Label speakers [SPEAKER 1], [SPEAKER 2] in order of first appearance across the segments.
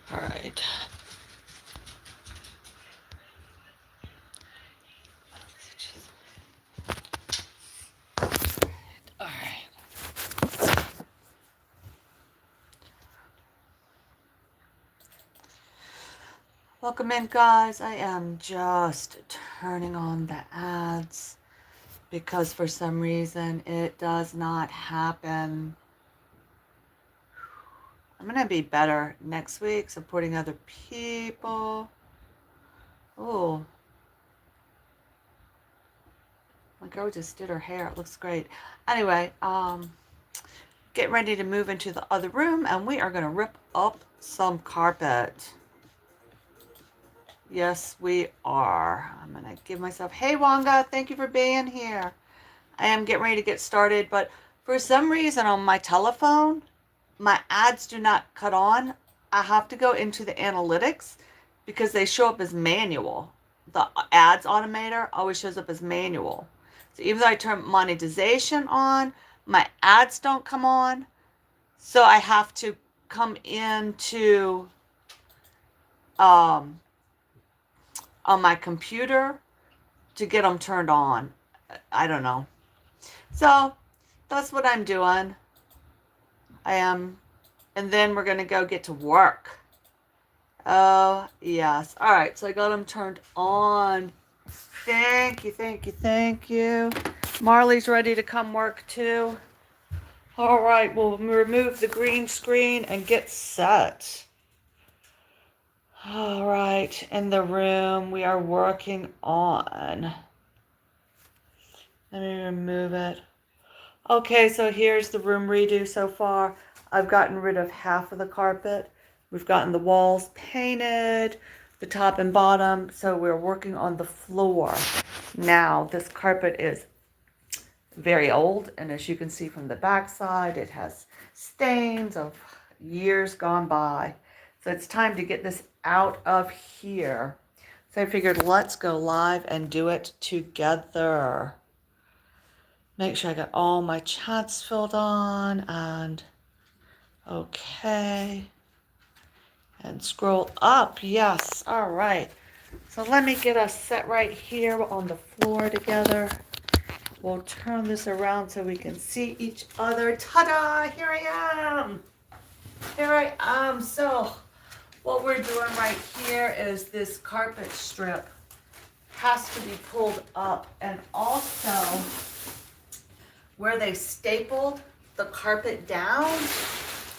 [SPEAKER 1] All right. All right. Welcome in, guys. I am just turning on the ads because for some reason it does not happen. I'm going to be better next week supporting other people. Oh, my girl just did her hair. It looks great. Anyway, getting ready to move into the other room and we are going to rip up some carpet. Yes, we are. I'm going to give myself, hey, Wanga, thank you for being here. I am getting ready to get started, but for some reason on my telephone, my ads do not cut on. I have to go into the analytics because they show up as manual. The ads automator always shows up as manual. So even though I turn monetization on, my ads don't come on. So I have to come into on my computer to get them turned on. I don't know. So that's what I'm doing. I am, and then we're going to go get to work. Oh, yes. All right, so I got them turned on. Thank you, thank you, thank you. Marley's ready to come work too. All right, we'll remove the green screen and get set. All right, in the room we are working on. Let me remove it. Okay, so here's the room redo so far. I've gotten rid of half of the carpet. We've gotten the walls painted, the top and bottom, so we're working on the floor. Now, this carpet is very old, and as you can see from the back side, it has stains of years gone by. So it's time to get this out of here. So I figured let's go live and do it together. Make sure I got all my chats filled on and okay. And scroll up. Yes. All right. So let me get us set right here on the floor together. We'll turn this around so we can see each other. Ta-da! Here I am. Here I am. So what we're doing right here is this carpet strip has to be pulled up, and also where they stapled the carpet down,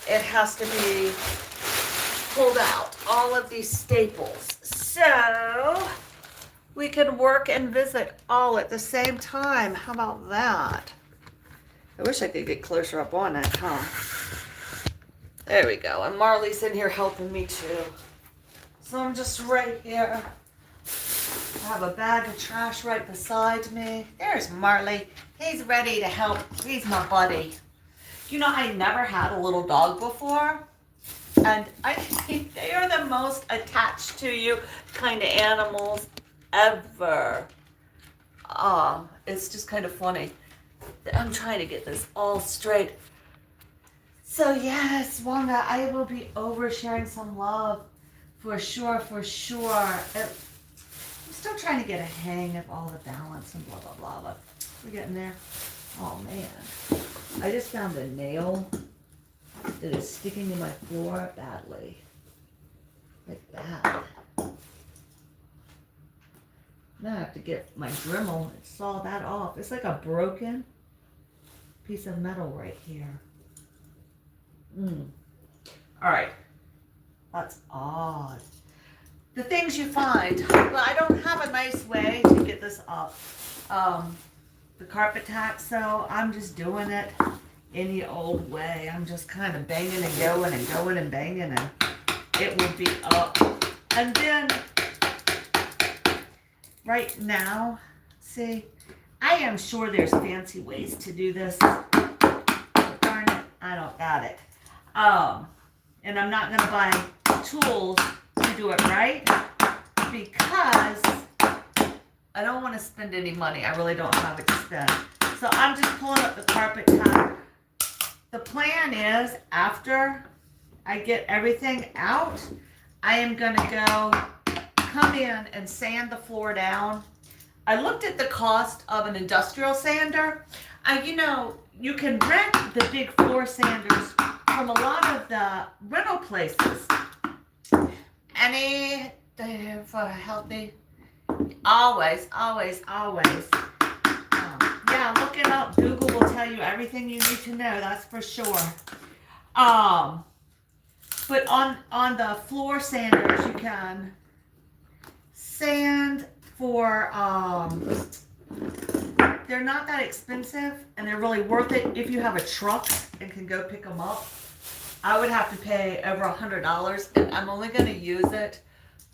[SPEAKER 1] it has to be pulled out, all of these staples. So we can work and visit all at the same time. How about that? I wish I could get closer up on it, huh? There we go. And Marley's in here helping me too. So I'm just right here. I have a bag of trash right beside me. There's Marley. He's ready to help. He's my buddy. You know, I never had a little dog before. And I think they are the most attached to you kind of animals ever. It's just kind of funny. I'm trying to get this all straight. So yes, Wanda, I will be oversharing some love for sure, for sure. I'm still trying to get a hang of all the balance and blah, blah, blah, but we're getting there. Oh man, I just found a nail that is sticking to my floor badly. Like that. Now I have to get my Dremel and saw that off. It's like a broken piece of metal right here. All right. That's odd. The things you find. Well, I don't have a nice way to get this up. The carpet tack, so I'm just doing it any old way. I'm just kind of banging and going and going and banging, and it will be up. And then right now, see, I am sure there's fancy ways to do this. But darn it, I don't got it. And I'm not gonna buy tools to do it right because I don't want to spend any money. I really don't have it to spend. So I'm just pulling up the carpet tack. The plan is after I get everything out, I am going to come in and sand the floor down. I looked at the cost of an industrial sander. You know, you can rent the big floor sanders from a lot of the rental places. Any for healthy, always. Yeah, look it up. Google will tell you everything you need to know. That's for sure. But on the floor sanders, you can sand for they're not that expensive, and they're really worth it if you have a truck and can go pick them up. I would have to pay over $100, and I'm only going to use it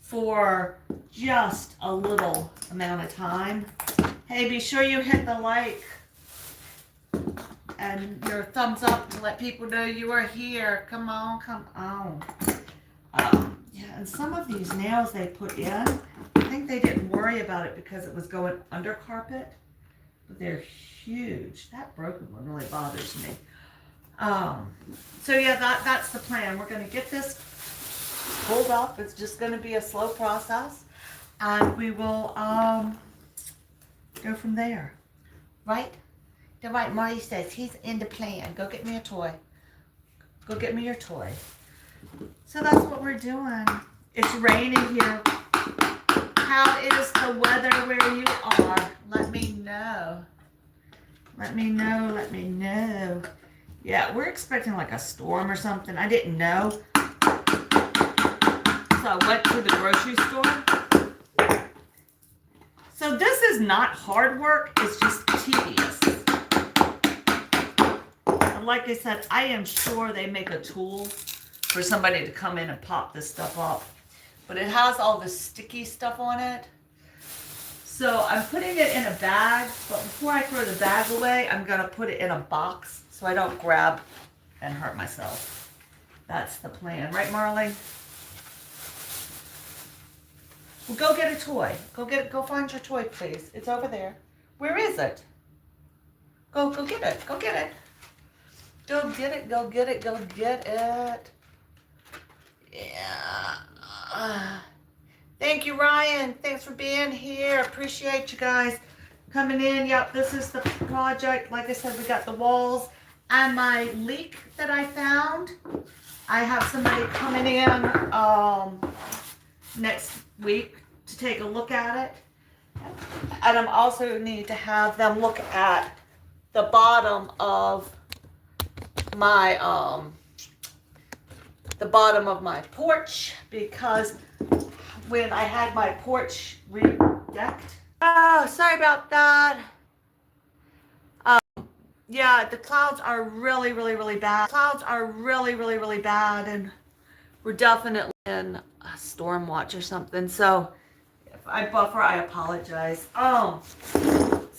[SPEAKER 1] for just a little amount of time. Hey, be sure you hit the like and your thumbs up to let people know you are here. Come on. Yeah, and some of these nails they put in, I think they didn't worry about it because it was going under carpet, but they're huge. That broken one really bothers me. So yeah, that's the plan. We're going to get this pulled up. It's just going to be a slow process, and we will go from there. Right? The right Marty says he's in the plan. Go get me a toy. Go get me your toy. So that's what we're doing. It's raining here. How is the weather where you are? Let me know. Let me know. Yeah, we're expecting like a storm or something. I didn't know. So I went to the grocery store. So this is not hard work. It's just tedious. And like I said, I am sure they make a tool for somebody to come in and pop this stuff up. But it has all this sticky stuff on it. So I'm putting it in a bag, but before I throw the bag away, I'm going to put it in a box so I don't grab and hurt myself. That's the plan. Right, Marley? Well, go get a toy. Go find your toy, please. It's over there. Where is it? Go get it. Go get it. Go get it. Yeah. Thank you, Ryan. Thanks for being here. Appreciate you guys coming in. Yep, this is the project. Like I said, we got the walls and my leak that I found. I have somebody coming in next week to take a look at it. And I'm also need to have them look at the bottom of my porch, because when I had my porch re-decked. Oh, sorry about that. Yeah, the clouds are really bad. Really bad, and we're definitely in a storm watch or something. So if I buffer, I apologize. So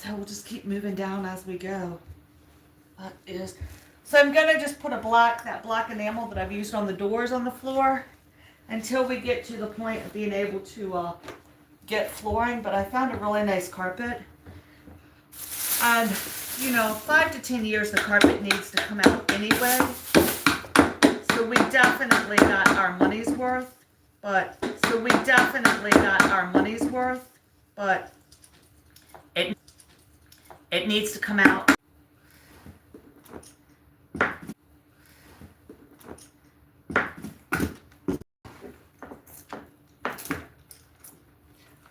[SPEAKER 1] we'll just keep moving down as we go. That is. So I'm gonna just put that black enamel that I've used on the doors on the floor until we get to the point of being able to get flooring. But I found a really nice carpet, and you know, 5 to 10 years the carpet needs to come out anyway. So we definitely got our money's worth. But it needs to come out.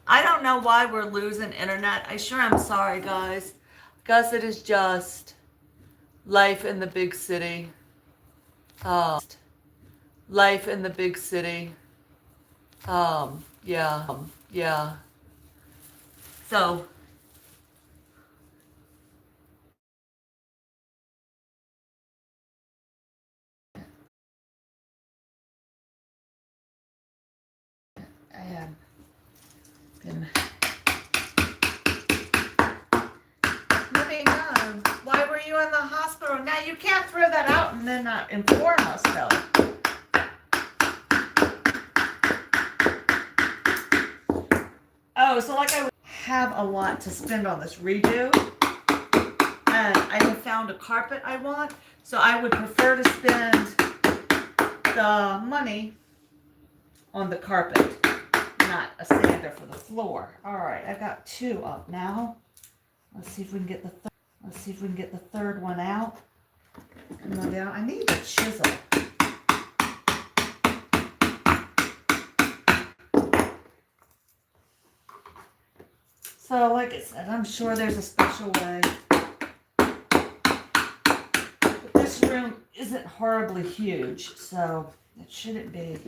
[SPEAKER 1] I don't know why we're losing internet. I sure am sorry, guys. Because it is just life in the big city. Life in the big city. Yeah. So. I have been moving on. Why were you in the hospital? Now you can't throw that out and then not inform us, though. Oh, so like I have a lot to spend on this redo, and I have found a carpet I want, so I would prefer to spend the money on the carpet, not a sander for the floor. All right, I got 2 up now. Let's see if we can get the third one out. Come on down. I need a chisel. So, like I said, I'm sure there's a special way. But this room isn't horribly huge, so it shouldn't be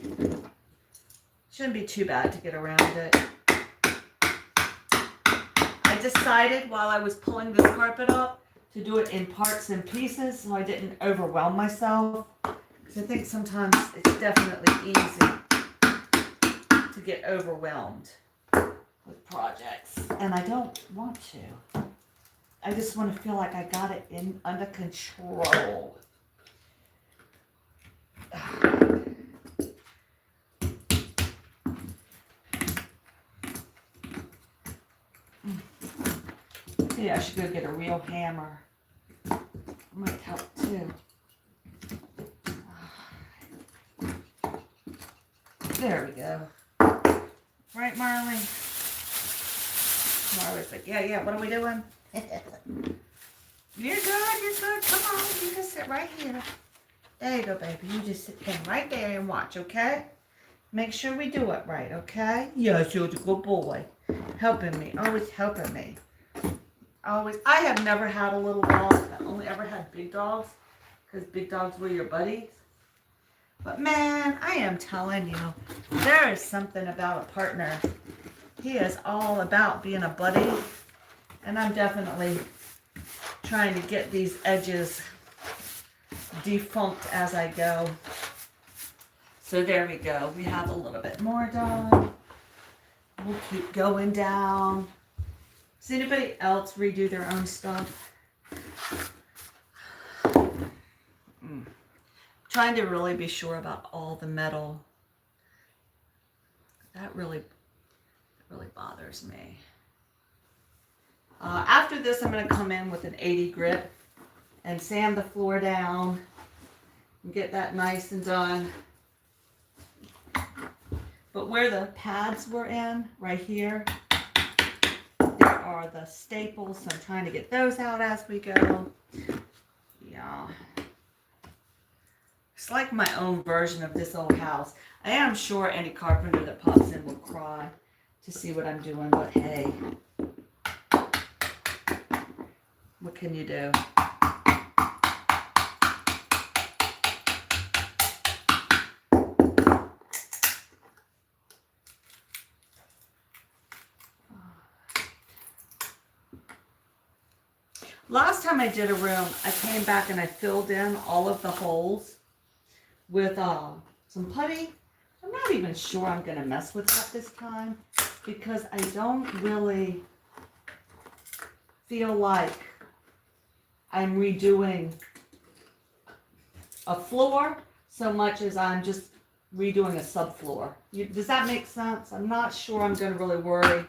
[SPEAKER 1] too bad to get around it. I decided while I was pulling this carpet up to do it in parts and pieces so I didn't overwhelm myself. Because I think sometimes it's definitely easy to get overwhelmed with projects. And I don't want to. I just want to feel like I got it under control. Yeah, I should go get a real hammer. Might help too. There we go. Right, Marley? Marley's like, yeah, what are we doing? You're good. Come on, you can sit right here. There you go, baby. You just sit down right there and watch, okay? Make sure we do it right, okay? Yes, you're a good boy. Helping me, always helping me. Always. I have never had a little dog. I only ever had big dogs because big dogs were your buddies. But man, I am telling you, there is something about a partner. He is all about being a buddy. And I'm definitely trying to get these edges defunct as I go. So there we go. We have a little bit more done. We'll keep going down. Does anybody else redo their own stuff? Trying to really be sure about all the metal. That really bothers me. After this, I'm going to come in with an 80 grit and sand the floor down and get that nice and done. But where the pads were in, right here, there are the staples, so I'm trying to get those out as we go. Yeah. It's like my own version of this old house. I am sure any carpenter that pops in will cry to see what I'm doing, but hey. What can you do? Last time I did a room, I came back and I filled in all of the holes with some putty. I'm not even sure I'm going to mess with that this time because I don't really feel like I'm redoing a floor so much as I'm just redoing a subfloor. Does that make sense? I'm not sure I'm going to really worry.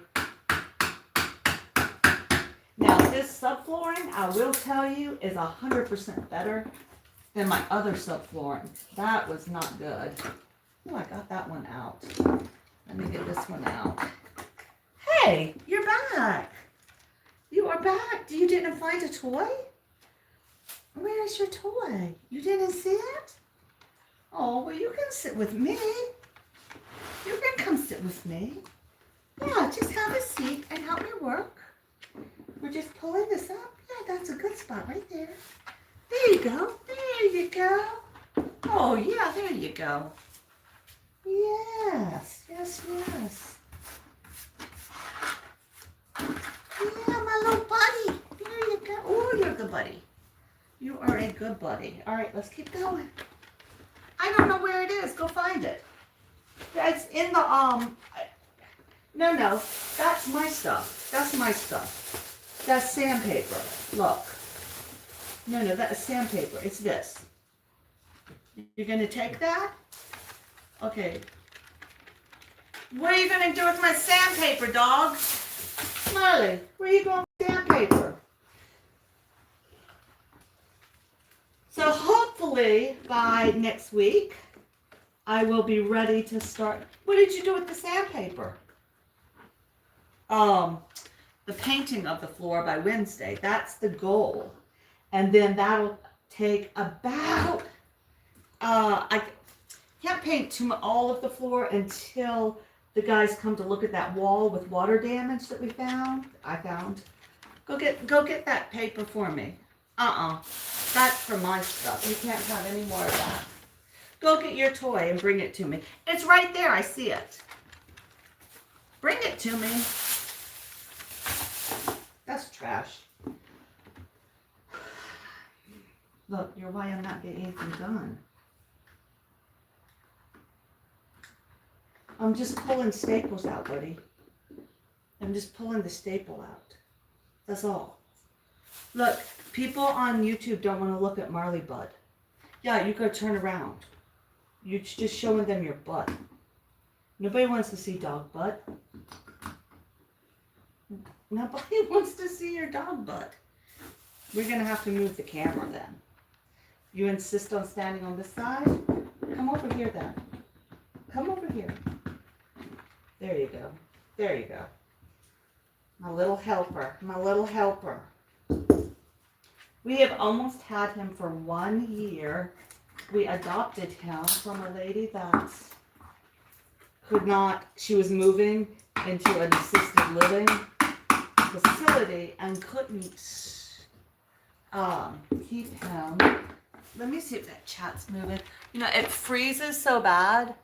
[SPEAKER 1] Now, this subflooring, I will tell you, is 100% better than my other subflooring. That was not good. Oh, I got that one out. Let me get this one out. Hey, you're back. You are back. You didn't find a toy? Where's your toy? You didn't see it? Oh, well, you can sit with me. You can come sit with me. Yeah, just have a seat and help me work. We're just pulling this up. Yeah, that's a good spot right there. There you go. There you go. Oh, yeah, there you go. Yes, yes, yes. Yeah, my little buddy. There you go. Oh, you're a good buddy. You are a good buddy. All right, let's keep going. I don't know where it is. Go find it. It's in the, no, that's my stuff. That's my stuff. That's sandpaper. Look. No, that's sandpaper. It's this. You're going to take that? Okay. What are you going to do with my sandpaper, dog? Smiley, where are you going with sandpaper? So hopefully by next week, I will be ready to start. What did you do with the sandpaper? The painting of the floor by Wednesday. That's the goal. And then that'll take about, I can't paint all of the floor until the guys come to look at that wall with water damage that I found. Go get that paper for me. That's for my stuff. You can't have any more of that. Go get your toy and bring it to me. It's right there. I see it. Bring it to me. That's trash. Look, you're why I'm not getting anything done. I'm just pulling staples out, buddy. I'm just pulling the staple out. That's all. Look, people on YouTube don't want to look at Marley butt. Yeah, you gotta turn around. You're just showing them your butt. Nobody wants to see dog butt. Nobody wants to see your dog butt. We're gonna have to move the camera then. You insist on standing on this side? Come over here then. Come over here. There you go. There you go. My little helper. My little helper. We have almost had him for 1 year. We adopted him from a lady that could not, she was moving into an assisted living facility and couldn't keep him. Let me see if that chat's moving. You know, it freezes so bad,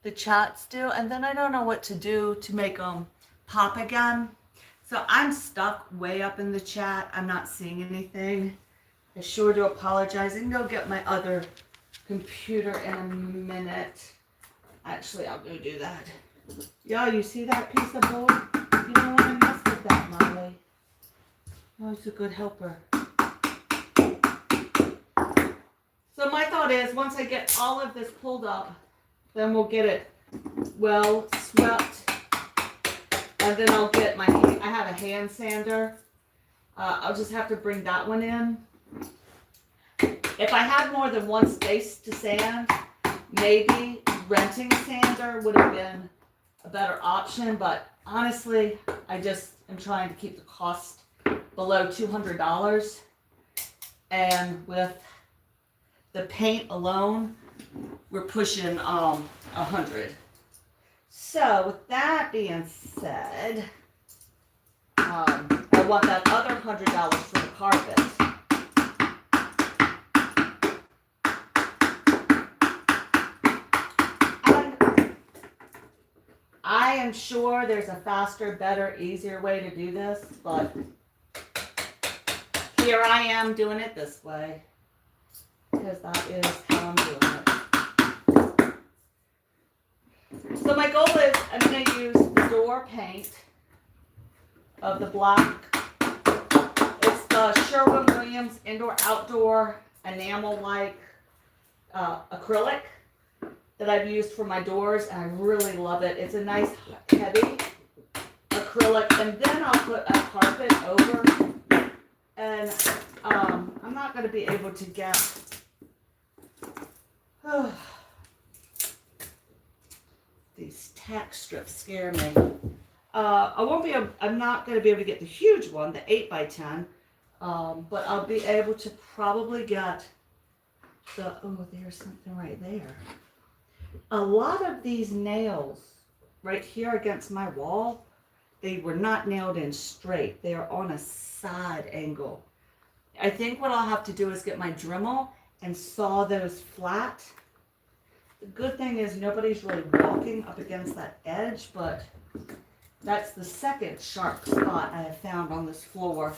[SPEAKER 1] the chats do, and then I don't know what to do to make them pop again. So I'm stuck way up in the chat. I'm not seeing anything. I sure do apologize. I can go get my other computer in a minute. Actually, I'll go do that. Yeah, you see that piece of board? You don't want to mess with that, Molly. Oh, he's a good helper. So my thought is, once I get all of this pulled up, then we'll get it well swept. And then I'll get my, I have a hand sander. I'll just have to bring that one in. If I had more than one space to sand, maybe renting a sander would have been a better option. But honestly, I just am trying to keep the cost below $200. And with the paint alone, we're pushing $100. So with that being said, I want that other $100 for the carpet. And I am sure there's a faster, better, easier way to do this, but here I am doing it this way, because that is how I'm doing it. So my goal is I'm going to use the door paint of the black. It's the Sherwin-Williams indoor-outdoor enamel-like acrylic that I've used for my doors, and I really love it. It's a nice heavy acrylic, and then I'll put a carpet over, and I'm not going to be able to get... These tack strips scare me. I'm not going to be able to get the huge one, the 8x10, but I'll be able to probably get the, oh, there's something right there. A lot of these nails right here against my wall, they were not nailed in straight. They are on a side angle. I think what I'll have to do is get my Dremel and saw those flat. The good thing is nobody's really walking up against that edge, but that's the second sharp spot I have found on this floor.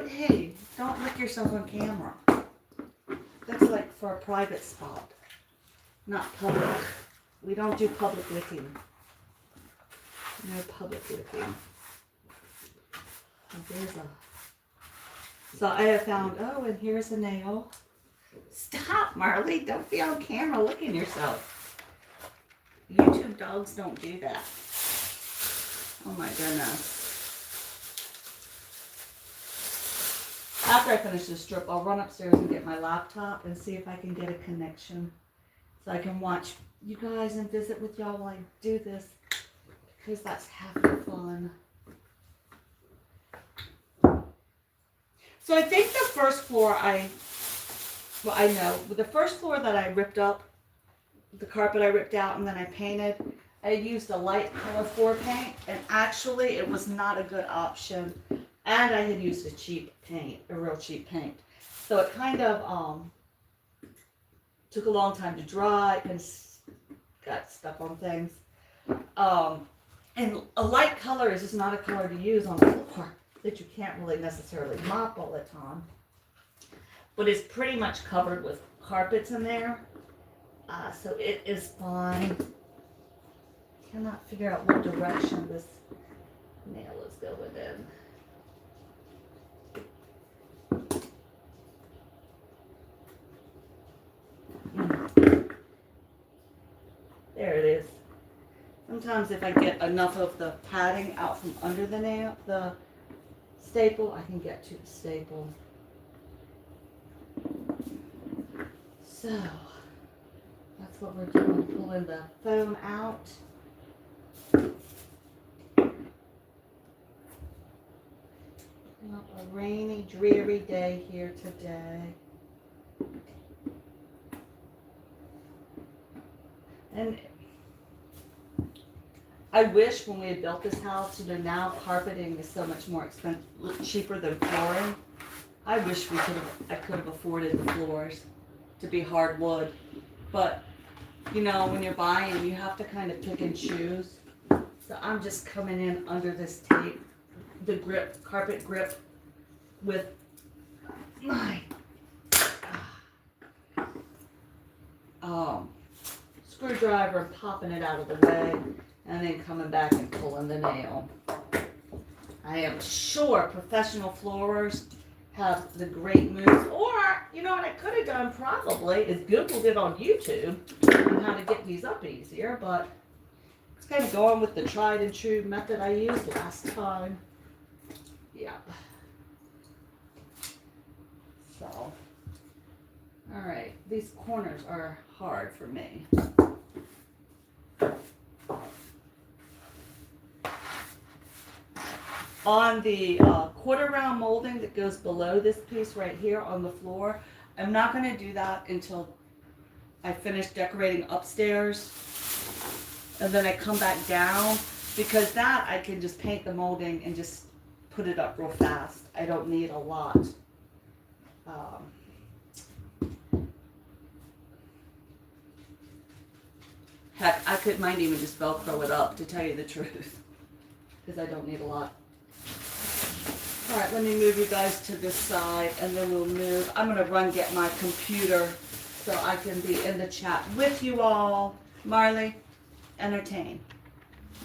[SPEAKER 1] Hey, don't lick yourself on camera. That's like for a private spot, not public. We don't do public licking. No public licking. So I have found, oh, and here's a nail. Stop, Marley. Don't be on camera licking yourself. YouTube dogs don't do that. Oh my goodness. After I finish this strip, I'll run upstairs and get my laptop and see if I can get a connection so I can watch you guys and visit with y'all while I do this, because that's half the fun. So I think the first floor I know, the first floor that I ripped up, the carpet I ripped out and then I painted, I used a light color floor paint, and actually it was not a good option. And I had used a cheap paint, a real cheap paint. So it kind of took a long time to dry and got stuck on things. And a light color is just not a color to use on the floor that you can't really necessarily mop all the time. But it's pretty much covered with carpets in there. So it is fine. Cannot figure out what direction this nail is going in. There it is. Sometimes if I get enough of the padding out from under the nail, the staple, I can get to the staple. So that's what we're doing, pulling the foam out. Well, a rainy, dreary day here today. And I wish when we had built this house, now carpeting is so much more expensive, cheaper than flooring. I wish I could have afforded the floors to be hardwood. But, when you're buying, you have to kind of pick and choose. So I'm just coming in under this tape, the grip, carpet grip, with my screwdriver and popping it out of the way, and then coming back and pulling the nail. I am sure professional floorers have the great moves, or what I could have done probably is Googled it on YouTube on how to get these up easier, but it's kind of going with the tried and true method I used last time. Yeah. So, all right, these corners are hard for me. On the quarter round molding that goes below this piece right here on the floor, I'm not going to do that until I finish decorating upstairs, and then I come back down, because that I can just paint the molding and just put it up real fast. I don't need a lot. Heck, I might even just Velcro it up, to tell you the truth, because I don't need a lot. All right, let me move you guys to this side, and then we'll move. I'm going to run get my computer so I can be in the chat with you all. Marley, entertain.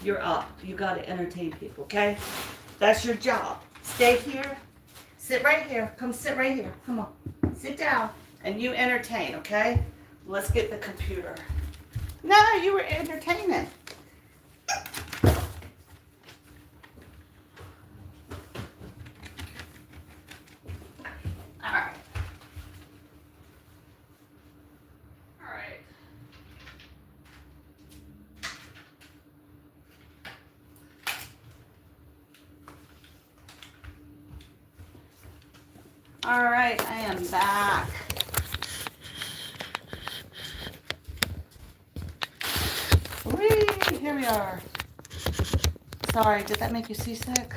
[SPEAKER 1] You're up. You got to entertain people, okay? That's your job. Stay here. Sit right here. Come sit right here. Come on. Sit down, and you entertain, okay? Let's get the computer. No, you were entertaining. All right, I am back. Whee, here we are. Sorry, did that make you seasick?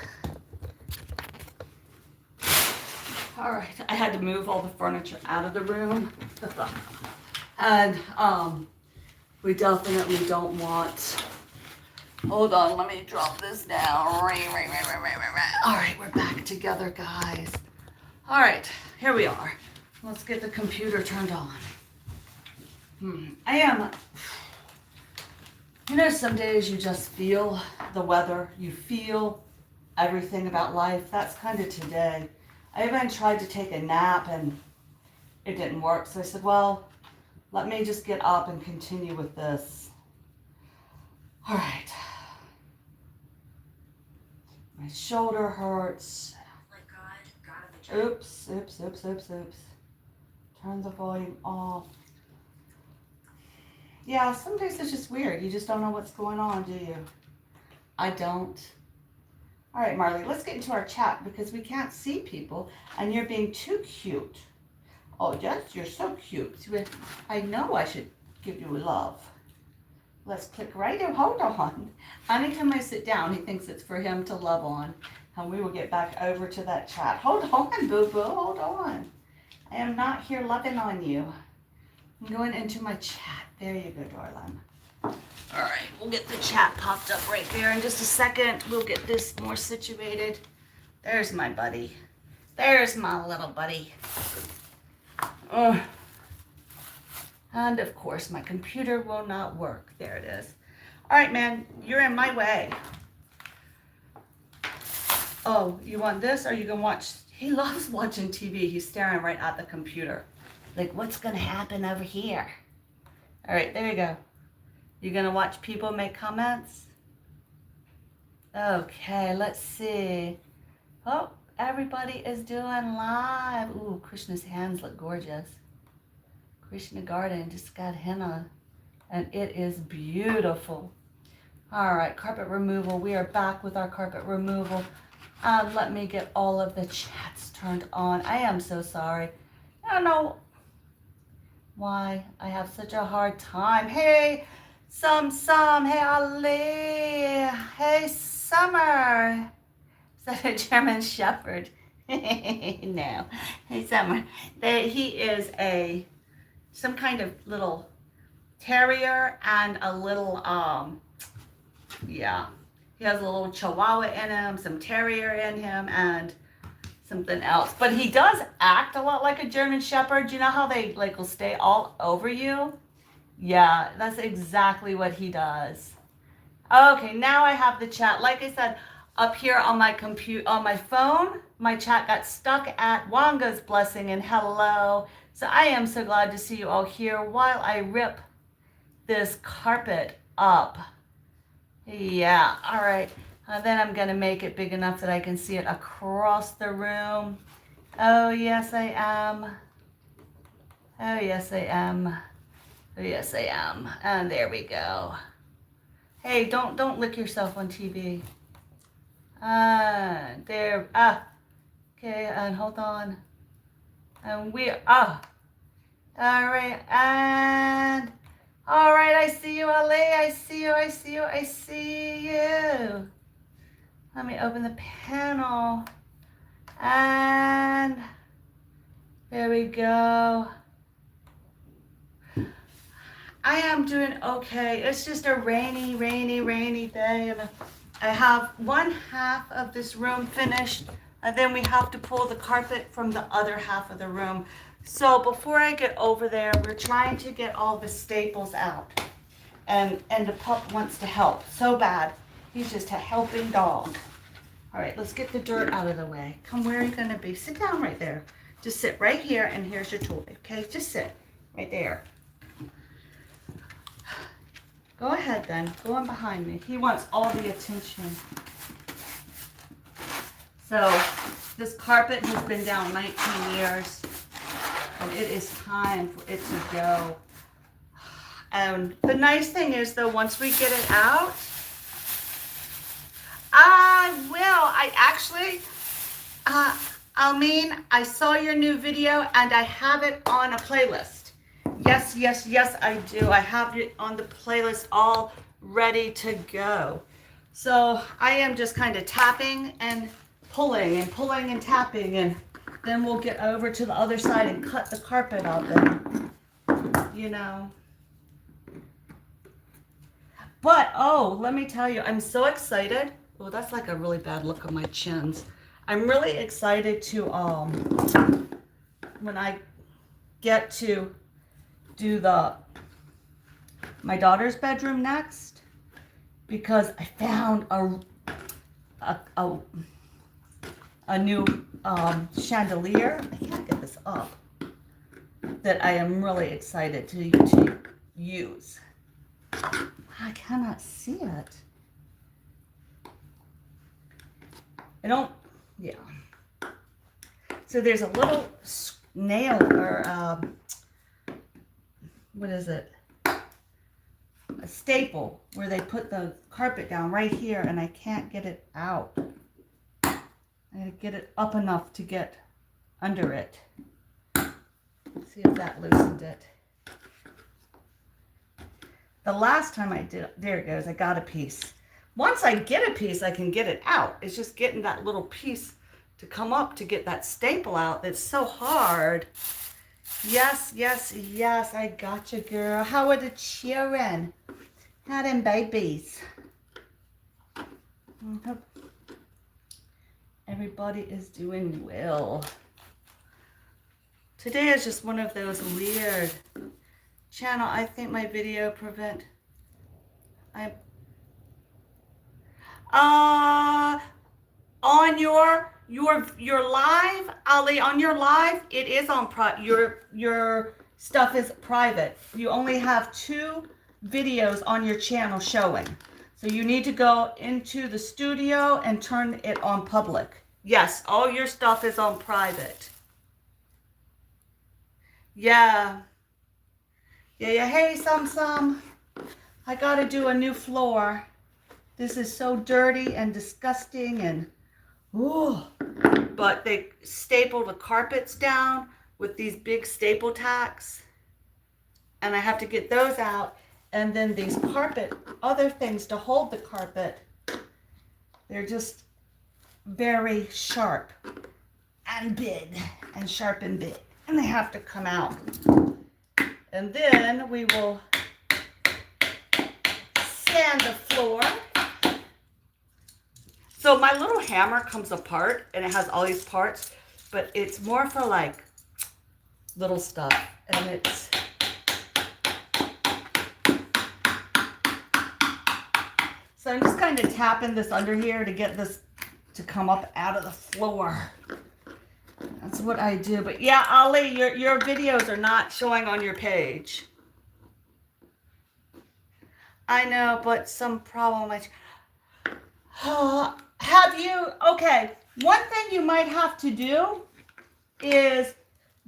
[SPEAKER 1] All right, I had to move all the furniture out of the room. And we definitely don't want, hold on, let me drop this down. All right, we're back together, guys. All right, here we are. Let's get the computer turned on. I am, some days you just feel the weather. You feel everything about life. That's kind of today. I even tried to take a nap and it didn't work. So I said, well, let me just get up and continue with this. All right. My shoulder hurts. Oops. Turn the volume off. Yeah, some days it's just weird. You just don't know what's going on, do you? I don't. All right, Marley, let's get into our chat because we can't see people and you're being too cute. Oh, yes, you're so cute. I know I should give you love. Let's click right in. Hold on. Anytime I sit down, he thinks it's for him to love on. And we will get back over to that chat. Hold on, boo-boo. Hold on. I am not here loving on you. I'm going into my chat. There you go, darling. All right, we'll get the chat popped up right there in just a second. We'll get this more situated. There's my buddy. There's my little buddy. And of course, my computer will not work. There it is. All right, man, you're in my way. Oh, you want this or you can watch? He loves watching TV. He's staring right at the computer. Like, what's going to happen over here? All right, there you go. You going to watch people make comments? Okay, let's see. Oh, everybody is doing live. Ooh, Krishna's hands look gorgeous. Krishna Garden just got henna, and it is beautiful. All right, carpet removal. We are back with our carpet removal. Let me get all of the chats turned on. I am so sorry. I don't know why I have such a hard time. Hey, hey, Ali. Hey, Summer. Is that a German Shepherd? No. Hey, Summer. He is some kind of little terrier and a little, yeah. He has a little Chihuahua in him, some terrier in him, and something else. But he does act a lot like a German Shepherd. You know how they will stay all over you? Yeah, that's exactly what he does. Okay, now I have the chat. Like I said, up here on my on my phone, my chat got stuck at Wanga's blessing and hello. So I am so glad to see you all here while I rip this carpet up. Yeah, all right. Then I'm going to make it big enough that I can see it across the room. Oh, yes, I am. Oh, yes, I am. Oh, yes, I am. And there we go. Hey, don't lick yourself on TV. There. Okay, and hold on. And all right, and all right, I see you, Ali. I see you. Let me open the panel. And there we go. I am doing okay. It's just a rainy day. And I have one half of this room finished. And then we have to pull the carpet from the other half of the room. So before I get over there, we're trying to get all the staples out. And the pup wants to help so bad. He's just a helping dog. All right, let's get the dirt out of the way. Come, where are you going to be? Sit down right there. Just sit right here, and here's your toy, okay? Just sit right there. Go ahead, then. Go on behind me. He wants all the attention. So this carpet has been down 19 years, and it is time for it to go. And the nice thing is, though, once we get it out, Almeen, I saw your new video, and I have it on a playlist. Yes, I do. I have it on the playlist all ready to go. So I am just kind of tapping and pulling and tapping, and then we'll get over to the other side and cut the carpet out there, you know. But, let me tell you, I'm so excited. Oh, that's like a really bad look on my chins. I'm really excited to, when I get to do my daughter's bedroom next, because I found a new chandelier. I can't get this up. That I am really excited to use. I cannot see it. Yeah. So there's a little nail or, what is it? staple where they put the carpet down right here, and I can't get it out. I gotta get it up enough to get under it. See if that loosened it. The last time I did, there it goes, I got a piece. Once I get a piece, I can get it out. It's just getting that little piece to come up to get that staple out that's so hard. Yes, yes, yes, I got you, girl. How are the children? How them babies? Everybody is doing well. Today is just one of those weird channel. I think my video prevent. On your live, Ali, on your live, it is on your stuff is private. You only have 2 videos on your channel showing. So you need to go into the studio and turn it on public. Yes, all your stuff is on private. Yeah. Yeah. Hey, Some. I gotta do a new floor. This is so dirty and disgusting and ooh. But they staple the carpets down with these big staple tacks. And I have to get those out. And then these other things to hold the carpet, they're just very sharp and big and sharp and big. And they have to come out. And then we will sand the floor. So my little hammer comes apart and it has all these parts, but it's more for like little stuff. And it's so I'm just kind of tapping this under here to get this to come up out of the floor. That's what I do. But yeah, Ali, your videos are not showing on your page. I know, but some problem. Okay, one thing you might have to do is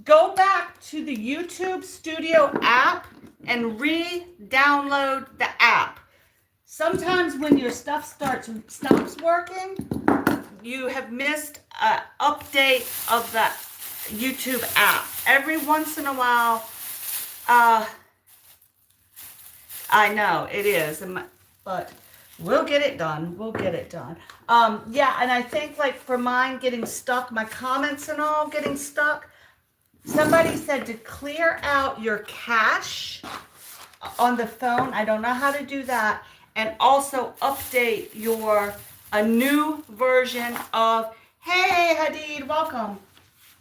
[SPEAKER 1] go back to the YouTube Studio app and re-download the app. Sometimes when your stuff stops working, you have missed an update of the YouTube app. Every once in a while, I know it is, but we'll get it done. We'll get it done. Yeah, and I think like for mine getting stuck, my comments and all getting stuck, somebody said to clear out your cache on the phone. I don't know how to do that. And also update a new version of, hey Hadid, welcome.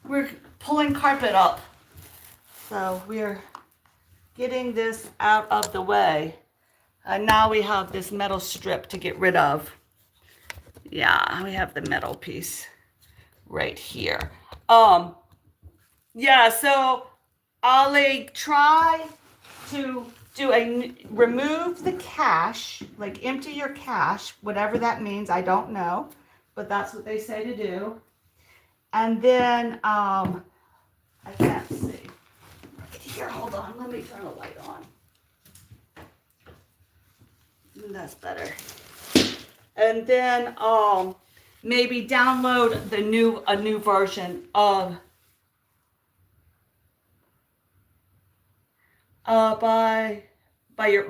[SPEAKER 1] We're pulling carpet up. So we're getting this out of the way. And now we have this metal strip to get rid of. Yeah, we have the metal piece right here. Yeah, so Ali, try to remove the cache, like empty your cache, whatever that means, I don't know, but that's what they say to do. And then, I can't see. Here, hold on, let me turn the light on. That's better. And then, maybe download a new version of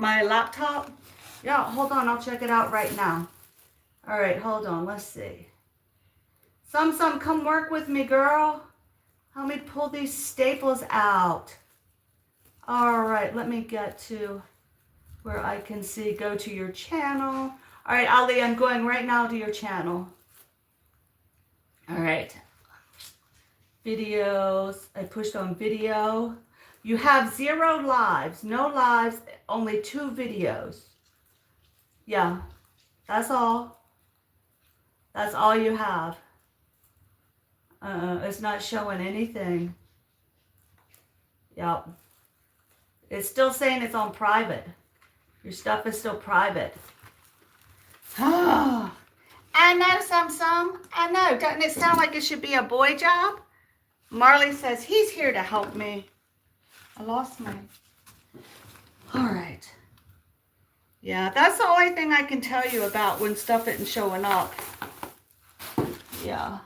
[SPEAKER 1] my laptop. Yeah, hold on, I'll check it out right now. All right, hold on, let's see. Some, come work with me, girl. Help me pull these staples out. All right, let me get to where I can see, go to your channel. All right, Ali, I'm going right now to your channel. All right. Videos, I pushed on video. You have 0 lives, no lives, only 2 videos. Yeah, that's all. That's all you have. It's not showing anything. Yep. It's still saying it's on private. Your stuff is still private. I know, some. I know. Doesn't it sound like it should be a boy job? Marley says he's here to help me. I lost mine. All right. Yeah, that's the only thing I can tell you about when stuff isn't showing up. Yeah.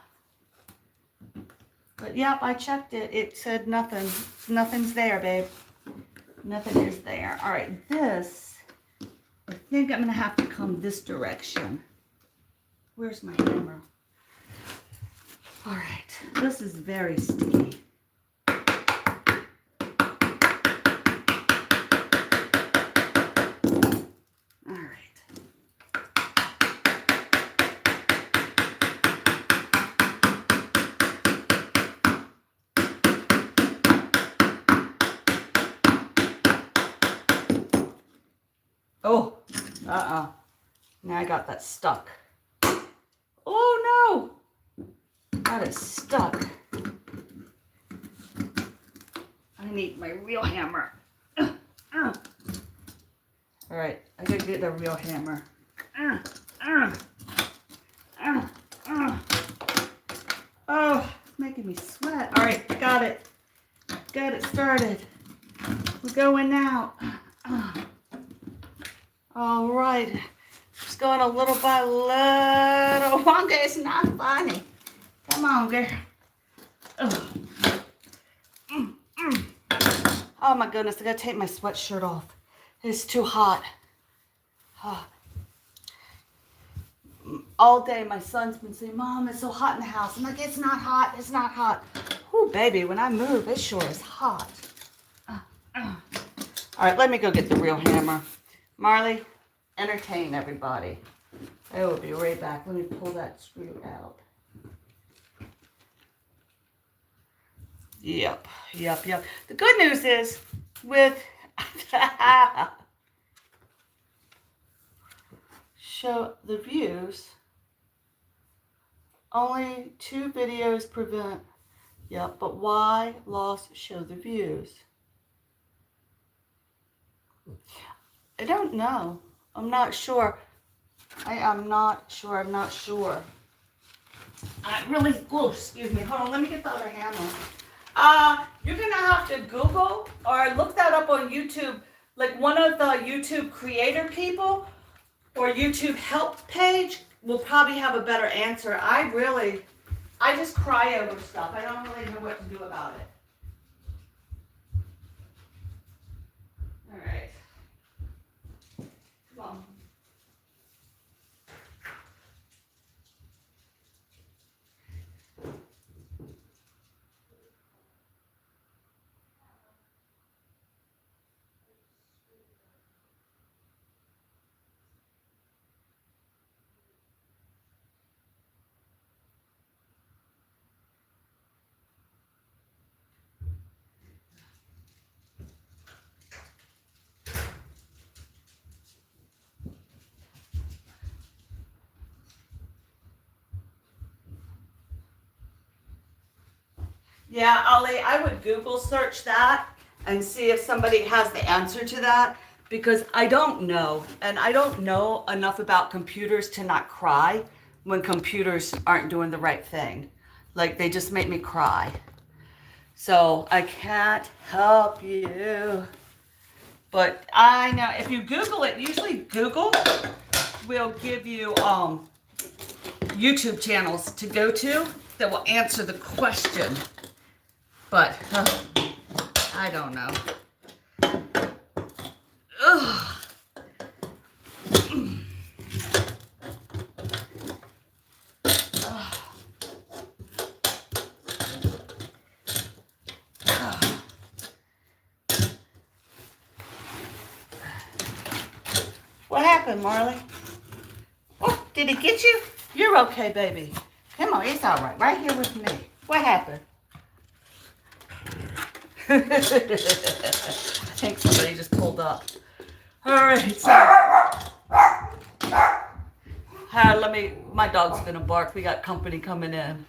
[SPEAKER 1] But yep, I checked it. It said nothing. Nothing's there, babe. Nothing is there. All right, this, I think I'm gonna have to come this direction. Where's my hammer? All right, this is very sticky. All right. Oh, now I got that stuck. Oh no, that is stuck. I need my real hammer. All right, I gotta get a real hammer. Oh, it's making me sweat. All right, got it. Got it started. We're going now. All right. Just going a little by little longer. It's not funny. Come on, girl. Oh my goodness, I gotta take my sweatshirt off. It's too hot. All day my son's been saying, Mom, it's so hot in the house. I'm like, it's not hot. It's not hot. Ooh, baby, when I move, it sure is hot. All right, let me go get the real hammer. Marley, entertain everybody. I will be right back. Let me pull that screw out. Yep. The good news is with show the views, only 2 videos prevent. Yep, but why lost show the views? I don't know. I'm not sure. I'm not sure. I really, oh, excuse me. Hold on, let me get the other hammer. You're gonna have to Google or look that up on YouTube, like one of the YouTube creator people or YouTube help page will probably have a better answer. I just cry over stuff. I don't really know what to do about it. All right. Come on. Yeah, Ollie, I would Google search that and see if somebody has the answer to that because I don't know. And I don't know enough about computers to not cry when computers aren't doing the right thing. Like they just make me cry. So I can't help you. But I know if you Google it, usually Google will give you YouTube channels to go to that will answer the question. But I don't know. Ugh. What happened, Marley? Oh, did he get you? You're okay, baby. Come on, it's all right. Right here with me. What happened? I think somebody just pulled up. All right, so my dog's gonna bark. We got company coming in.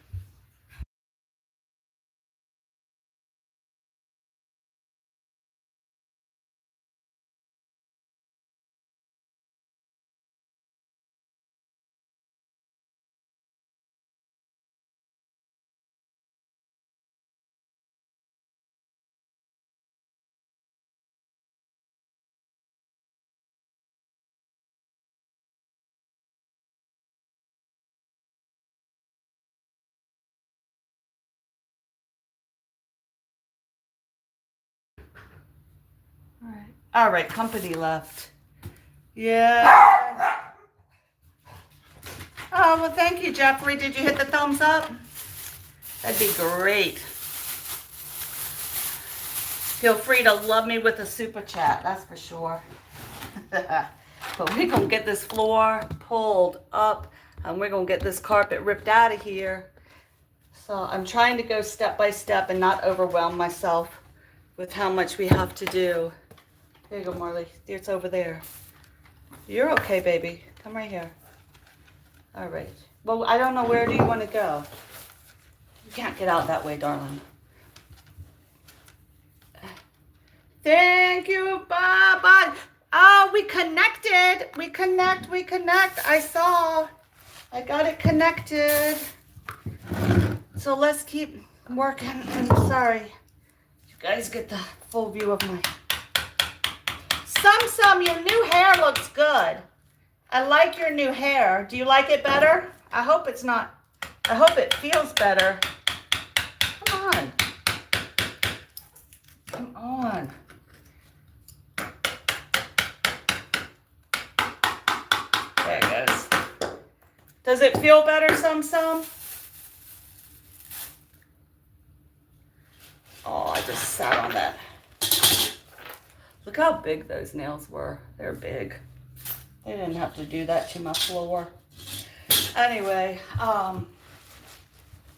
[SPEAKER 1] All right, company left. Yeah. Oh, well, thank you, Jeffrey. Did you hit the thumbs up? That'd be great. Feel free to love me with a super chat, that's for sure. But we're going to get this floor pulled up, and we're going to get this carpet ripped out of here. So I'm trying to go step by step and not overwhelm myself with how much we have to do. There you go, Marley. It's over there. You're okay, baby. Come right here. All right. Well, I don't know, where do you want to go? You can't get out that way, darling. Thank you, Baba. Oh, we connected. We connect. I saw. I got it connected. So let's keep working. I'm sorry. You guys get the full view of my... your new hair looks good. I like your new hair. Do you like it better? I hope it's not... I hope it feels better. Come on. Come on. There it goes. Does it feel better, some? Oh, I just sat on that. Look how big those nails were. They're big. They didn't have to do that to my floor. Anyway,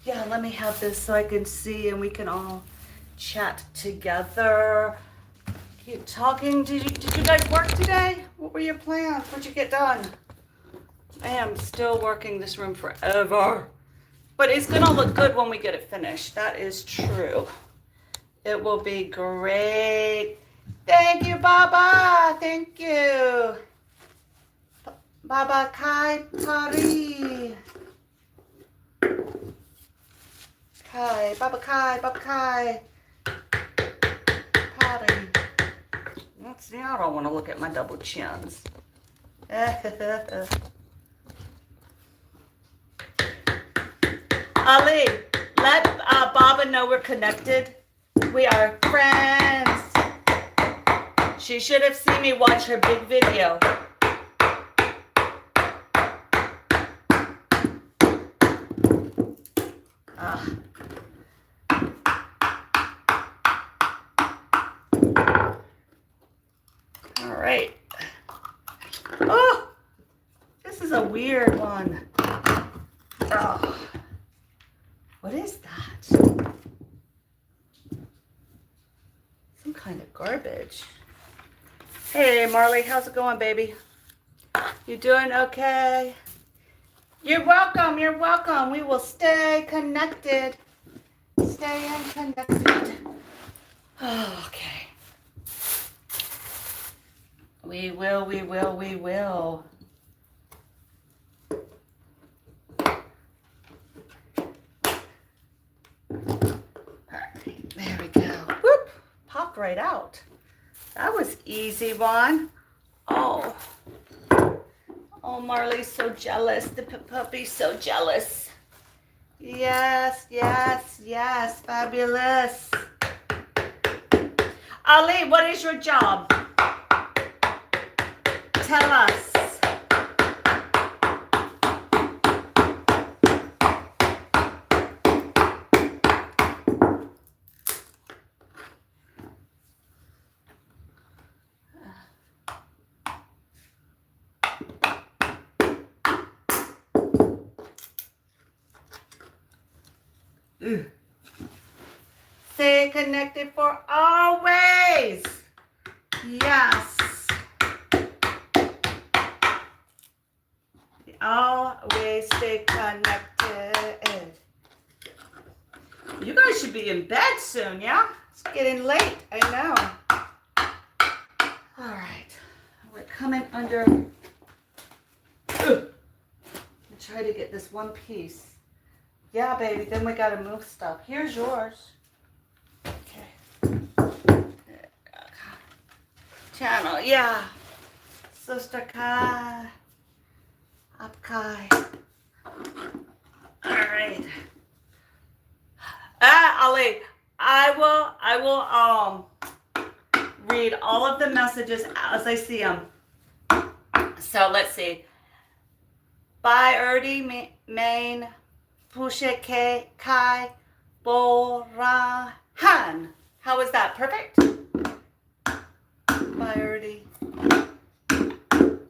[SPEAKER 1] yeah, let me have this so I can see and we can all chat together. Keep talking. Did you guys work today? What were your plans? What'd you get done? I am still working this room forever. But it's gonna look good when we get it finished. That is true. It will be great. Thank you, Baba. Thank you. Baba Kai Pari. Kai. Baba Kai. Pari. See, I don't want to look at my double chins. Ali, let Baba know we're connected. We are friends. She should have seen me watch her big video. All right. Oh, this is a weird one. Oh, what is that? Some kind of garbage. Hey, Marley, how's it going, baby? You doing okay? You're welcome. We will stay connected. Staying connected. Oh, okay. We will. Alright, there we go. Whoop! Popped right out. That was easy one. Oh, Marley's so jealous. The puppy's so jealous. Yes. Fabulous. Ali, what is your job? Tell us. Stay connected for always. Yes. Always stay connected. You guys should be in bed soon, yeah? It's getting late, I know. All right. We're coming under. I'm try to get this one piece. Yeah, baby, then we gotta move stuff. Here's yours. Okay. Channel, yeah. Sister Kai. Up Kai. Alright. Ali, I will
[SPEAKER 2] read all of the messages as I see them. So let's see. Bye, Erdi, Maine, Pushe Kai, Borahan. How was that? Perfect? Bye, Erdi.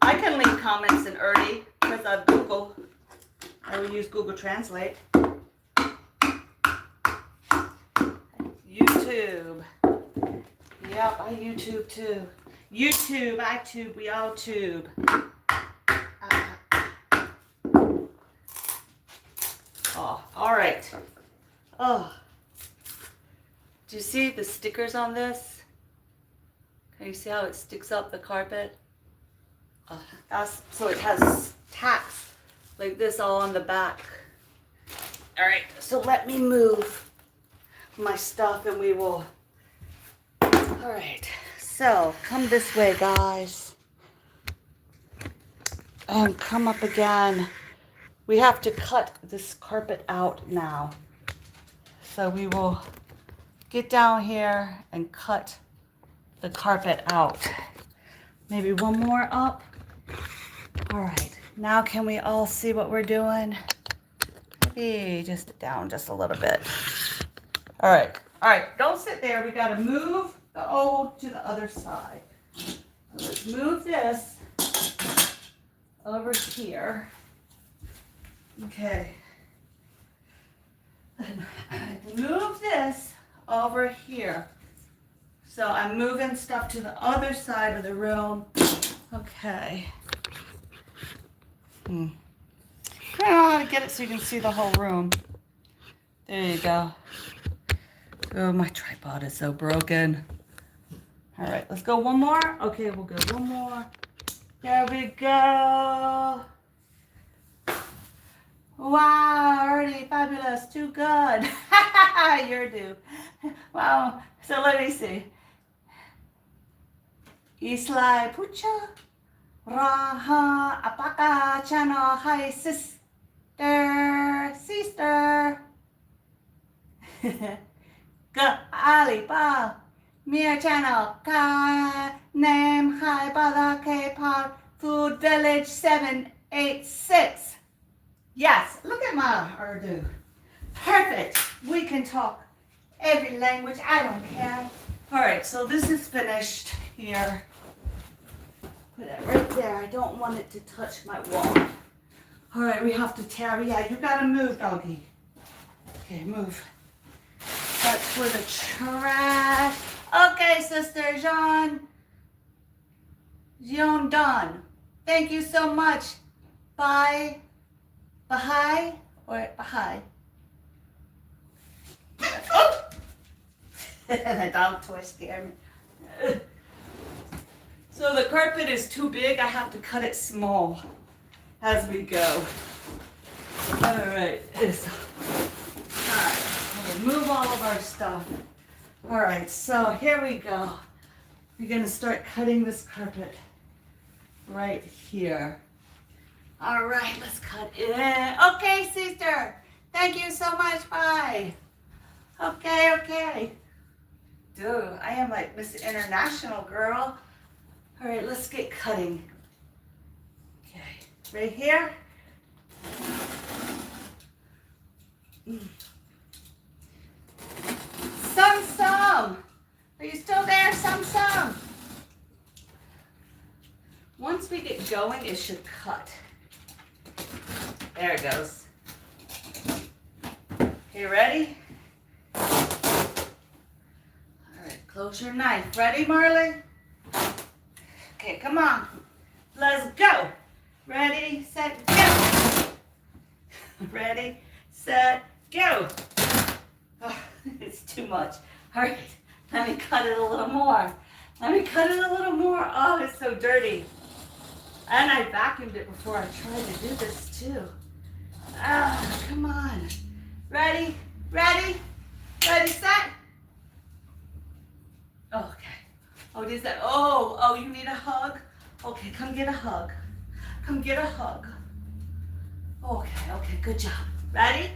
[SPEAKER 2] I can leave comments in Erdi because of Google. I will use Google Translate. YouTube. Yep, I YouTube too. YouTube, I tube, we all tube. Oh, all right. Oh, do you see the stickers on this? Can you see how it sticks up the carpet? So it has tacks like this all on the back. All right, so let me move my stuff and we will. All right, so come this way, guys. And come up again. We have to cut this carpet out now. So we will get down here and cut the carpet out. Maybe one more up. All right, now can we all see what we're doing? Maybe just down just a little bit. All right, don't sit there. We gotta move the old to the other side. Let's move this over here. Okay. Move this over here. So I'm moving stuff to the other side of the room. Okay. I don't know how to get it so you can see the whole room. There you go. Oh, my tripod is so broken. All right, let's go one more. Okay, we'll go one more. There we go. Wow, already fabulous. Too good. You're due. Wow. So let me see. Isla Pucha. Raha apaka channel. Hi, sister. Ga Ali Ba. Mir channel. Ka name hi bala K-pop food village 786. Yes, look at my Urdu. Perfect. We can talk every language. I don't care. All right, so this is finished here. Put it right there. I don't want it to touch my wall. All right, we have to tear. Yeah, you gotta move, doggy. Okay, move. That's for the trash. Okay, Sister Jean. Jean done. Thank you so much. Bye. Baha'i or Baha'i? Oh! The dog toy scared me. So the carpet is too big. I have to cut it small as we go. All right. We'll move all of our stuff. All right. So here we go. We're going to start cutting this carpet right here. All right, let's cut it. Okay, sister. Thank you so much. Bye. Okay. Dude, I am like Miss International, girl. All right, let's get cutting. Okay, right here. Sum. Are you still there, Sum? Once we get going, it should cut. There it goes. Okay, ready? All right, close your knife. Ready, Marley? Okay, come on. Let's go. Ready, set, go. Ready, set, go. Oh, it's too much. All right, let me cut it a little more. Oh, it's so dirty. And I vacuumed it before I tried to do this too. Ah, come on. Ready, set. Okay. Oh, is that? Oh, you need a hug? Okay, come get a hug. Okay, good job. Ready?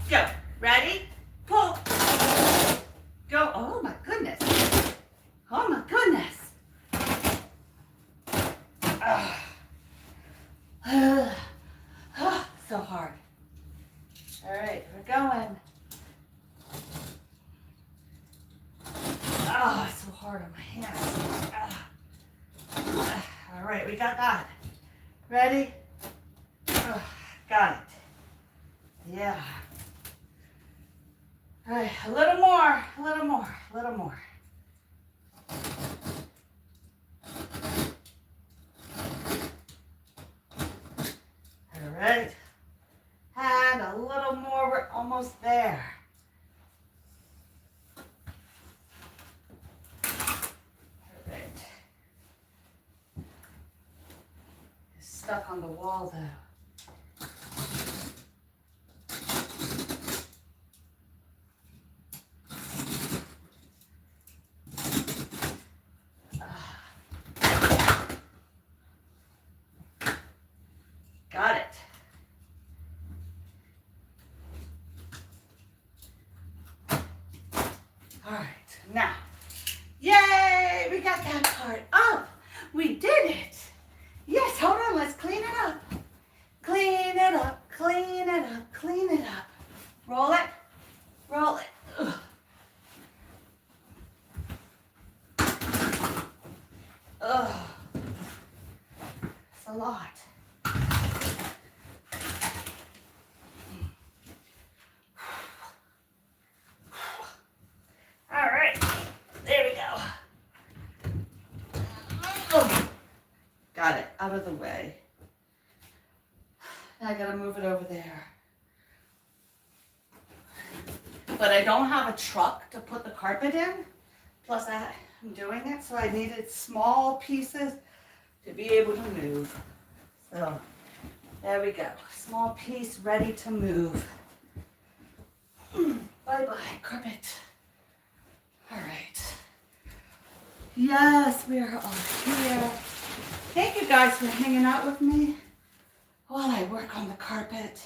[SPEAKER 2] Go. Ready? Pull. Go. Oh my goodness. so hard. All right, we're going. Oh, it's so hard on my hands. All right, we got that. Ready? Got it. Yeah. All right, a little more, a little more, a little more. All right. And a little more, we're almost there. All right. It's stuck on the wall though. Got it. All right, now, yay, we got that part up. We did it. Yes, hold on, let's clean it up. Clean it up, clean it up, clean it up. Roll it, roll it. Ugh. Ugh. It's a lot. All right, there we go. Oh, got it out of the way. Now I gotta move it over there. But I don't have a truck to put the carpet in. Plus I'm doing it, so I needed small pieces to be able to move. So there we go. Small piece ready to move. Bye-bye, carpet. All right. Yes, we are all here. Thank you guys for hanging out with me while I work on the carpet.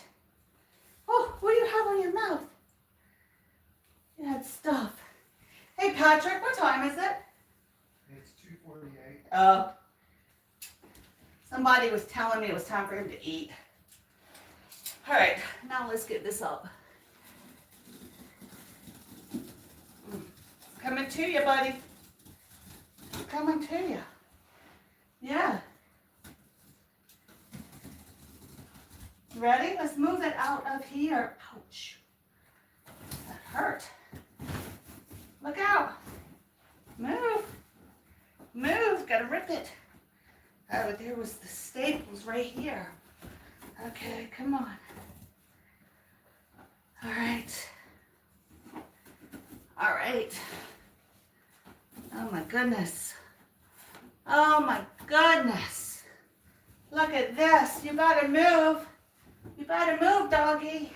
[SPEAKER 2] Oh, what do you have on your mouth? You had stuff. Hey, Patrick, what time is it?
[SPEAKER 3] It's 2:48.
[SPEAKER 2] Oh. Somebody was telling me it was time for him to eat. All right, now let's get this up. Coming to you, buddy. Coming to you. Yeah. Ready? Let's move it out of here. Ouch. That hurt. Look out. Move. Move. Gotta rip it. Oh, there was the staples right here. Okay, come on. All right. All right. Oh my goodness. Oh my goodness. Look at this. You better move. You better move, doggy.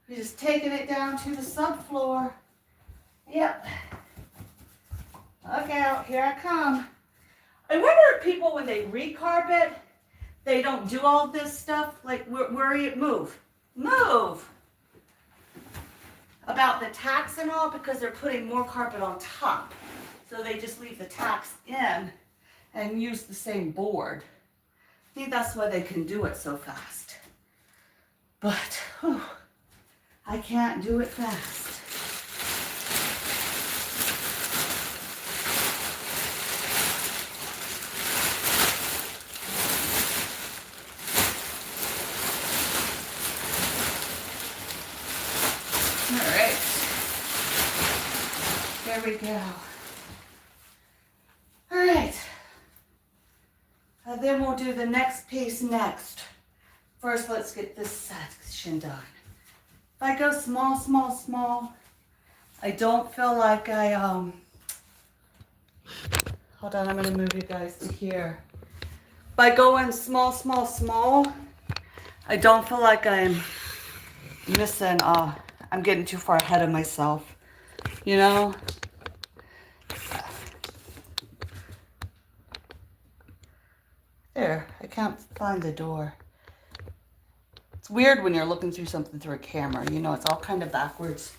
[SPEAKER 2] We're just taking it down to the subfloor. Yep. Look out, here I come. I wonder if people, when they recarpet, they don't do all this stuff. Like, worry, move. Move. About the tacks and all, because they're putting more carpet on top. So they just leave the tacks in and use the same board. I think that's why they can do it so fast. But, whew, I can't do it fast. All right. There we go. All right. And then we'll do the next piece next. First, let's get this section done. If I go small, small, small, I don't feel like I, hold on, I'm gonna move you guys to here. If I go in small, small, small, I don't feel like I'm missing, I'm getting too far ahead of myself, you know? There, I can't find the door. It's weird when you're looking through something through a camera, you know, it's all kind of backwards.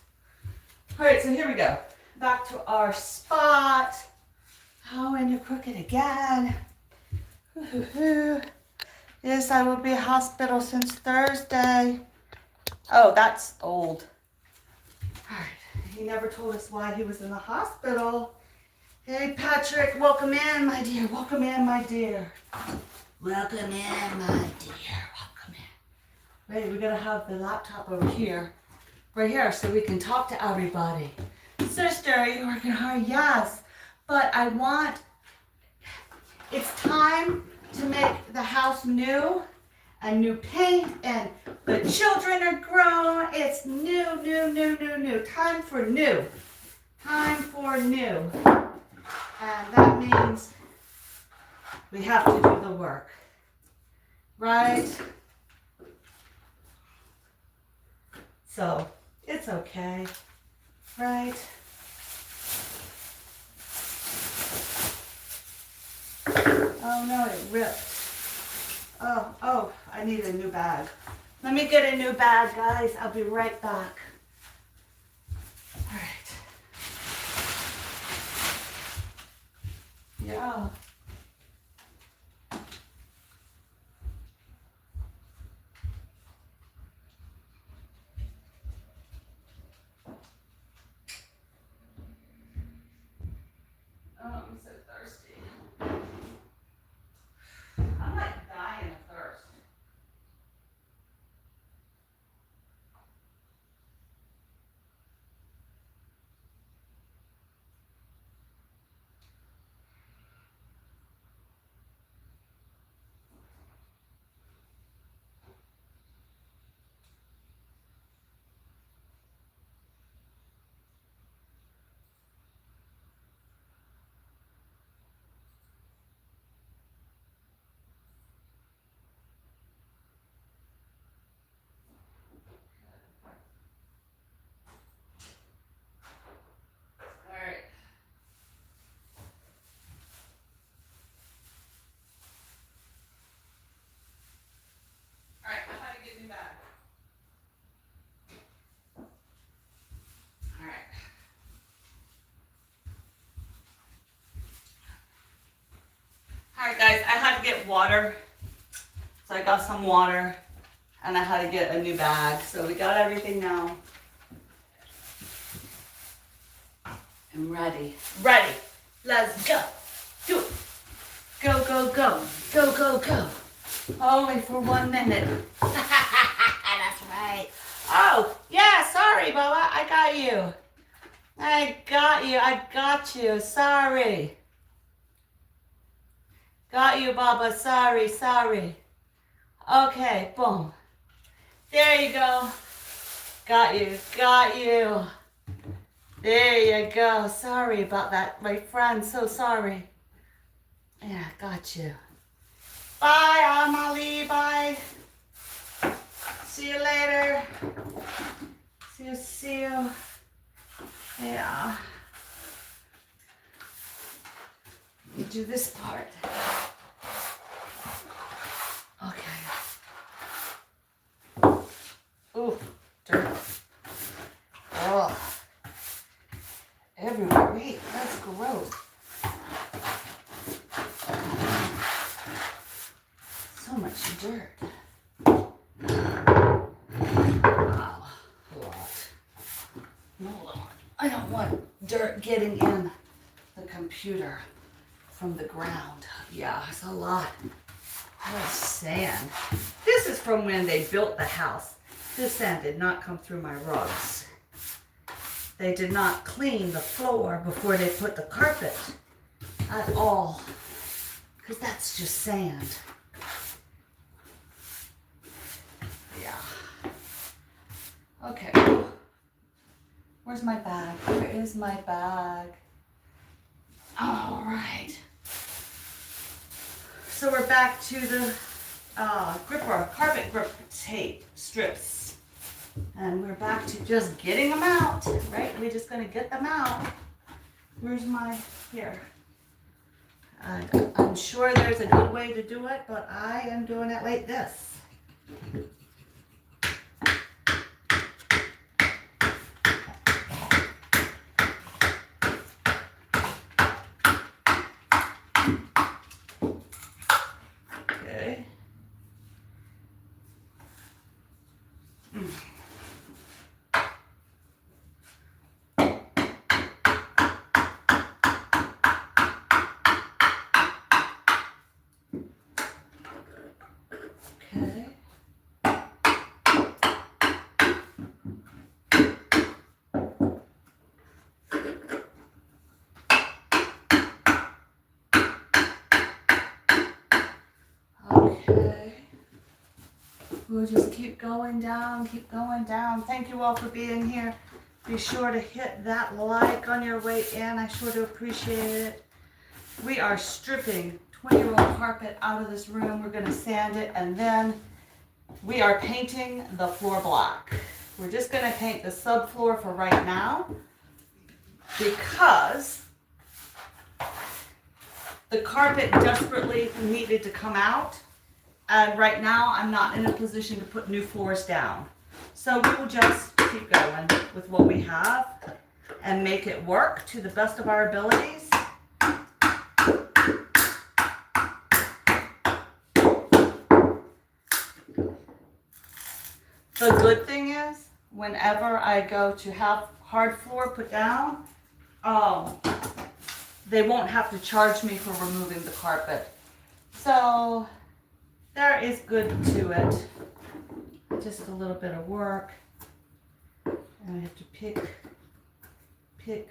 [SPEAKER 2] All right, so here we go. Back to our spot. Oh, and you're crooked again.
[SPEAKER 1] Yes, I will be in hospital since Thursday. Oh, that's old. Alright, he never told us why he was in the hospital. Hey, Patrick, welcome in, my dear. Welcome in, my dear. Welcome in, my dear. Welcome in. Wait, we gotta have the laptop over here. Right here, so we can talk to everybody. Sister, are you working hard? Yes. But I want, it's time to make the house new. And new paint, and the children are grown. It's new. Time for new. Time for new. And that means we have to do the work. Right? So, it's okay. Right? Oh no, it ripped. Oh, I need a new bag. Let me get a new bag, guys. I'll be right back. All right. Yeah. Oh, I'm so thirsty. I'm like dying of thirst. All right. All right, I gotta get a new bag. All right. All right, guys, I had to get water. So I got some water, and I had to get a new bag. So we got everything now. I'm ready. Ready. Let's go. Do it. Go, go, go. Go, go, go. Only for 1 minute. That's right. Oh, yeah, sorry, Baba. I got you. I got you. Sorry. Got you, Baba. Sorry. Okay, boom. There you go. Got you. There you go. Sorry about that, my friend. So sorry. Yeah, got you. Bye, Amalie. Bye. See you later. See you. Yeah. You do this part. Okay. Ooh, dirt. Oh. Everywhere. Wait, that's gross. So much dirt. Wow. A lot. Hold on. I don't want dirt getting in the computer from the ground. Yeah, it's a lot. Oh, sand. This is from when they built the house. This sand did not come through my rugs. They did not clean the floor before they put the carpet at all. Because that's just sand. Yeah. Okay. Where's my bag? Where is my bag? All right. So we're back to the carpet grip tape strips. And we're back to just getting them out, right? We're just gonna get them out. Where's my, here. I'm sure there's a good way to do it, but I am doing it like this. Okay. Okay. Okay. We'll just keep going down, keep going down. Thank you all for being here. Be sure to hit that like on your way in. I sure do appreciate it. We are stripping 20-year-old carpet out of this room. We're going to sand it, and then we are painting the floor black. We're just going to paint the subfloor for right now because the carpet desperately needed to come out. And right now, I'm not in a position to put new floors down. So we will just keep going with what we have and make it work to the best of our abilities. The good thing is, whenever I go to have hard floor put down, they won't have to charge me for removing the carpet. So there is good to it. Just a little bit of work. And I have to pick. Okay.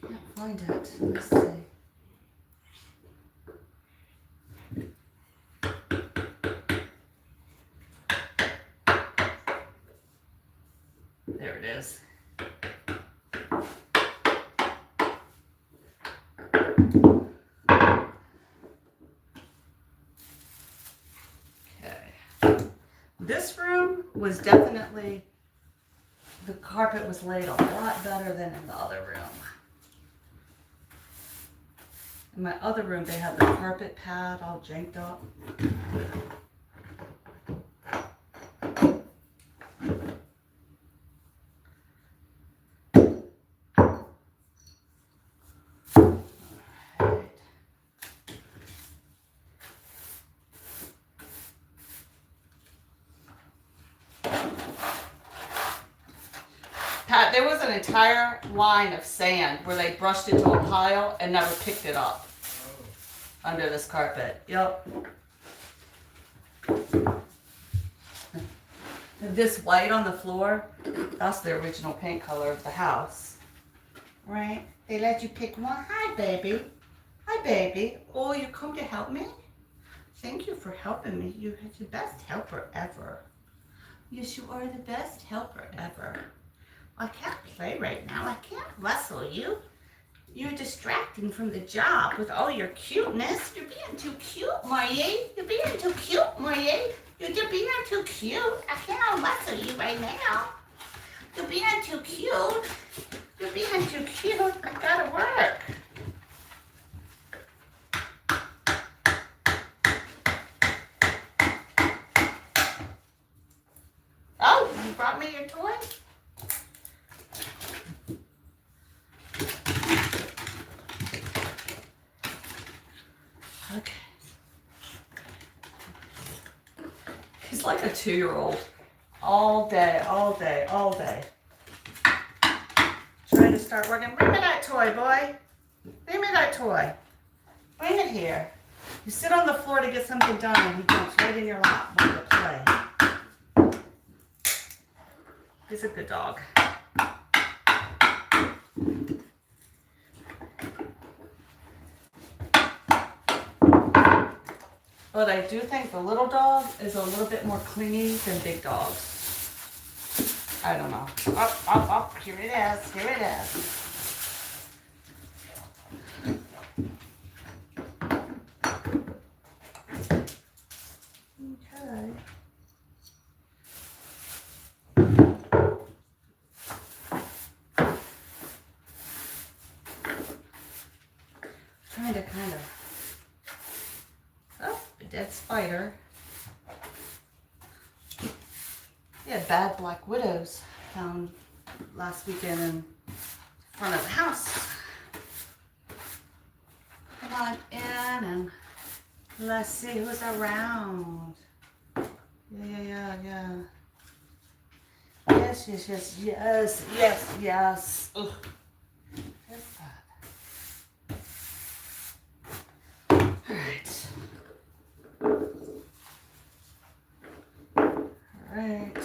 [SPEAKER 1] Can't find it. Let's see. There it is. Okay. This room was definitely, the carpet was laid a lot better than in the other room. In my other room, they had the carpet pad all janked up. Pat, there was an entire line of sand where they brushed it to a pile and never picked it up under this carpet. Yep. This white on the floor, that's the original paint color of the house. Right? They let you pick one. Hi, baby. Hi, baby. Oh, you come to help me? Thank you for helping me. You're the best helper ever. Yes, you are the best helper ever. I can't play right now. I can't wrestle you. You're distracting from the job with all your cuteness. You're being too cute, Marie. You're being too cute, Marie. You're being too cute. I can't wrestle you right now. You're being too cute. You're being too cute. I gotta work. Oh, you brought me your toy? Okay. He's like a 2-year-old. All day, all day, all day. Trying to start working. Bring me that toy, boy. Bring me that toy. Bring it here. You sit on the floor to get something done and he jumps right in your lap while you play. He's a good dog. But I do think the little dog is a little bit more clingy than big dogs. I don't know. Up, here it is, here it is. Okay. Trying to kind of, oh, a dead spider. We had bad black widows found last weekend in front of the house. Come on in and
[SPEAKER 2] Let's see who's around. Yeah. Yes. Ugh. Good fuck. All right. All right.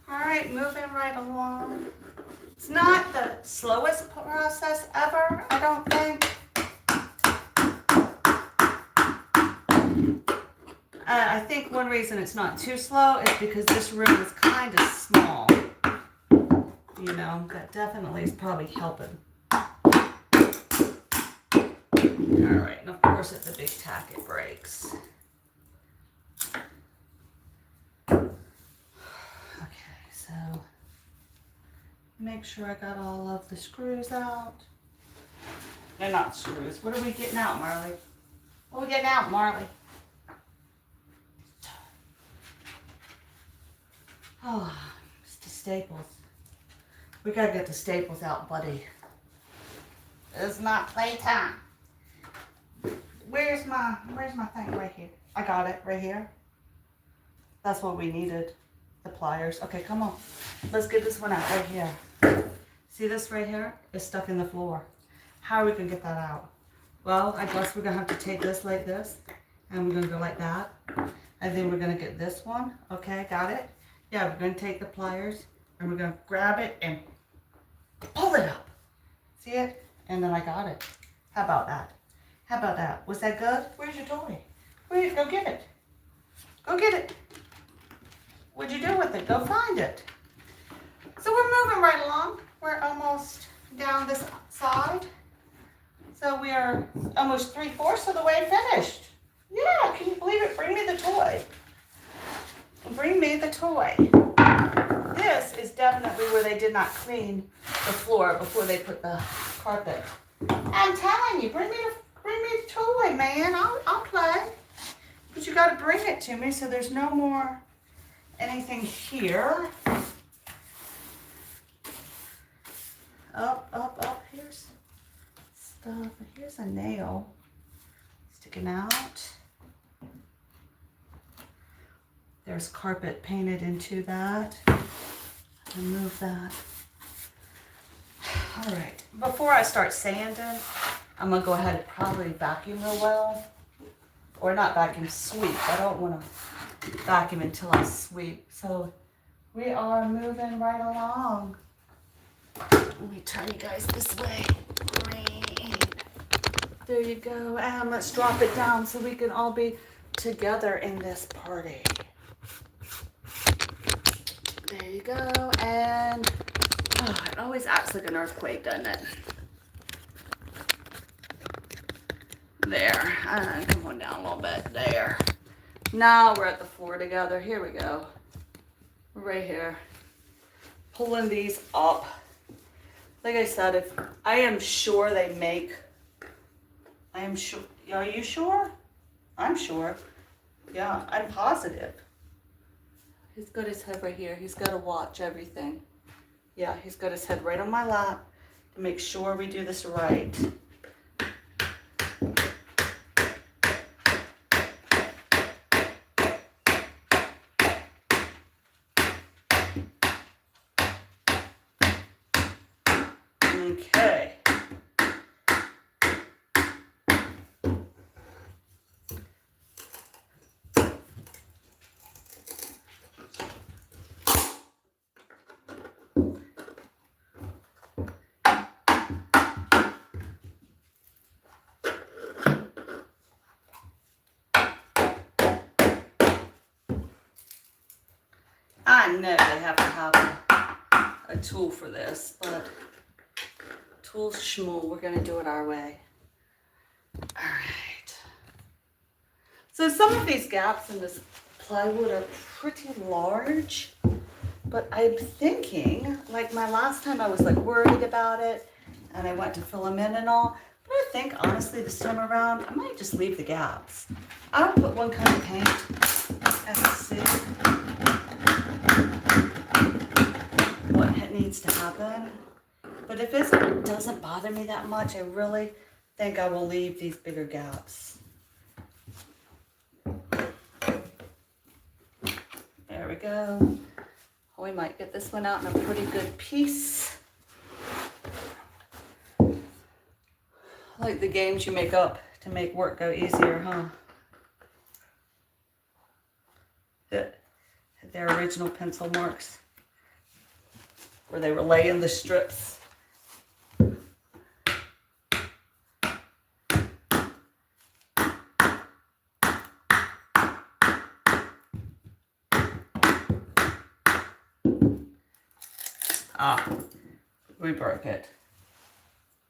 [SPEAKER 2] All right, moving right along. It's not the slowest process ever, I don't think. I think one reason it's not too slow is because this room is kind of small. You know, that definitely is probably helping. All right, and of course at the big tack it breaks. Okay, so make sure I got all of the screws out. They're not screws. What are we getting out, Marley? What are we getting out, Marley? Oh, it's the staples. We gotta get the staples out, buddy. It's not playtime. Where's my thing right here? I got it right here. That's what we needed. The pliers. Okay, come on. Let's get this one out right here. See this right here? It's stuck in the floor. How are we gonna get that out? Well, I guess we're gonna have to take this like this, and we're gonna go like that. And then we're gonna get this one. Okay, got it? Yeah, we're gonna take the pliers, and we're gonna grab it and pull it up. See it? And then I got it. How about that? How about that? Was that good? Where's your toy? Go get it. Go get it. What'd you do with it? Go find it. So we're moving right along. We're almost down this side. So we are almost 3/4 of the way finished. Yeah, can you believe it? Bring me the toy. Bring me the toy. This is definitely where they did not clean the floor before they put the carpet. I'm telling you, bring me the toy, man. I'll play. But you gotta bring it to me so there's no more anything here. Up. Here's stuff. Here's a nail sticking out. There's carpet painted into that. Remove that. All right. Before I start sanding, I'm gonna go ahead and probably vacuum real well. Or not vacuum, sweep. I don't wanna vacuum until I sweep. So we are moving right along. Let me turn you guys this way. Great. There you go. And let's drop it down so we can all be together in this party. There you go. And it always acts like an earthquake, doesn't it? There. Come on down a little bit. There. Now we're at the floor together. Here we go. Right here. Pulling these up. Like I said, I am sure they make. I am sure. Are you sure? I'm sure. Yeah, I'm positive. He's got his head right here. He's got to watch everything. Yeah, he's got his head right on my lap to make sure we do this right. Okay. I know they have to have a tool for this, but tools schmool, we're gonna do it our way. All right. So some of these gaps in this
[SPEAKER 1] plywood are pretty large, but I'm thinking, like my last time I was like worried about it and I went to fill them in and all, but I think honestly this time around, I might just leave the gaps. I'll put one coat of paint and see what needs to happen. But if it doesn't bother me that much, I really think I will leave these bigger gaps. There we go. We might get this one out in a pretty good piece. Like the games you make up to make work go easier, huh? Their original pencil marks where they were laying the strips. Ah, we broke it.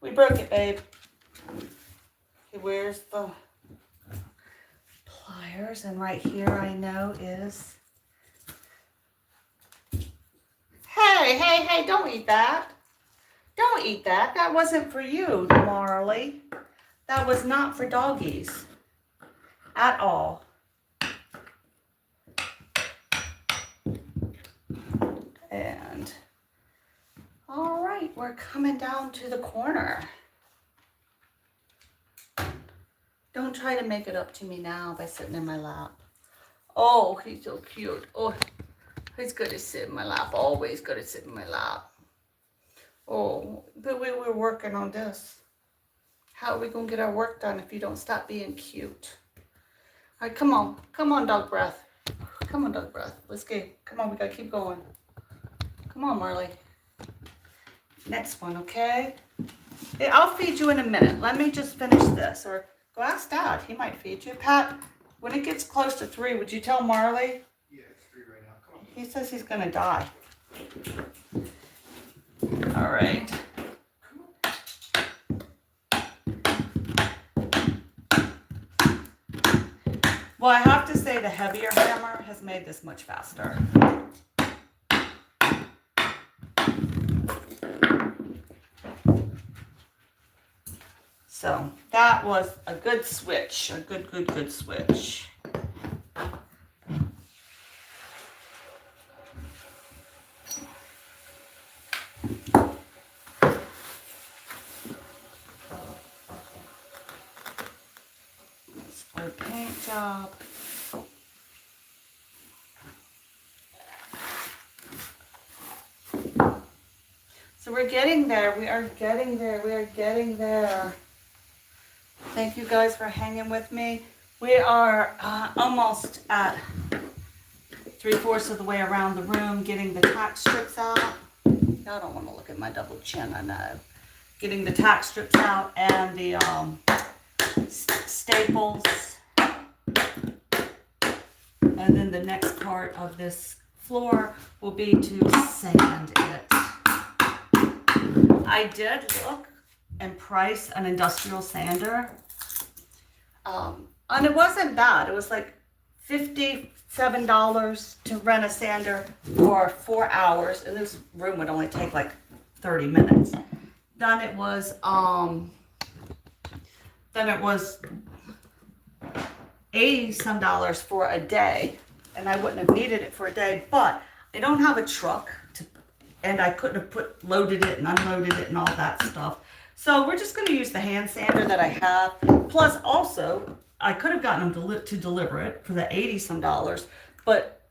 [SPEAKER 1] We broke it, babe. Okay, where's the pliers? And right here I know is... Hey, don't eat that. Don't eat that. That wasn't for you, Marley. That was not for doggies. At all. And... all right, we're coming down to the corner. Don't try to make it up to me now by sitting in my lap. Oh, he's so cute. Oh, he's good to sit in my lap. Always good to sit in my lap. Oh, but we were working on this. How are we going to get our work done if you don't stop being cute? All right, come on. Come on, dog breath. Come on, dog breath. Let's go. Come on, we got to keep going. Come on, Marley. Next one, okay? Yeah, I'll feed you in a minute. Let me just finish this. Or go ask Dad. He might feed you. Pat, when it gets close to 3, would you tell Marley?
[SPEAKER 3] Yeah, it's 3 right now. Come on.
[SPEAKER 1] He says he's going to die. All right. Well, I have to say the heavier hammer has made this much faster. So that was a good switch, a good switch. Let's do a paint job. So we're getting there, we are getting there, we are getting there. Thank you guys for hanging with me. We are almost at 3/4 of the way around the room, getting the tack strips out. Y'all don't want to look at my double chin, I know. Getting the tack strips out and the staples. And then the next part of this floor will be to sand it. I did look and price an industrial sander. And it wasn't bad. It was like $57 to rent a sander for 4 hours. And this room would only take like 30 minutes. Then it was $80-some for a day. And I wouldn't have needed it for a day, but I don't have a truck and I couldn't have loaded it and unloaded it and all that stuff. So we're just going to use the hand sander that I have. Plus also, I could have gotten them to deliver it for the $80-some, but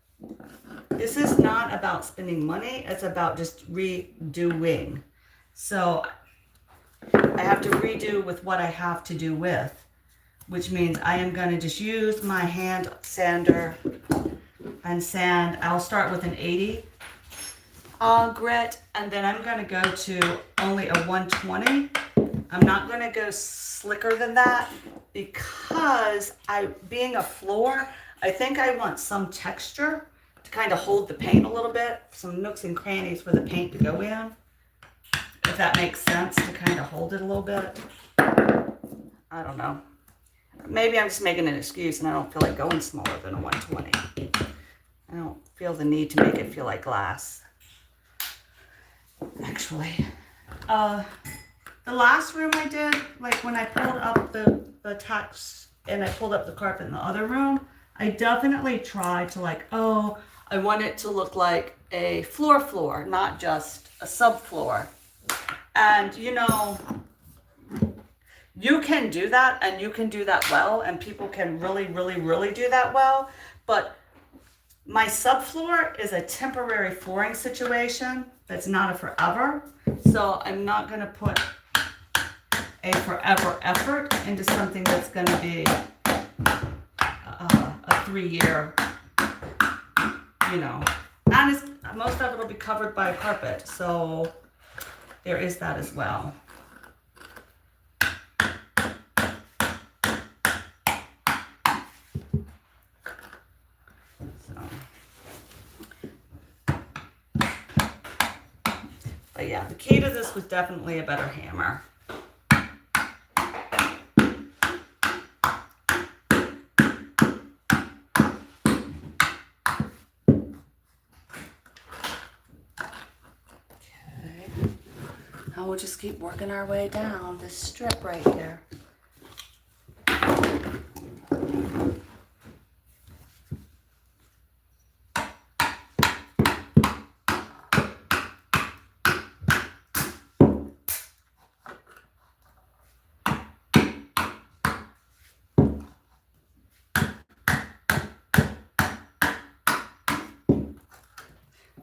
[SPEAKER 1] this is not about spending money. It's about just redoing. So I have to redo with what I have to do with, which means I am going to just use my hand sander and sand. I'll start with an 80 grit, and then I'm going to go to only a 120. I'm not going to go slicker than that because being a floor, I think I want some texture to kind of hold the paint a little bit, some nooks and crannies for the paint to go in, if that makes sense, to kind of hold it a little bit. I don't know. Maybe I'm just making an excuse and I don't feel like going smaller than a 120.
[SPEAKER 2] I don't feel the need to make it feel like glass. Actually, the last room I did, like when I pulled up the tacks and I pulled up the carpet in the other room, I definitely tried to like, oh, I want it to look like a floor, not just a subfloor. And you know, you can do that and you can do that well, and people can really do that well. But my subfloor is a temporary flooring situation that's not a forever. So I'm not going to put a forever effort into something that's going to be a 3-year, you know. And most of it will be covered by a carpet. So there is that as well. But yeah, the key to this was definitely a better hammer. Okay. Now we'll just keep working our way down this strip right here.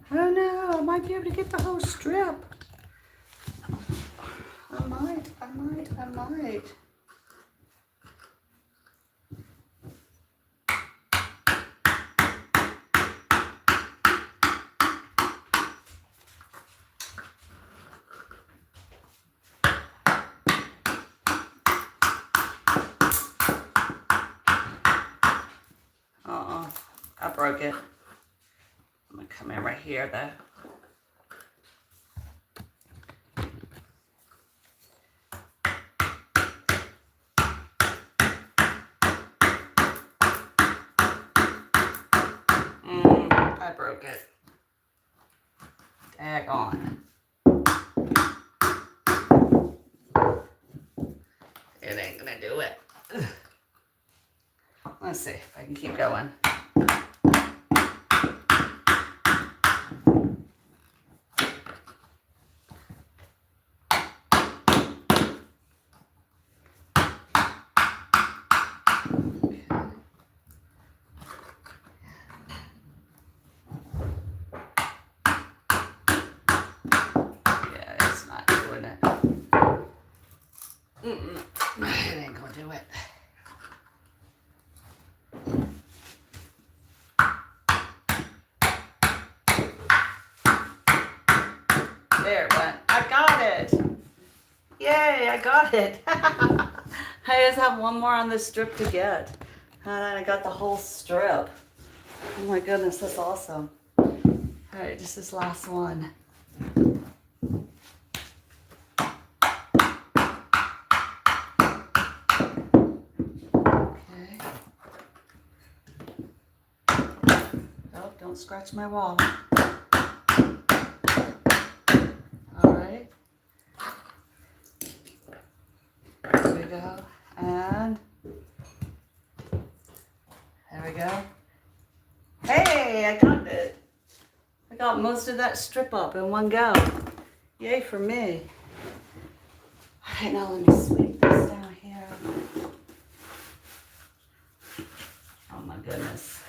[SPEAKER 2] Oh no, I might be able to get the whole strip. I might. I broke it. I'm gonna come in right here though. I broke it. Daggone. It ain't gonna do it. Let's see if I can keep going. It ain't gonna do it. There it went. I got it. Yay, I got it. I just have one more on this strip to get. And then I got the whole strip. Oh my goodness, that's awesome. All right, just this last one. Don't scratch my wall. All right. There we go. And there we go. Hey, I got it. I got most of that strip up in one go. Yay for me. All right, now let me sweep this down here. Oh my goodness.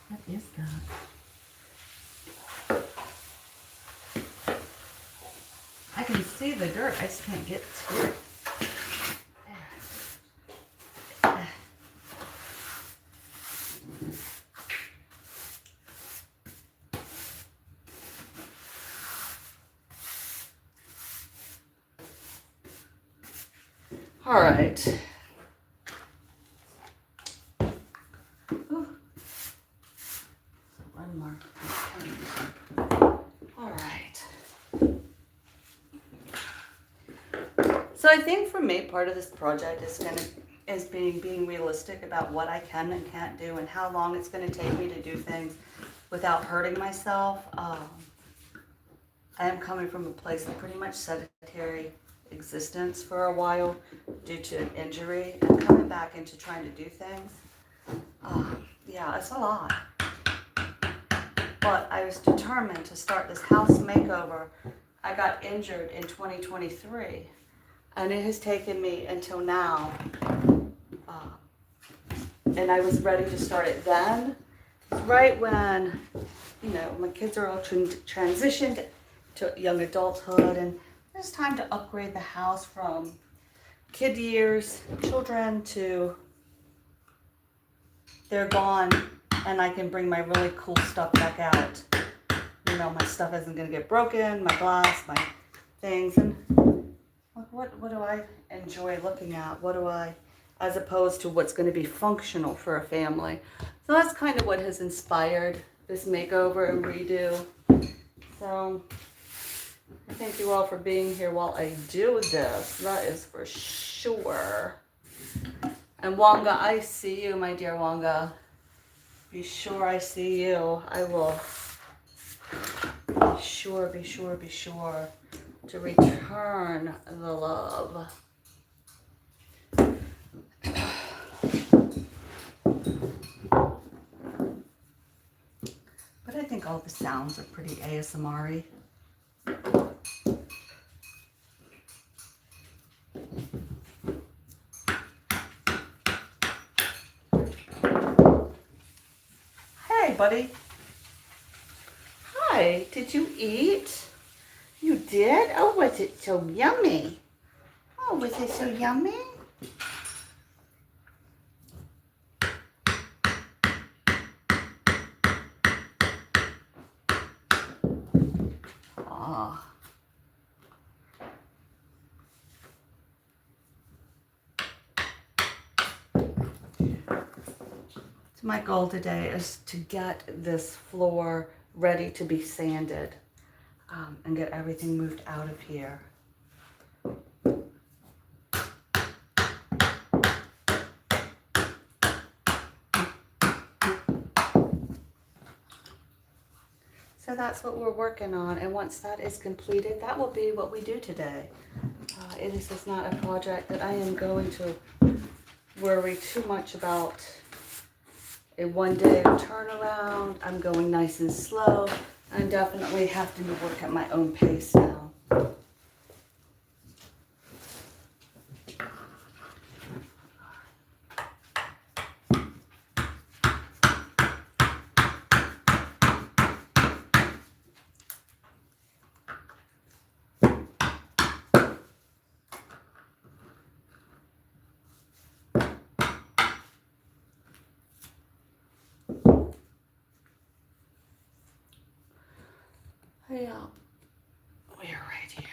[SPEAKER 2] What is that? I can see the dirt, I just can't get to it. All right. One more. All right. So I think for me, part of this project is going to
[SPEAKER 1] is being realistic about what I can and can't do and how long it's going to take me to do things without hurting myself. I am coming from a place of pretty much sedentary existence for a while due to an injury and coming back into trying to do things. Yeah, it's a lot. But I was determined to start this house makeover. I got injured in 2023, and it has taken me until now. And I was ready to start it then, right when, you know, my kids are all transitioned to young adulthood, and it's time to upgrade the house from kid years, children, to they're gone, and I can bring my really cool stuff back out. You know, my stuff isn't gonna get broken, my glass, my things, and what do I enjoy looking at? What do I, as opposed to what's gonna be functional for a family. So that's kind of what has inspired this makeover and redo. So I thank you all for being here while I do this. That is for sure. And Wonga, I see you, my dear Wonga. Be sure I see you. I will be sure to return the love. But I think all the sounds are pretty ASMR-y. Hey, buddy. Hi, did you eat? You did? Oh, was it so yummy? Oh, was it so yummy? Ah. So my goal today is to get this floor ready to be sanded and get everything moved out of here. So that's what we're working on, and once that is completed, that will be what we do today. It is just not a project that I am going to worry too much about. A one-day turnaround. I'm going nice and slow. I definitely have to work at my own pace now. Yeah, we're right here.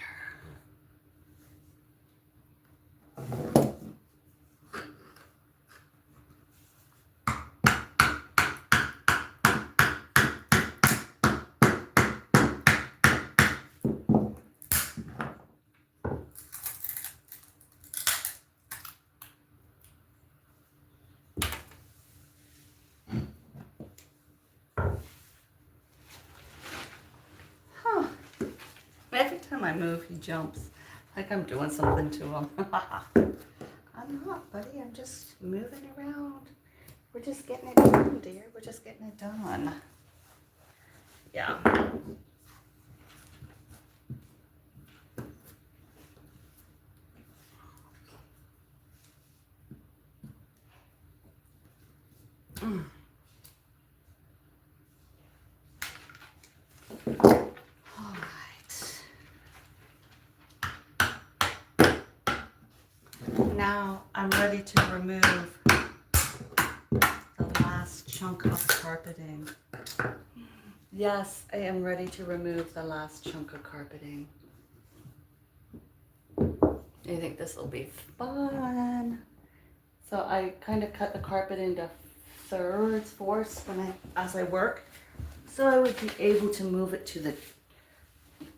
[SPEAKER 1] Every time I move, he jumps. Like I'm doing something to him. I'm not, buddy. I'm just moving around. We're just getting it done, dear. We're just getting it done. Yeah. Now I'm ready to remove the last chunk of carpeting. Yes, I am ready to remove the last chunk of carpeting. I think this will be fun. So I kind of cut the carpet into thirds, fourths as I work. So I would be able to move it to the,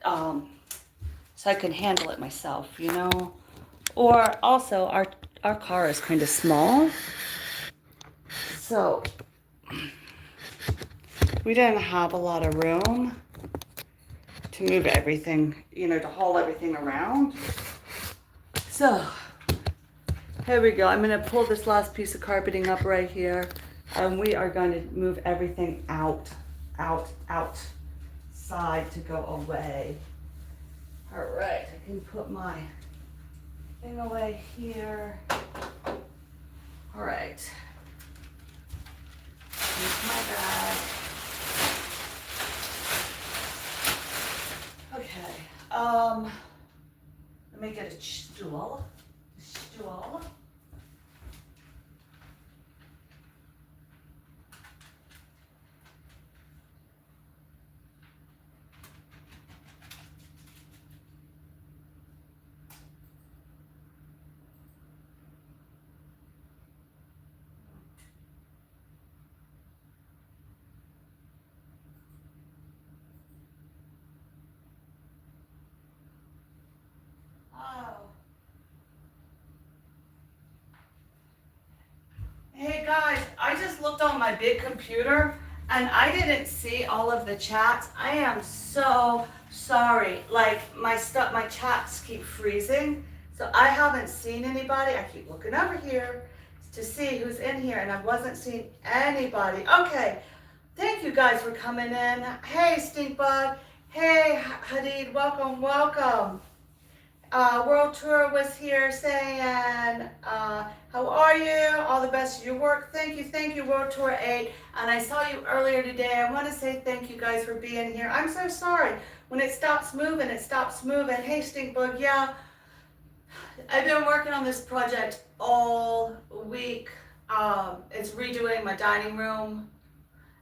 [SPEAKER 1] so I can handle it myself, you know? Or also our car is kind of small. So we didn't have a lot of room to move everything, you know, to haul everything around. So here we go. I'm going to pull this last piece of carpeting up right here, and we are going to move everything outside to go away. All right, I can put my thing away here. All right. Here's my bag. Okay. Let me get a stool. Hey guys, I just looked on my big computer and I didn't see all of the chats. I am so sorry. Like my chats keep freezing. So I haven't seen anybody. I keep looking over here to see who's in here and I wasn't seeing anybody. Okay. Thank you guys for coming in. Hey Stinkbug. Hey Hadid, welcome. World Tour was here saying, how are you? All the best of your work. Thank you, World Tour 8. And I saw you earlier today. I want to say thank you guys for being here. I'm so sorry. When it stops moving, it stops moving. Hey, Stinkbug, yeah. I've been working on this project all week. It's redoing my dining room,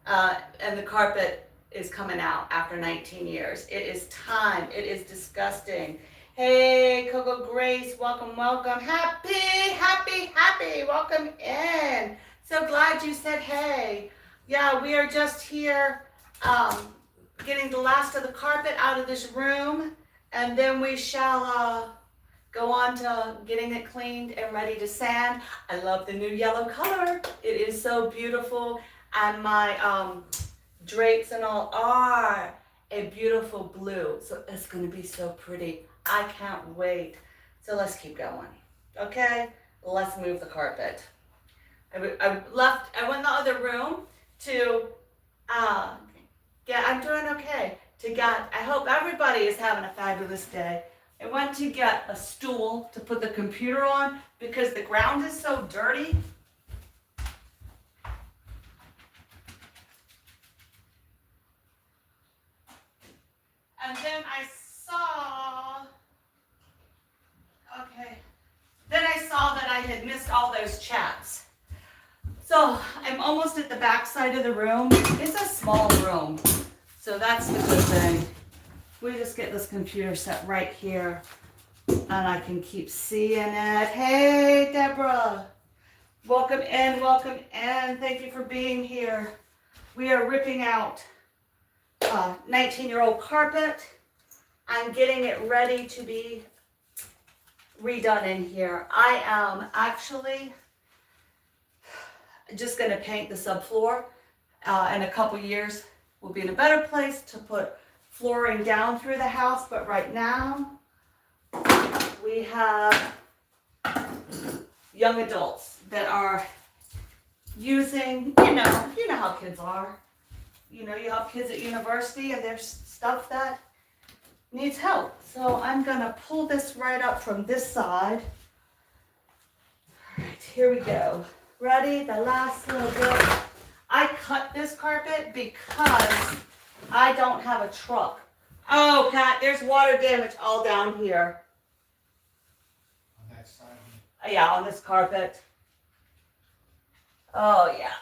[SPEAKER 1] and the carpet is coming out after 19 years. It is time. It is disgusting. Hey, Coco Grace, welcome. Happy, welcome in. So glad you said hey. Yeah, we are just here getting the last of the carpet out of this room, and then we shall go on to getting it cleaned and ready to sand. I love the new yellow color. It is so beautiful, and my drapes and all are a beautiful blue, so it's going to be so pretty. I can't wait. So let's keep going. Okay, let's move the carpet. I went in the other room to I'm doing okay. I hope everybody is having a fabulous day. I went to get a stool to put the computer on because the ground is so dirty. And then I saw that I had missed all those chats. So I'm almost at the back side of the room. It's a small room, so that's the good thing. We just get this computer set right here, and I can keep seeing it. Hey, Deborah. Welcome in. Thank you for being here. We are ripping out 19-year-old carpet. I'm getting it ready to be redone in here. I am actually just going to paint the subfloor. In a couple years, we'll be in a better place to put flooring down through the house. But right now, we have young adults that are using, you know how kids are. You know, you have kids at university and there's stuff that needs help. So I'm gonna pull this right up from this side. All right, here we go. Ready? The last little bit. I cut this carpet because I don't have a truck. Oh, Pat, there's water damage all down here.
[SPEAKER 3] On that side.
[SPEAKER 1] Yeah, on this carpet. Oh, yeah.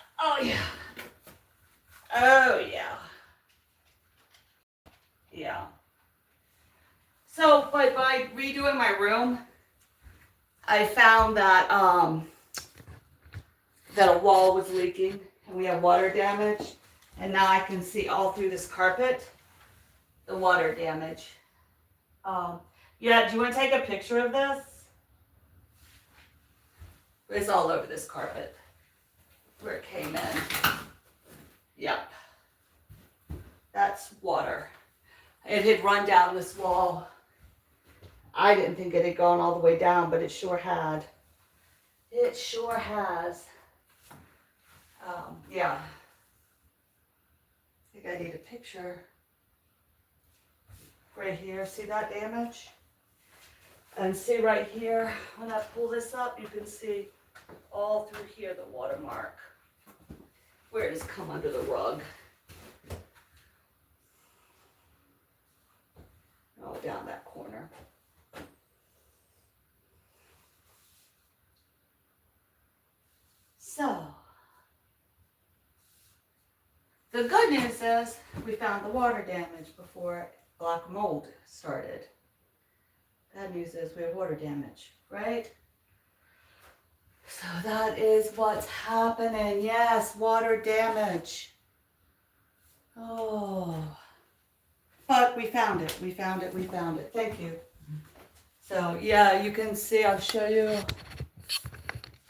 [SPEAKER 1] Yeah. So by redoing my room, I found that that a wall was leaking and we have water damage. And now I can see all through this carpet the water damage. Yeah, do you want to take a picture of this?
[SPEAKER 2] It's all over this carpet where it came in. Yep. That's water. It had run down this wall. I didn't think it had gone all the way down, but it sure had. It sure has. Yeah. I think I need a picture. Right here, see that damage? And see right here, when I pull this up, you can see all through here the watermark. Where it has come under the rug. Oh, down that corner. So, the good news is we found the water damage before black mold started. Bad news is we have water damage, right? So that is what's happening. Yes, water damage. Oh. But we found it. We found it. We found it. Thank you. So yeah, you can see, I'll show you.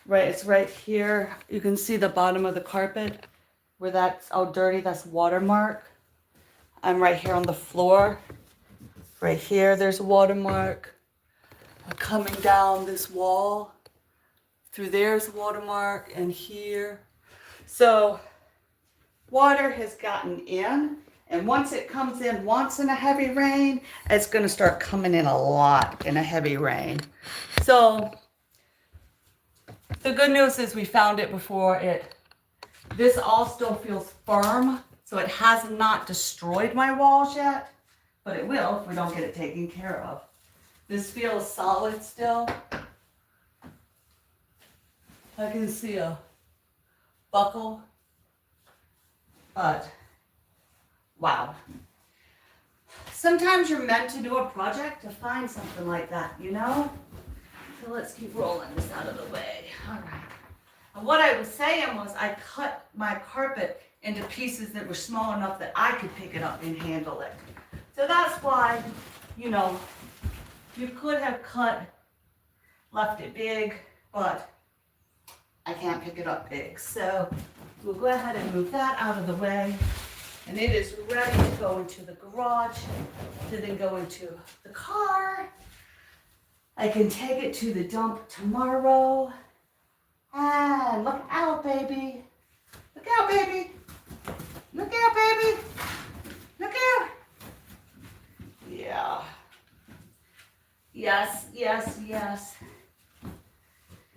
[SPEAKER 2] Right, it's right here. You can see the bottom of the carpet where that's all dirty. That's watermark. I'm right here on the floor. Right here, there's a watermark. Coming down this wall. Through there's a watermark, and here. So water has gotten in, and once it comes in once in a heavy rain, it's going to start coming in a lot in a heavy rain. So the good news is we found it before it. This all still feels firm, so it has not destroyed my walls yet, but it will if we don't get it taken care of. This feels solid still. I can see a buckle, but wow. Sometimes you're meant to do a project to find something like that, you know? So let's keep rolling this out of the way. All right. And what I was saying was I cut my carpet into pieces that were small enough that I could pick it up and handle it. So that's why, you know, you could have left it big, but I can't pick it up big. So we'll go ahead and move that out of the way. And it is ready to go into the garage, to then go into the car. I can take it to the dump tomorrow. And look out, baby. Look out, baby. Look out, baby. Look out. Yeah. Yes, yes, yes.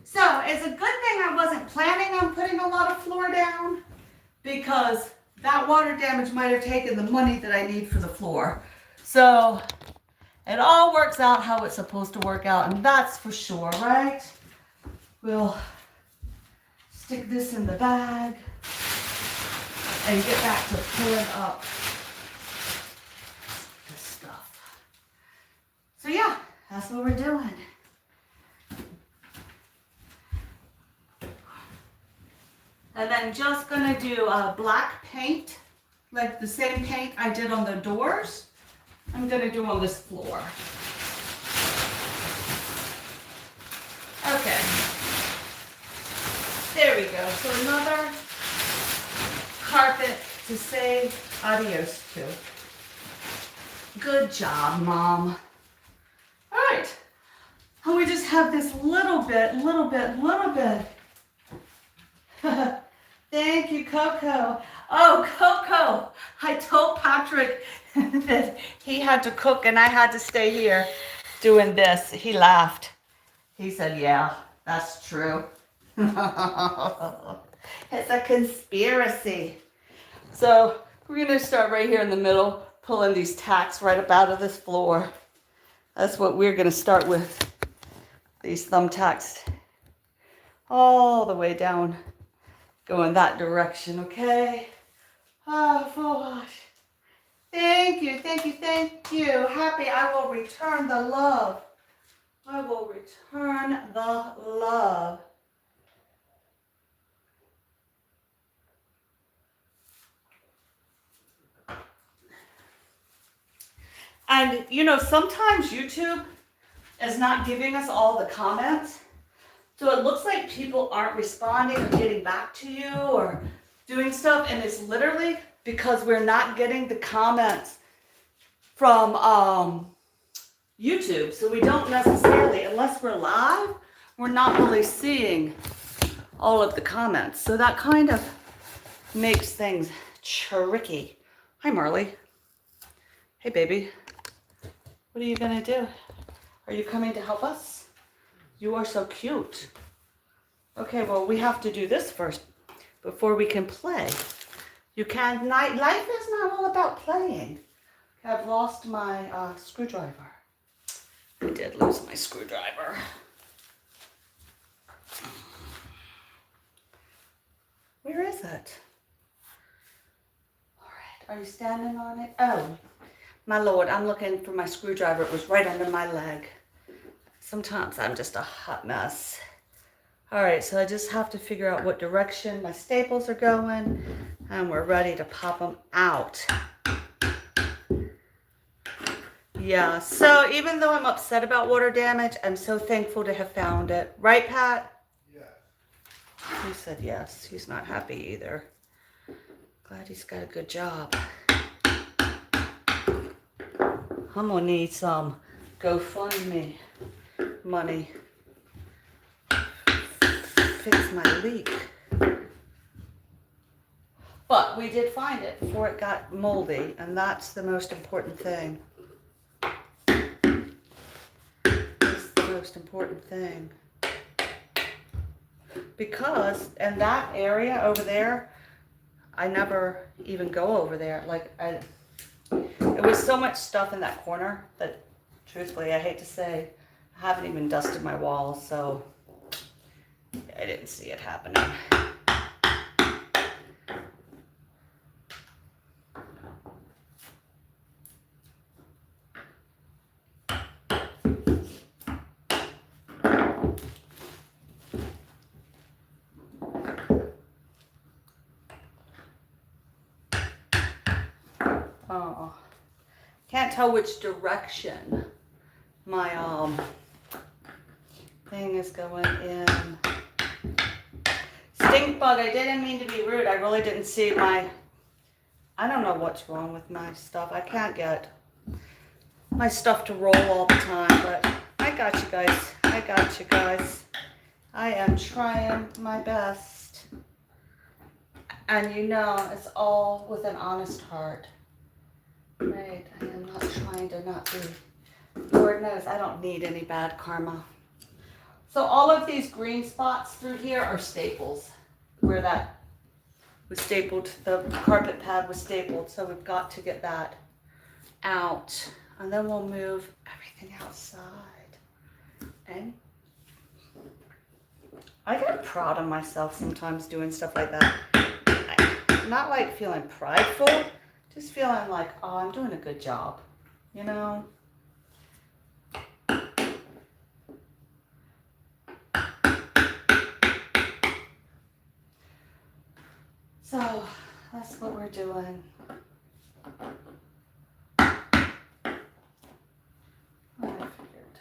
[SPEAKER 2] So it's a good thing I wasn't planning on putting a lot of floor down, because that water damage might have taken the money that I need for the floor. So it all works out how it's supposed to work out, and that's for sure, right? We'll stick this in the bag and get back to pulling up this stuff. So yeah, that's what we're doing. And then just gonna do black paint, like the same paint I did on the doors. I'm gonna do on this floor. Okay. There we go. So another carpet to say adios to. Good job, Mom. All right. And we just have this little bit. Thank you, Coco. Oh, Coco. I told Patrick that he had to cook and I had to stay here doing this. He laughed. He said, yeah, that's true. It's a conspiracy. So we're going to start right here in the middle, pulling these tacks right up out of this floor. That's what we're going to start with. These thumbtacks all the way down, going that direction, okay? Oh, gosh. Thank you, thank you, thank you. Happy, I will return the love. I will return the love. And, you know, sometimes YouTube is not giving us all the comments.
[SPEAKER 1] So it looks like people aren't responding or getting back to you or doing stuff, and it's literally because we're not getting the comments from YouTube. So we don't necessarily, unless we're live, we're not really seeing all of the comments. So that kind of makes things tricky. Hi, Marley. Hey, baby. What are you gonna do? Are you coming to help us? You are so cute. Okay, well, we have to do this first before we can play. You can't, life is not all about playing. I've lost my screwdriver. I did lose my screwdriver. Where is it? All right, are you standing on it? Oh, my Lord, I'm looking for my screwdriver. It was right under my leg. Sometimes I'm just a hot mess. All right, so I just have to figure out what direction my staples are going, and we're ready to pop them out. Yeah, so even though I'm upset about water damage, I'm so thankful to have found it. Right, Pat?
[SPEAKER 3] Yeah.
[SPEAKER 1] He said yes. He's not happy either. Glad he's got a good job. I'm gonna need some GoFundMe money. Fix my leak. But we did find it before it got moldy, and that's the most important thing. That's the most important thing. Because in that area over there, I never even go over there. Like, it was so much stuff in that corner that, truthfully, I hate to say, I haven't even dusted my walls, so I didn't see it happening. Oh, can't tell which direction my thing is going in. Stink bug, I didn't mean to be rude. I really didn't see I don't know what's wrong with my stuff. I can't get my stuff to roll all the time, but I got you guys. I got you guys. I am trying my best. And you know, it's all with an honest heart. Right, I am not trying to not be. Lord knows I don't need any bad karma. So all of these green spots through here are staples. Where that was stapled, the carpet pad was stapled, so we've got to get that out. And then we'll move everything outside. And I get proud of myself sometimes doing stuff like that. Not like feeling prideful, just feeling like, oh, I'm doing a good job, you know? So, that's what we're doing. I figured.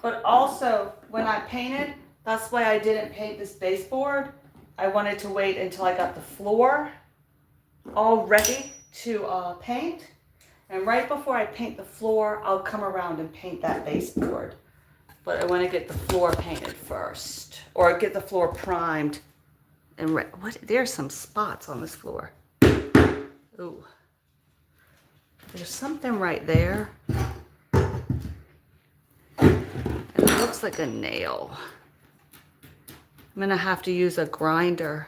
[SPEAKER 1] But also, when I painted, that's why I didn't paint this baseboard. I wanted to wait until I got the floor all ready to paint. And right before I paint the floor, I'll come around and paint that baseboard. But I want to get the floor painted first. Or get the floor primed. And there's some spots on this floor. Ooh. There's something right there. And it looks like a nail. I'm gonna have to use a grinder.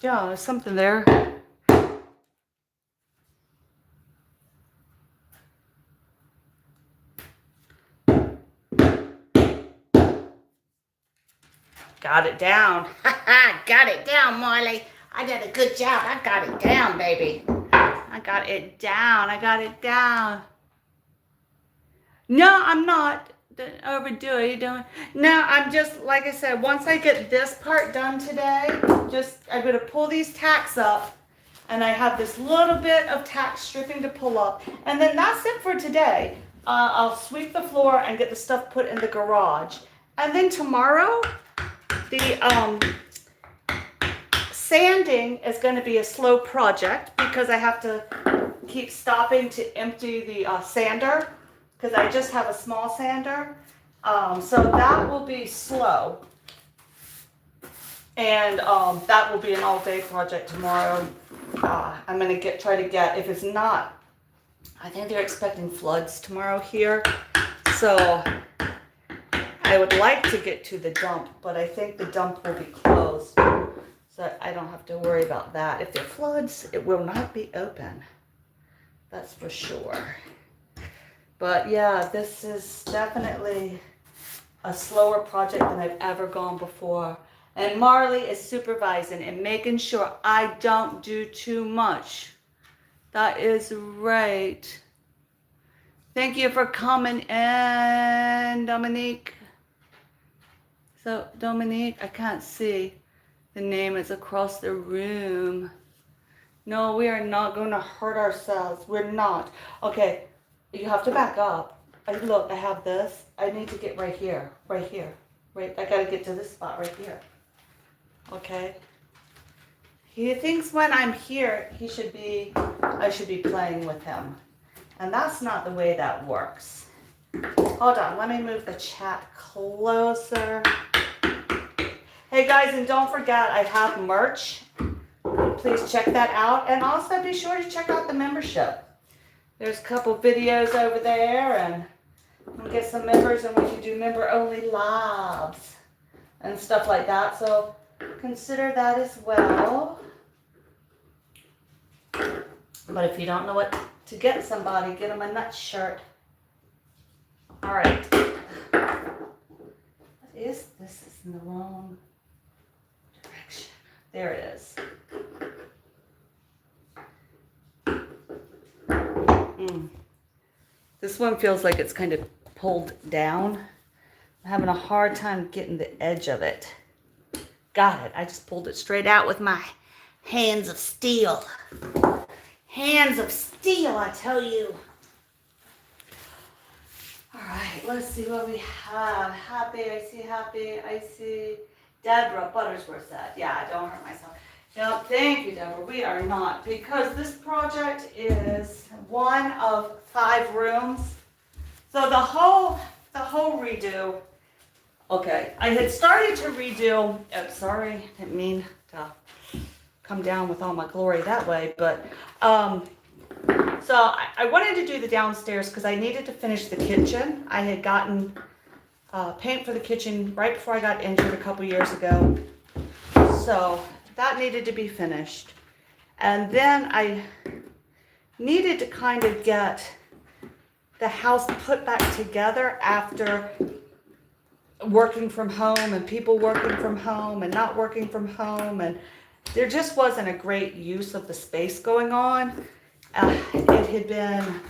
[SPEAKER 1] Yeah, there's something there. Got it down. Got it down, Marley. I did a good job. I got it down, baby. I got it down. I got it down. No, I'm not. Don't overdo it. You don't. No, I'm just, like I said, once I get this part done today, I'm going to pull these tacks up And I have this little bit of tack stripping to pull up. And then that's it for today. I'll sweep the floor and get the stuff put in the garage. And then tomorrow, the sanding is going to be a slow project because I have to keep stopping to empty the sander because I just have a small sander. So that will be slow. And that will be an all-day project tomorrow. I'm going to try to get, if it's not, I think they're expecting floods tomorrow here. So I would like to get to the dump, but I think the dump will be closed. So I don't have to worry about that. If there floods, it will not be open. That's for sure. But yeah, this is definitely a slower project than I've ever gone before. And Marley is supervising and making sure I don't do too much. That is right. Thank you for coming in, Dominique. So, Dominique, I can't see. The name is across the room. No, we are not going to hurt ourselves. We're not. Okay, you have to back up. Look, I have this. I need to get right here. Right here. Right, I got to get to this spot right here. Okay. He thinks when I'm here, I should be playing with him. And that's not the way that works. Hold on, let me move the chat closer. Hey guys, and don't forget, I have merch. Please check that out. And also be sure to check out the membership. There's a couple videos over there, and we'll get some members, and we can do member-only lives and stuff like that. So consider that as well. But if you don't know what to get somebody, get them a nut shirt. All right. What is this? Is in the wrong direction. There it is. This one feels like it's kind of pulled down. I'm having a hard time getting the edge of it. Got it. I just pulled it straight out with my hands of steel. Hands of steel, I tell you. All right, let's see what we have. Happy, I see. Deborah Buttersworth said, yeah, don't hurt myself. Yep, thank you, Deborah. We are not, because this project is one of 5 rooms. So the whole redo. Okay, I had started to redo. Oh, sorry, didn't mean to come down with all my glory that way, but so I wanted to do the downstairs because I needed to finish the kitchen. I had gotten paint for the kitchen right before I got injured a couple years ago, so that needed to be finished. And then I needed to kind of get the house put back together after working from home and people working from home and not working from home, and there just wasn't a great use of the space going on. It had been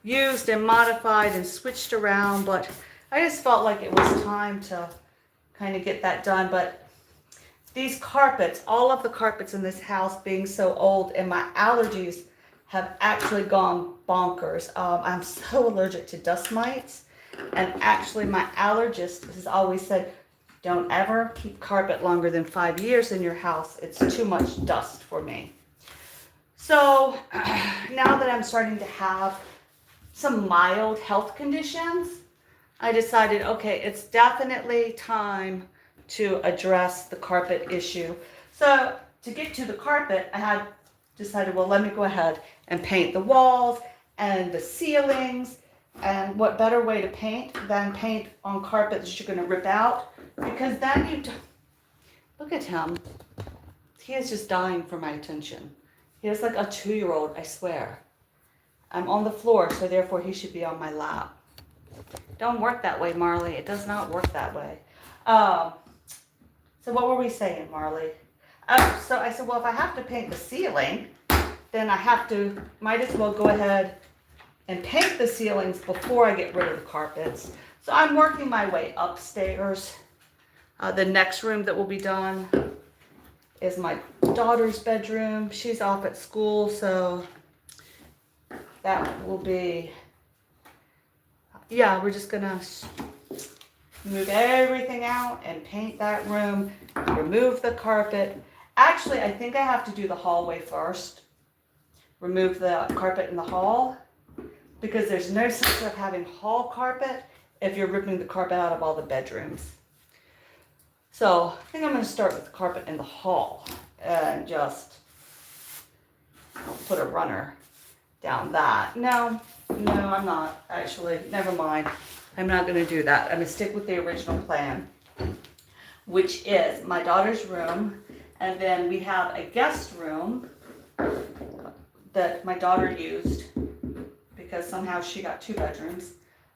[SPEAKER 1] used and modified and switched around, but I just felt like it was time to kind of get that done. But these carpets, all of the carpets in this house being so old, and my allergies have actually gone bonkers. I'm so allergic to dust mites, and actually my allergist has always said, don't ever keep carpet longer than 5 years in your house. It's too much dust for me. So now that I'm starting to have some mild health conditions, I decided, okay, it's definitely time to address the carpet issue. So to get to the carpet, I had decided, well, let me go ahead and paint the walls and the ceilings. And what better way to paint than paint on carpet that you're going to rip out? Because then you look at him. He is just dying for my attention. He is like a 2-year-old, I swear. I'm on the floor, so therefore he should be on my lap. Don't work that way, Marley. It does not work that way. So what were we saying, Marley? So I said, well, if I have to paint the ceiling, then I might as well go ahead and paint the ceilings before I get rid of the carpets. So I'm working my way upstairs. The next room that will be done is my daughter's bedroom. She's off at school, so that will be, yeah, we're just gonna move everything out and paint that room, remove the carpet. Actually, I think I have to do the hallway first. Remove the carpet in the hall, because there's no sense of having hall carpet if you're ripping the carpet out of all the bedrooms. So I think I'm going to start with the carpet in the hall and just put a runner down that. No, I'm not actually. Never mind. I'm not going to do that. I'm going to stick with the original plan, which is my daughter's room, and then we have a guest room that my daughter used because somehow she got 2 bedrooms.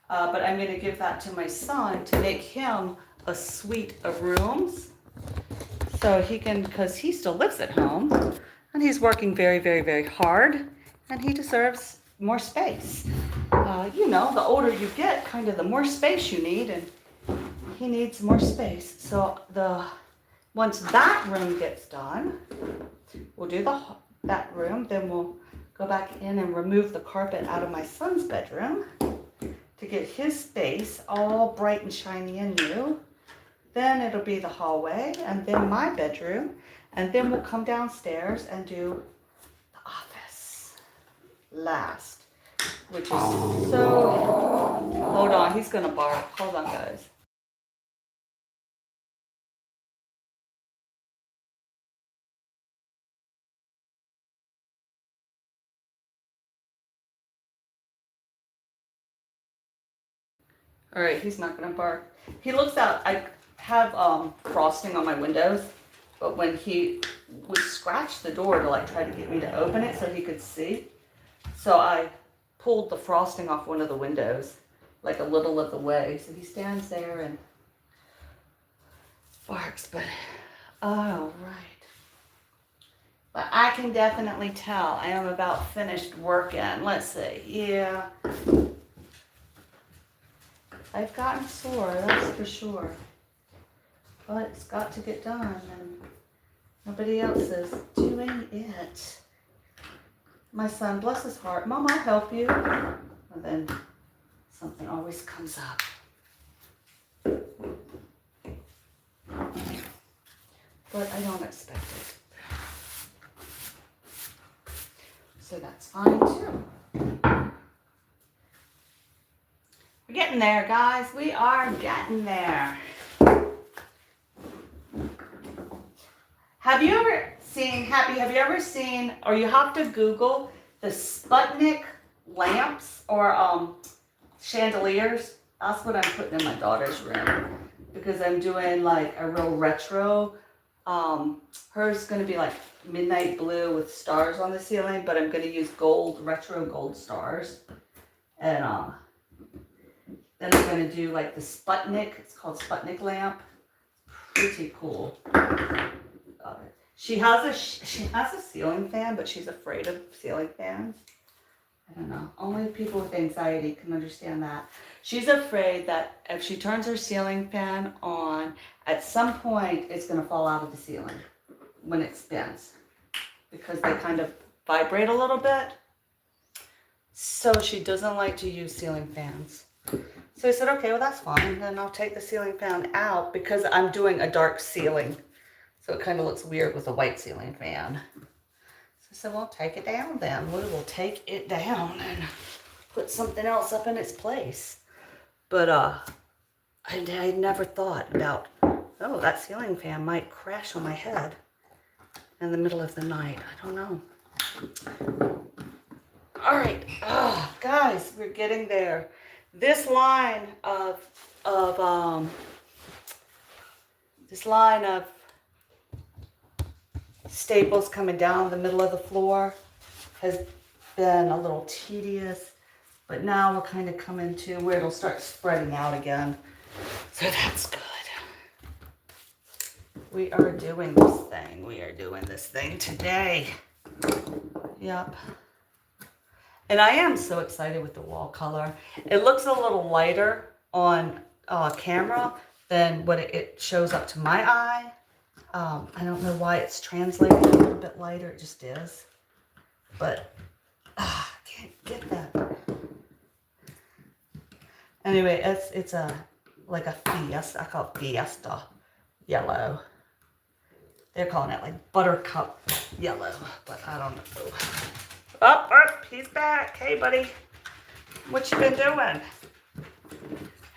[SPEAKER 1] But I'm going to give that to my son to make him a suite of rooms. So he can, because he still lives at home and he's working very, very, very hard, and he deserves more space. You know, the older you get, kind of the more space you need, and he needs more space. So once that room gets done, we'll do that room, then we'll go back in and remove the carpet out of my son's bedroom to get his space all bright and shiny and new. Then it'll be the hallway, and then my bedroom, and then we'll come downstairs and do the office last, which is so, hold on, he's gonna bark. Hold on, guys. All right, he's not gonna bark. He looks out. I have frosting on my windows, but when he would scratch the door to like try to get me to open it so he could see, so I pulled the frosting off one of the windows, like a little of the way. So he stands there and barks, but all right. But I can definitely tell I am about finished working. Let's see. Yeah. I've gotten sore, that's for sure. But it's got to get done, and nobody else is doing it. My son, bless his heart, Mom, I'll help you. And then something always comes up. But I don't expect it. So that's fine too. We're getting there, guys. We are getting there. Have you ever seen, or you have to Google the Sputnik lamps or chandeliers? That's what I'm putting in my daughter's room because I'm doing like a real retro. Hers is going to be like midnight blue with stars on the ceiling, but I'm going to use retro gold stars. And then I'm going to do like the Sputnik. It's called Sputnik lamp. Pretty cool. She has a ceiling fan, but she's afraid of ceiling fans. I don't know. Only people with anxiety can understand that. She's afraid that if she turns her ceiling fan on, at some point it's going to fall out of the ceiling when it spins because they kind of vibrate a little bit. So she doesn't like to use ceiling fans. So I said, okay, well that's fine. Then I'll take the ceiling fan out because I'm doing a dark ceiling. So it kind of looks weird with a white ceiling fan. So I said, well, take it down then. We will take it down and put something else up in its place. But I never thought about, oh, that ceiling fan might crash on my head in the middle of the night. I don't know. All right, guys, we're getting there. This line of staples coming down the middle of the floor has been a little tedious, but now we're kind of coming to where it'll start spreading out again. So that's good. We are doing this thing. We are doing this thing today. Yep. And I am so excited with the wall color. It looks a little lighter on camera than what it shows up to my eye. I don't know why it's translating a little bit lighter. It just is. But I can't get that. Anyway, it's a like a fiesta. I call it fiesta yellow. They're calling it like buttercup yellow, but I don't know. Oh, he's back. Hey, buddy. What you been doing?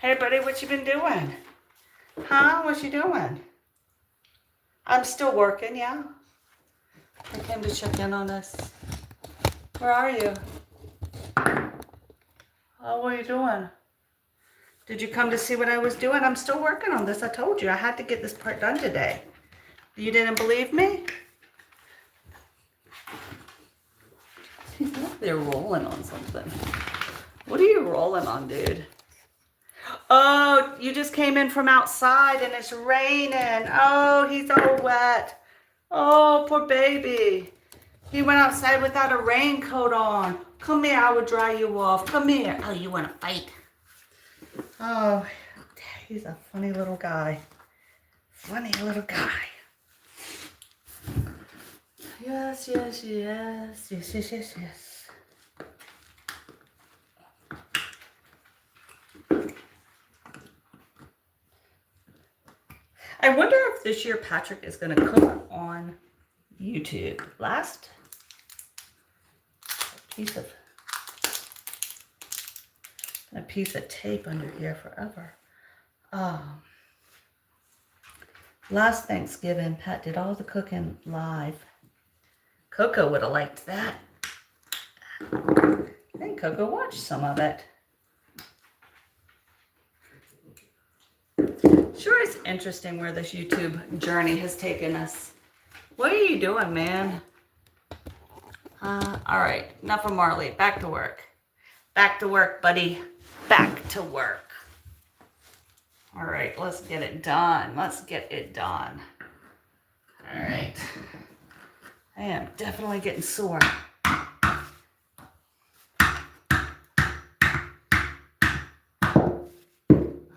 [SPEAKER 1] Hey, buddy, what you been doing? Huh? What you doing? I'm still working, yeah. I came to check in on us. Where are you? Oh, what are you doing? Did you come to see what I was doing? I'm still working on this. I told you I had to get this part done today. You didn't believe me? They're rolling on something. What are you rolling on, dude? Oh, you just came in from outside and it's raining. Oh, he's all wet. Oh, poor baby. He went outside without a raincoat on. Come here, I will dry you off. Come here. Oh, you want to fight? Oh, he's a funny little guy. Funny little guy. Yes, yes, yes, yes, yes, yes, yes. I wonder if this year Patrick is going to cook on YouTube. Last a piece of tape under here forever. Last Thanksgiving, Pat did all the cooking live. Coco would have liked that. I think Coco watched some of it. Sure is interesting where this YouTube journey has taken us. What are you doing, man? All right, enough of Marley. Back to work. Back to work, buddy. Back to work. All right, let's get it done. Let's get it done. All right. I am definitely getting sore.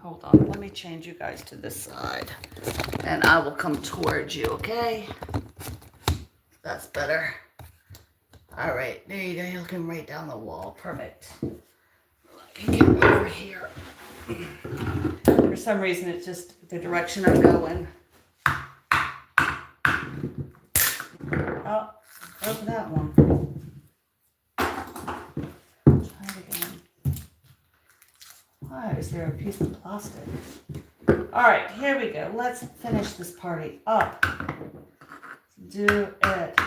[SPEAKER 1] Hold on, let me change you guys to this side. And I will come towards you, okay? That's better. All right, there you go. You're looking right down the wall. Perfect. I can get over here. For some reason, it's just the direction I'm going. Oh, open that one. Try it again. Why is there a piece of plastic? All right, here we go. Let's finish this party up. Do it.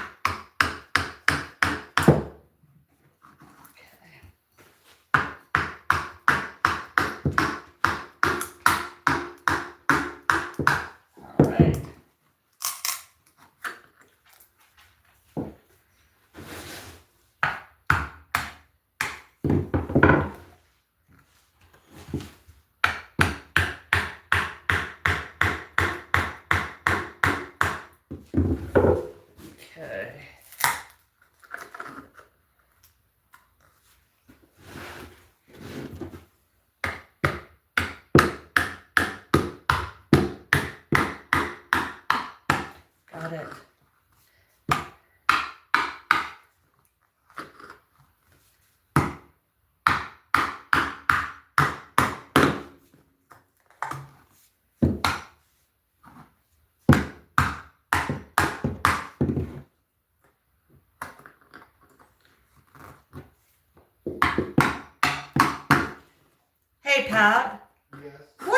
[SPEAKER 1] Got it. Hey, Pat.
[SPEAKER 3] Yes,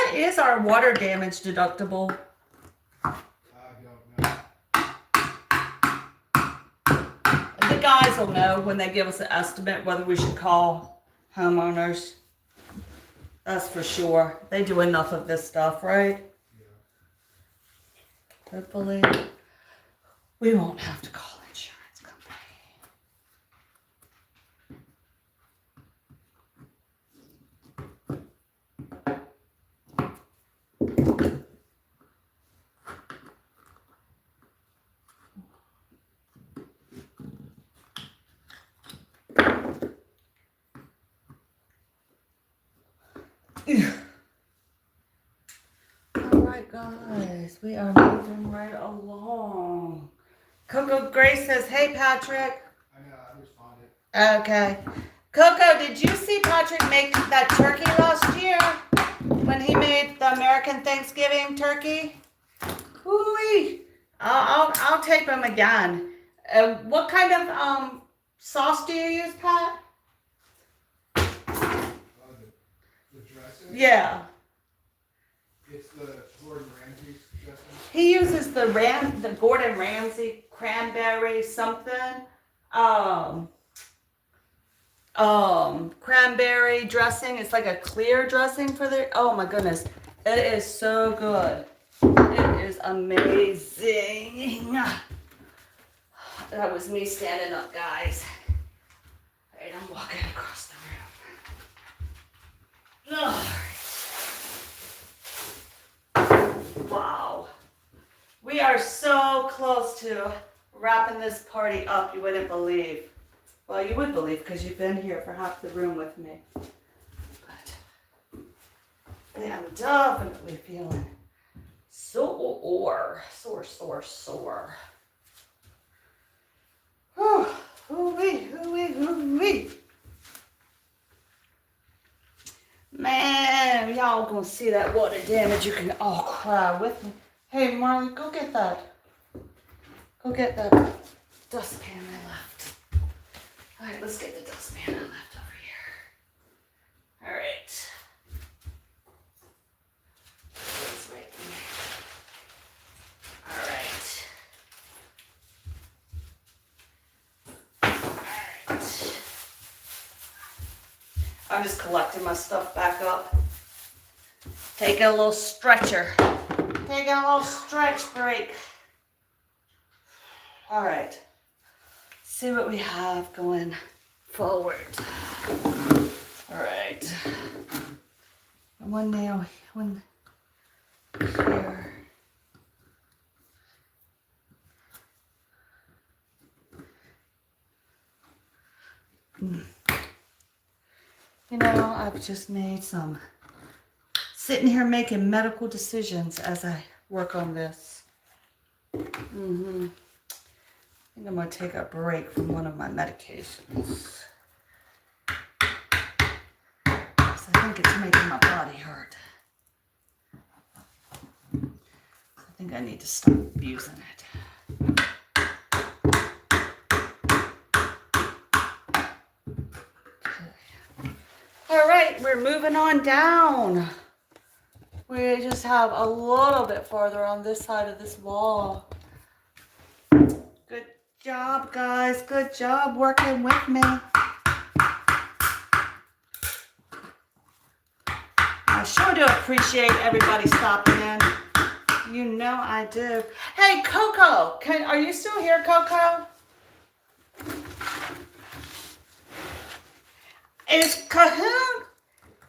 [SPEAKER 1] What is our water damage deductible?
[SPEAKER 3] I don't know.
[SPEAKER 1] The guys will know when they give us an estimate whether we should call homeowners. That's for sure. They do enough of this stuff, right?
[SPEAKER 3] Yeah.
[SPEAKER 1] Hopefully, we won't have to call insurance company. All right, guys, we are moving right along. Coco Grace says, hey, Patrick.
[SPEAKER 3] I know, I responded.
[SPEAKER 1] Okay. Coco, did you see Patrick make that turkey last year when he made the American Thanksgiving turkey? Ooh-wee. I'll tape him again. What kind of sauce do you use, Pat?
[SPEAKER 3] The dressing?
[SPEAKER 1] Yeah.
[SPEAKER 3] It's the Gordon Ramsay dressing.
[SPEAKER 1] He uses the Gordon Ramsay cranberry something. Cranberry dressing. It's like a clear dressing for the, oh my goodness. It is so good. It is amazing. That was me standing up, guys. All right, I'm walking across the room. Wow. We are so close to wrapping this party up, you wouldn't believe. Well, you would believe because you've been here for half the room with me. But I am definitely feeling sore. Whew. Hoo-wee. Man, y'all gonna see that water damage. You can all cry with me. Hey, Marley, go get that. Go get that dustpan I left. All right, let's get the dustpan I left over here. All right. That's right there. All right. All right. I'm just collecting my stuff back up. Taking a little stretcher. Taking a little stretch break. All right. See what we have going forward. All right. One nail, one here. You know, I've just made sitting here making medical decisions as I work on this. I think I'm going to take a break from one of my medications. I think it's making my body hurt. I think I need to stop using it. All right, we're moving on down. We just have a little bit farther on this side of this wall. Good job, guys. Good job working with me. I sure do appreciate everybody stopping in. You know I do. Hey, Coco, are you still here, Coco? Is Cahoon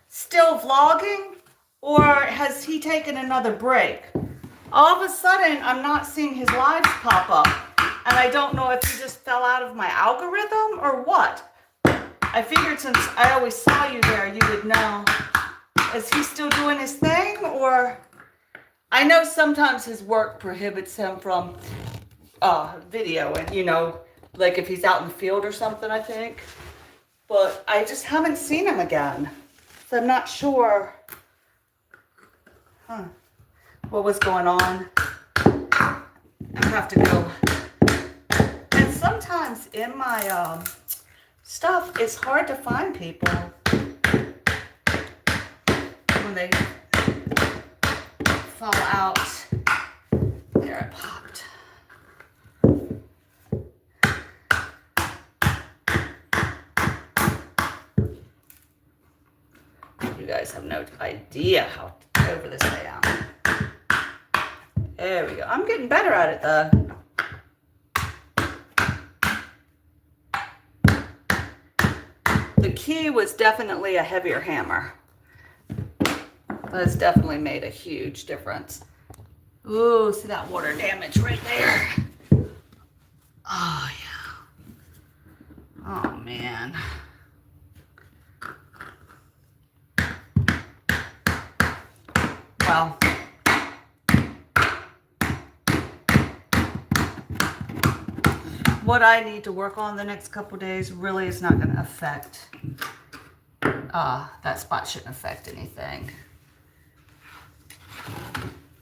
[SPEAKER 1] still vlogging, or has he taken another break? All of a sudden, I'm not seeing his lives pop up, and I don't know if he just fell out of my algorithm or what. I figured since I always saw you there, you would know. Is he still doing his thing, or? I know sometimes his work prohibits him from video, and you know, like if he's out in the field or something, I think. But I just haven't seen him again. So I'm not sure what was going on. I have to go. And sometimes in my stuff, it's hard to find people when they fall out. There, it popped. You guys have no idea how over this I am. There we go. I'm getting better at it though. The key was definitely a heavier hammer. That's definitely made a huge difference. Ooh, see that water damage right there? Oh yeah. Oh man. Well, what I need to work on the next couple days really is not going to affect, that spot shouldn't affect anything.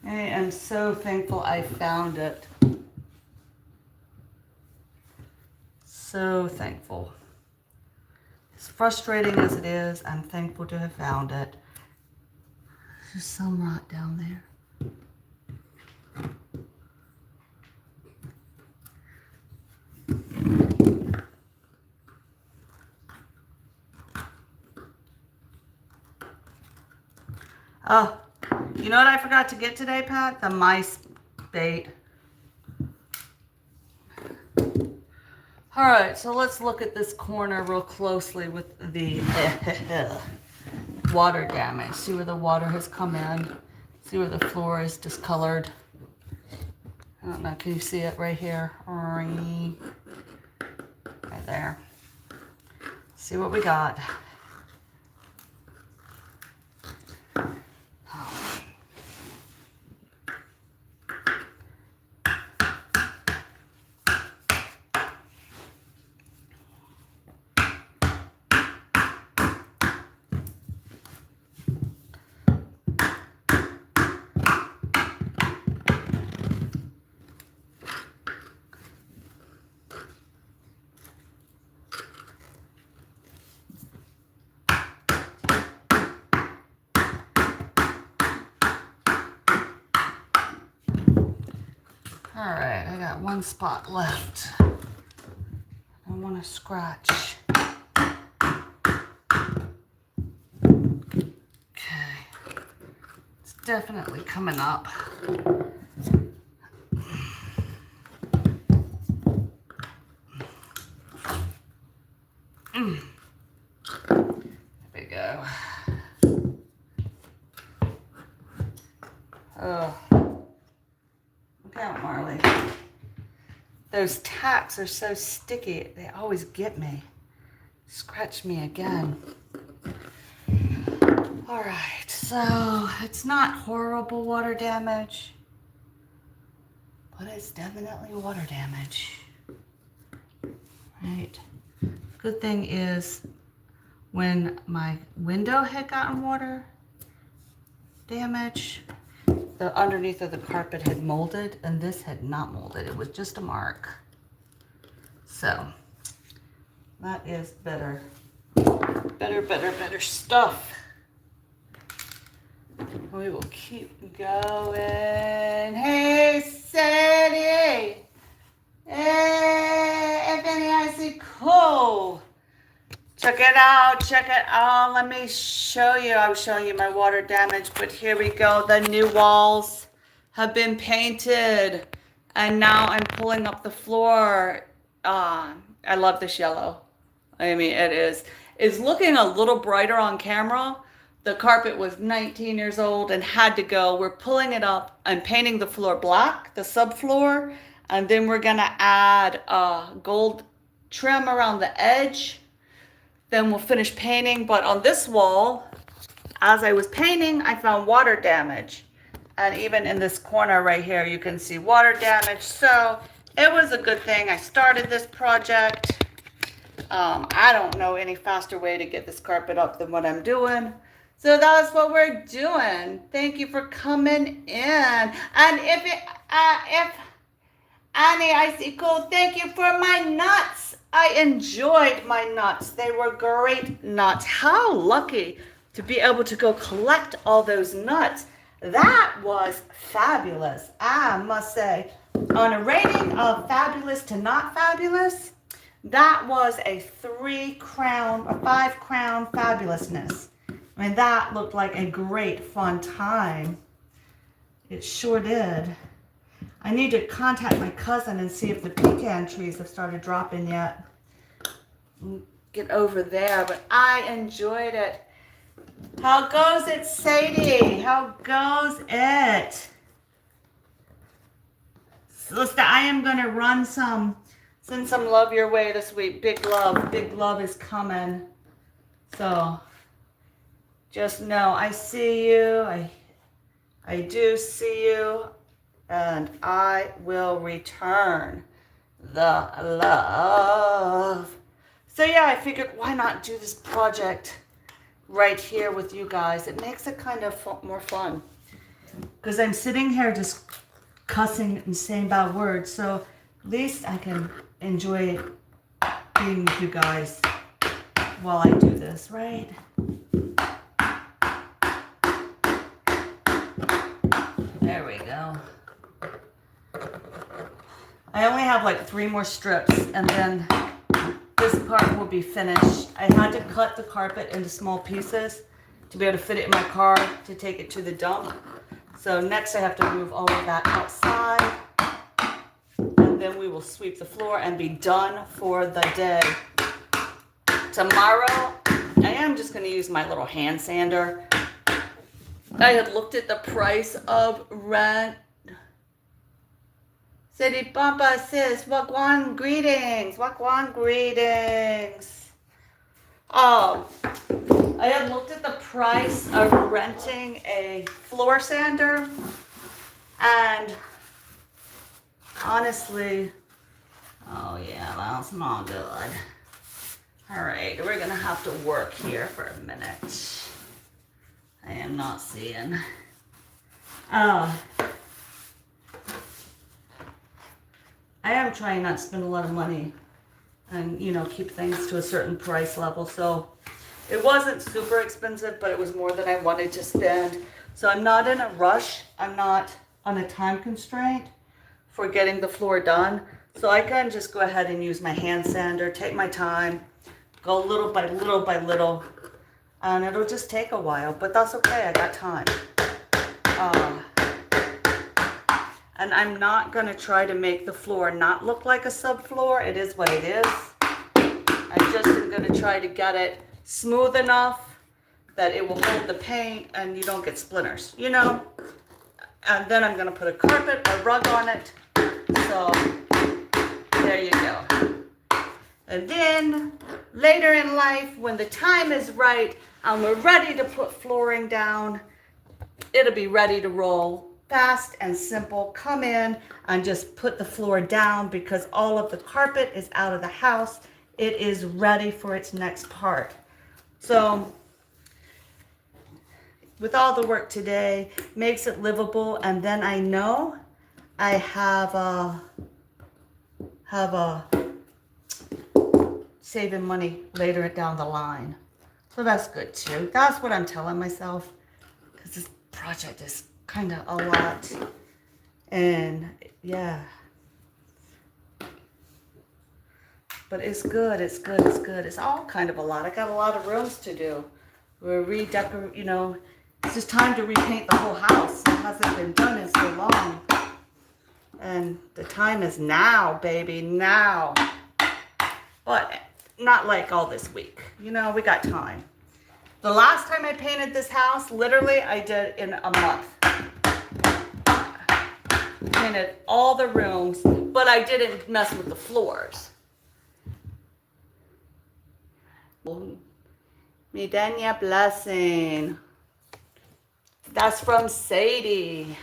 [SPEAKER 1] I am so thankful I found it. So thankful. As frustrating as it is, I'm thankful to have found it. There's some rot down there. Oh, you know what I forgot to get today, Pat? The mice bait. All right, so let's look at this corner real closely with the water damage. See where the water has come in. See where the floor is discolored. I don't know, can you see it right here? Right there. See what we got. All right, I got one spot left. I want to scratch. Okay, it's definitely coming up. There we go. Oh. Look out, Marley. Those tacks are so sticky. They always get me. Scratch me again. All right, so it's not horrible water damage, but it's definitely water damage. Right? Good thing is when my window had gotten water damage, the underneath of the carpet had molded, and this had not molded. It was just a mark. So that is better. Better stuff. We will keep going. Hey, Sadie. Hey, cool. Check it out. Let me show you. I was showing you my water damage, but here we go. The new walls have been painted, and now I'm pulling up the floor. I love this yellow. I mean, it's looking a little brighter on camera. The carpet was 19 years old and had to go. We're pulling it up and painting the floor black, the subfloor, and then we're gonna add gold trim around the edge. Then we'll finish painting. But on this wall, as I was painting, I found water damage. And even in this corner right here, you can see water damage. So it was a good thing I started this project. I don't know any faster way to get this carpet up than what I'm doing. So that's what we're doing. Thank you for coming in. And if Annie, I see cool. Thank you for my nuts. I enjoyed my nuts. They were great nuts. How lucky to be able to go collect all those nuts. That was fabulous. I must say, on a rating of fabulous to not fabulous, that was a 5 crown fabulousness. I mean, that looked like a great fun time. It sure did. I need to contact my cousin and see if the pecan trees have started dropping yet. Get over there, but I enjoyed it. How goes it, Sadie? How goes it? Sister, I am going to send some love your way this week. Big love is coming. So just know I see you. I do see you. And I will return. the love. So yeah, I figured why not do this project right here with you guys. It makes it kind of more fun. Because I'm sitting here just cussing and saying bad words. So at least I can enjoy being with you guys while I do this, right? There we go. I only have like 3 more strips and then this part will be finished. I had to cut the carpet into small pieces to be able to fit it in my car to take it to the dump. So next I have to move all of that outside. And then we will sweep the floor and be done for the day. Tomorrow, I am just going to use my little hand sander. I had looked at the price of rent. City Bumpa sis, Wagwan greetings, Wagwan greetings. I had looked at the price of renting a floor sander, and honestly, oh yeah, that's not good. All right, we're gonna have to work here for a minute. I am not seeing. I am trying not to spend a lot of money and, you know, keep things to a certain price level. So it wasn't super expensive, but it was more than I wanted to spend. So I'm not in a rush. I'm not on a time constraint for getting the floor done. So I can just go ahead and use my hand sander, take my time, go little by little by little, and it'll just take a while, but that's okay. I got time. And I'm not gonna try to make the floor not look like a subfloor. It is what it is. I just am gonna try to get it smooth enough that it will hold the paint and you don't get splinters, you know? And then I'm gonna put a carpet, a rug on it. So there you go. And then later in life, when the time is right and we're ready to put flooring down, it'll be ready to roll. Fast and simple. Come in and just put the floor down because all of the carpet is out of the house. It is ready for its next part. So with all the work today, makes it livable, and then I know I have a saving money later down the line. So that's good too. That's what I'm telling myself, because this project is kind of a lot. And yeah, but it's good, it's good, it's good. It's all kind of a lot. I got a lot of rooms to do. We're redecorating, you know, it's just time to repaint the whole house. It hasn't been done in so long. And the time is now, baby, now. But not like all this week. You know, we got time. The last time I painted this house, literally, I did in a month. Painted all the rooms, but I didn't mess with the floors. Midanya blessing. That's from Sadie.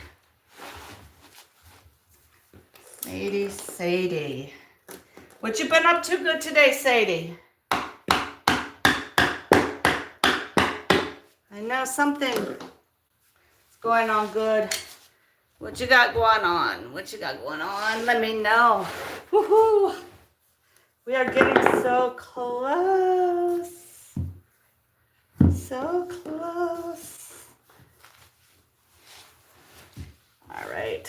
[SPEAKER 1] Sadie. What you been up to good today, Sadie? I know something is going on good. What you got going on? What you got going on? Let me know. Woohoo! We are getting so close. So close. All right.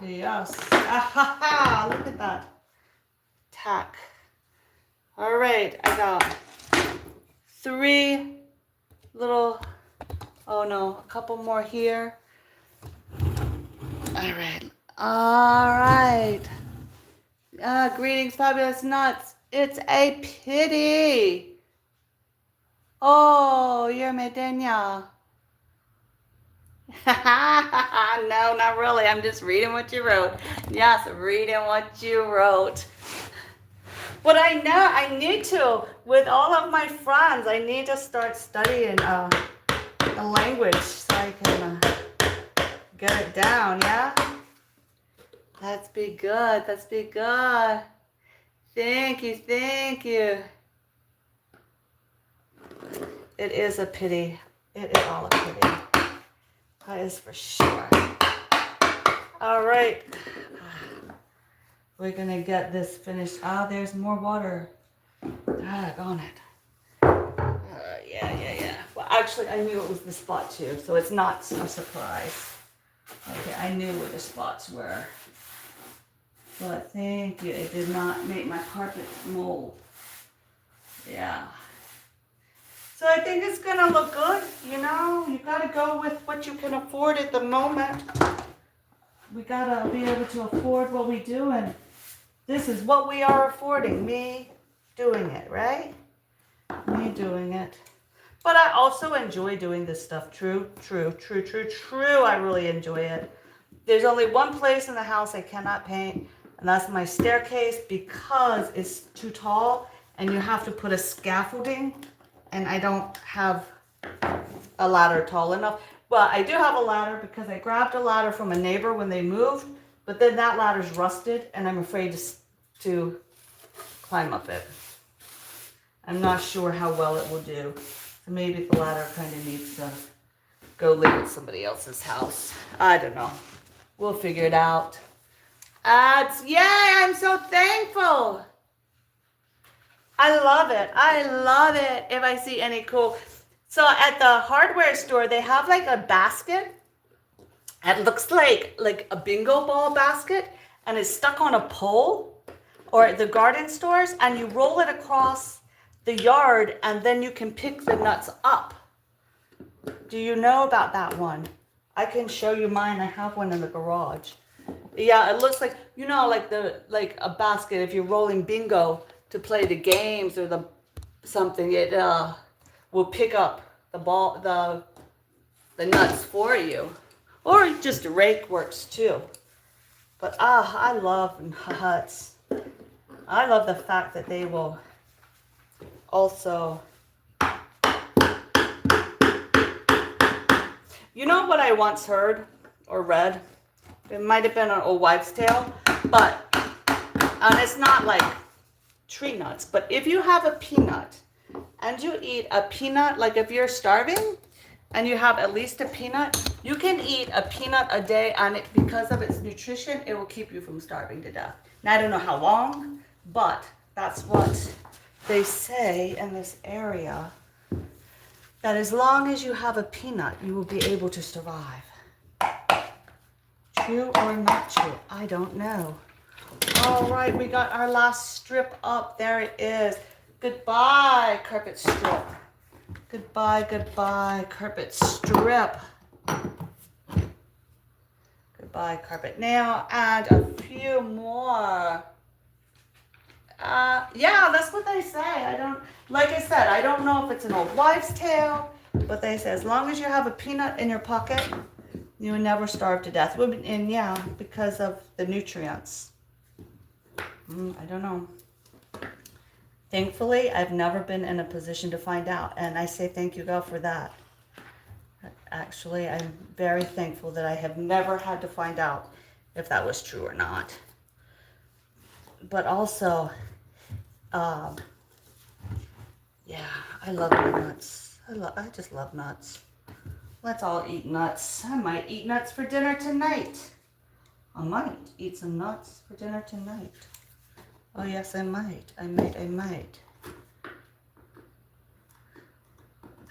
[SPEAKER 1] Yes. Ah, look at that. Tack. All right, I got 3 little, oh no, a couple more here. All right. Greetings, fabulous nuts. It's a pity. Oh, you're Medenya. No, not really. I'm just reading what you wrote. Yes, reading what you wrote. But I know I need to, with all of my friends, I need to start studying the language so I can Get it down, yeah? That's be good. That's be good. Thank you, thank you. It is a pity. It is all a pity. That is for sure. All right. We're gonna get this finished. Ah, there's more water. On it. Yeah. Well, actually, I knew it was the spot too, so it's not a surprise. Okay, I knew where the spots were. But thank you. It did not make my carpet mold. Yeah. So I think it's gonna look good, you know? You gotta go with what you can afford at the moment. We gotta be able to afford what we do, and this is what we are affording. Me doing it, right? Me doing it. But I also enjoy doing this stuff. True. I really enjoy it. There's only one place in the house I cannot paint, and that's my staircase because it's too tall and you have to put a scaffolding, and I don't have a ladder tall enough. Well, I do have a ladder because I grabbed a ladder from a neighbor when they moved, but then that ladder's rusted and I'm afraid to climb up it. I'm not sure how well it will do. So maybe the ladder kind of needs to go live at somebody else's house. I don't know. We'll figure it out. Ads, yay, I'm so thankful. I love it. I love it if I see any cool. So at the hardware store, they have like a basket. It looks like a bingo ball basket, and it's stuck on a pole, or at the garden stores, and you roll it across the yard, and then you can pick the nuts up. Do you know about that one? I can show you mine. I have one in the garage. Yeah, it looks like, you know, like a basket. If you're rolling bingo to play the games or the something, it will pick up the ball, the nuts for you. Or just a rake works too. But I love nuts. I love the fact that they will also. You know what I once heard or read? It might have been an old wives' tale, but and it's not like tree nuts. But if you have a peanut and you eat a peanut, like if you're starving and you have at least a peanut, you can eat a peanut a day, and because of its nutrition, it will keep you from starving to death. Now I don't know how long, but that's what they say in this area. That as long as you have a peanut, you will be able to survive. True or not true? I don't know. All right, we got our last strip up. There it is. Goodbye, carpet strip. Goodbye, carpet strip. Goodbye, carpet. Now add a few more. Yeah, that's what they say. Like I said, I don't know if it's an old wives' tale, but they say as long as you have a peanut in your pocket, you will never starve to death. And yeah, because of the nutrients. I don't know. Thankfully, I've never been in a position to find out, and I say thank you, God, for that. Actually, I'm very thankful that I have never had to find out if that was true or not. But also, yeah, I love nuts. I just love nuts. Let's all eat nuts. I might eat nuts for dinner tonight. I might eat some nuts for dinner tonight. Oh yes, I might. I might.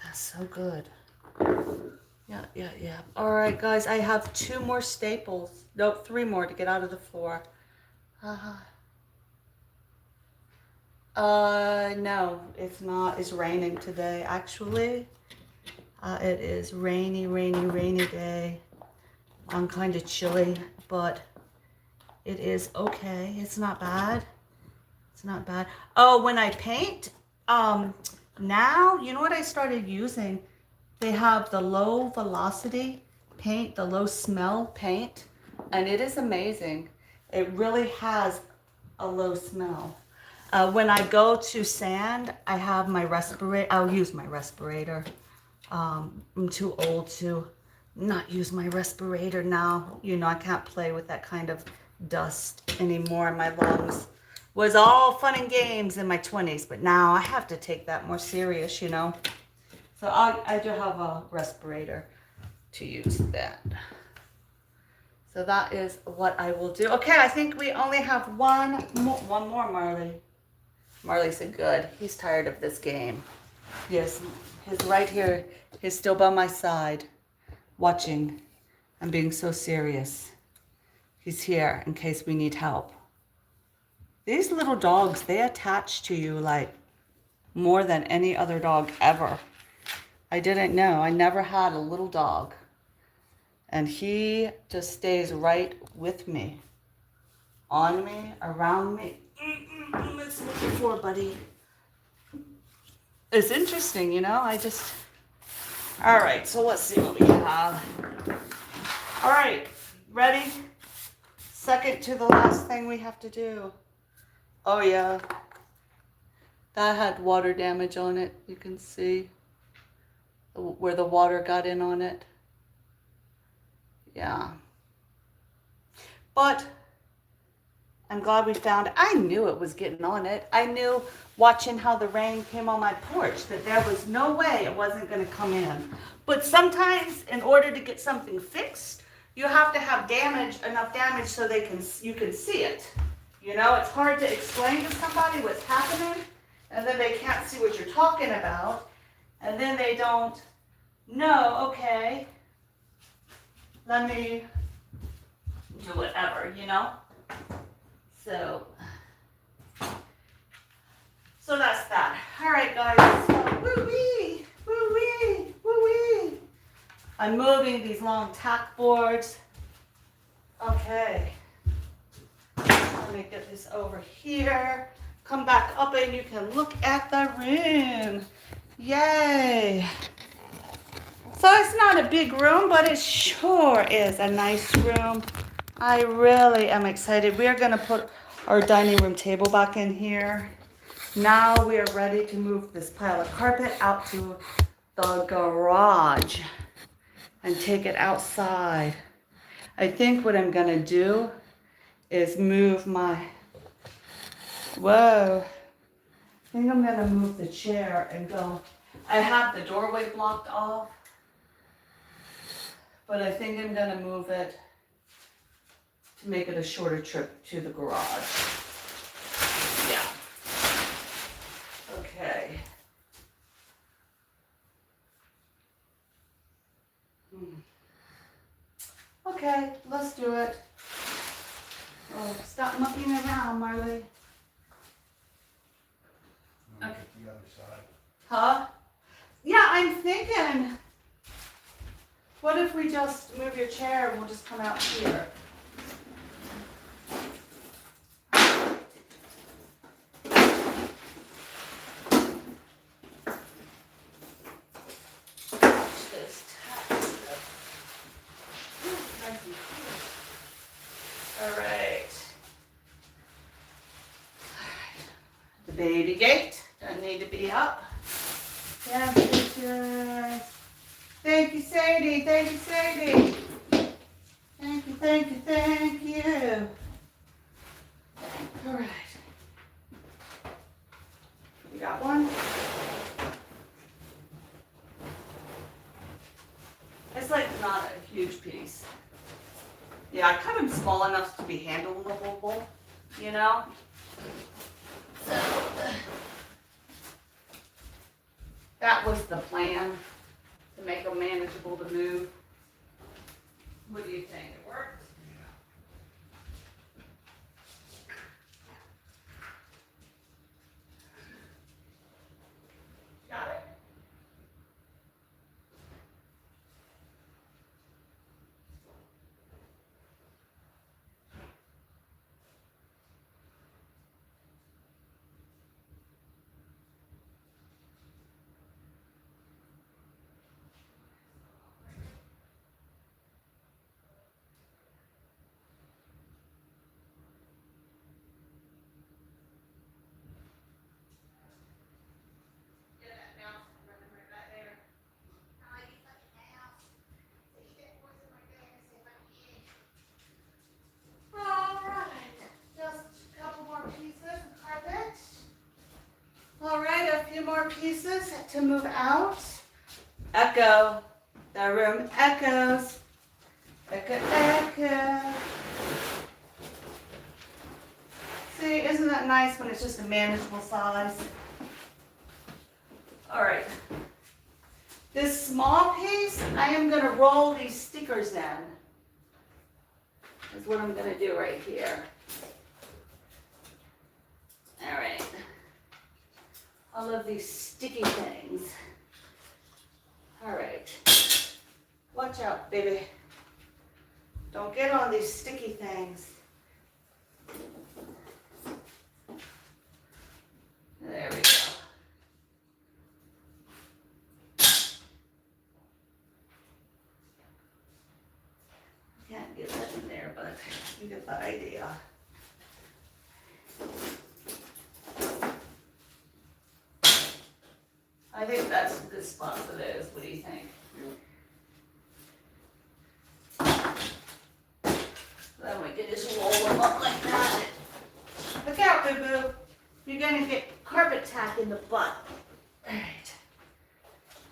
[SPEAKER 1] That's so good. Yeah. All right, guys, I have 2 more staples. Nope, 3 more to get out of the floor. No, it's not. It's raining today, actually. It is rainy day. I'm kind of chilly, but it is okay. It's not bad. Oh, when I paint, now, you know what I started using? They have the low velocity paint, the low smell paint, and it is amazing. It really has a low smell. When I go to sand, I have my respirator. I'll use my respirator. I'm too old to not use my respirator now. You know, I can't play with that kind of dust anymore in my lungs. Was all fun and games in my 20s, but now I have to take that more serious, you know. So I do have a respirator to use that. So that is what I will do. Okay, I think we only have one more, Marley. Marley said good. He's tired of this game. Yes, he's right here. He's still by my side, watching. I'm being so serious. He's here in case we need help. These little dogs, they attach to you like more than any other dog ever. I didn't know. I never had a little dog. And he just stays right with me, on me, around me. Let's look before, buddy. It's interesting, you know, all right, so let's see what we have. All right, ready? Second to the last thing we have to do. Oh yeah, that had water damage on it. You can see where the water got in on it. Yeah. But I'm glad we found it. I knew it was getting on it. I knew watching how the rain came on my porch that there was no way it wasn't going to come in. But sometimes in order to get something fixed, you have to have enough damage so you can see it. You know, it's hard to explain to somebody what's happening, and then they can't see what you're talking about, and then they don't know, okay, let me do whatever, you know? So that's that. All right, guys. Woo-wee, woo-wee, woo-wee. I'm moving these long tack boards. Okay. Let me get this over here. Come back up and you can look at the room. Yay. So it's not a big room, but it sure is a nice room. I really am excited. We are going to put our dining room table back in here. Now we are ready to move this pile of carpet out to the garage and take it outside. I think what I'm going to do is move whoa. I think I'm going to move the chair and go. I have the doorway blocked off, but I think I'm going to move it to make it a shorter trip to the garage. Yeah. Okay. Okay, let's do it. Oh, stop mucking around, Marley.
[SPEAKER 3] Okay. The other side.
[SPEAKER 1] Huh? Yeah, I'm thinking, what if we just move your chair and we'll just come out here? Baby gate, don't need to be up. Temperature. Thank you, Sadie. Thank you, Sadie. Thank you, thank you, thank you. All right. You got one? It's like not a huge piece. Yeah, I cut them small enough to be handleable, you know? So, that was the plan, to make them manageable to move. What do you think? It worked? Got it?
[SPEAKER 2] pieces to move out. Echo. The room echoes. Echo, echo. See, isn't that nice when it's just a manageable size? All right. This small piece, I am going to roll these stickers in. That's what I'm going to do right here. All right. All of these sticky things. All right. Watch out, baby. Don't get on these sticky things. There we go. Can't get that in there, but you get the idea. I think that's a good spot for those. What do you think? Then we can just roll them up like that. Look out, boo-boo. You're gonna get carpet tack in the butt. All right.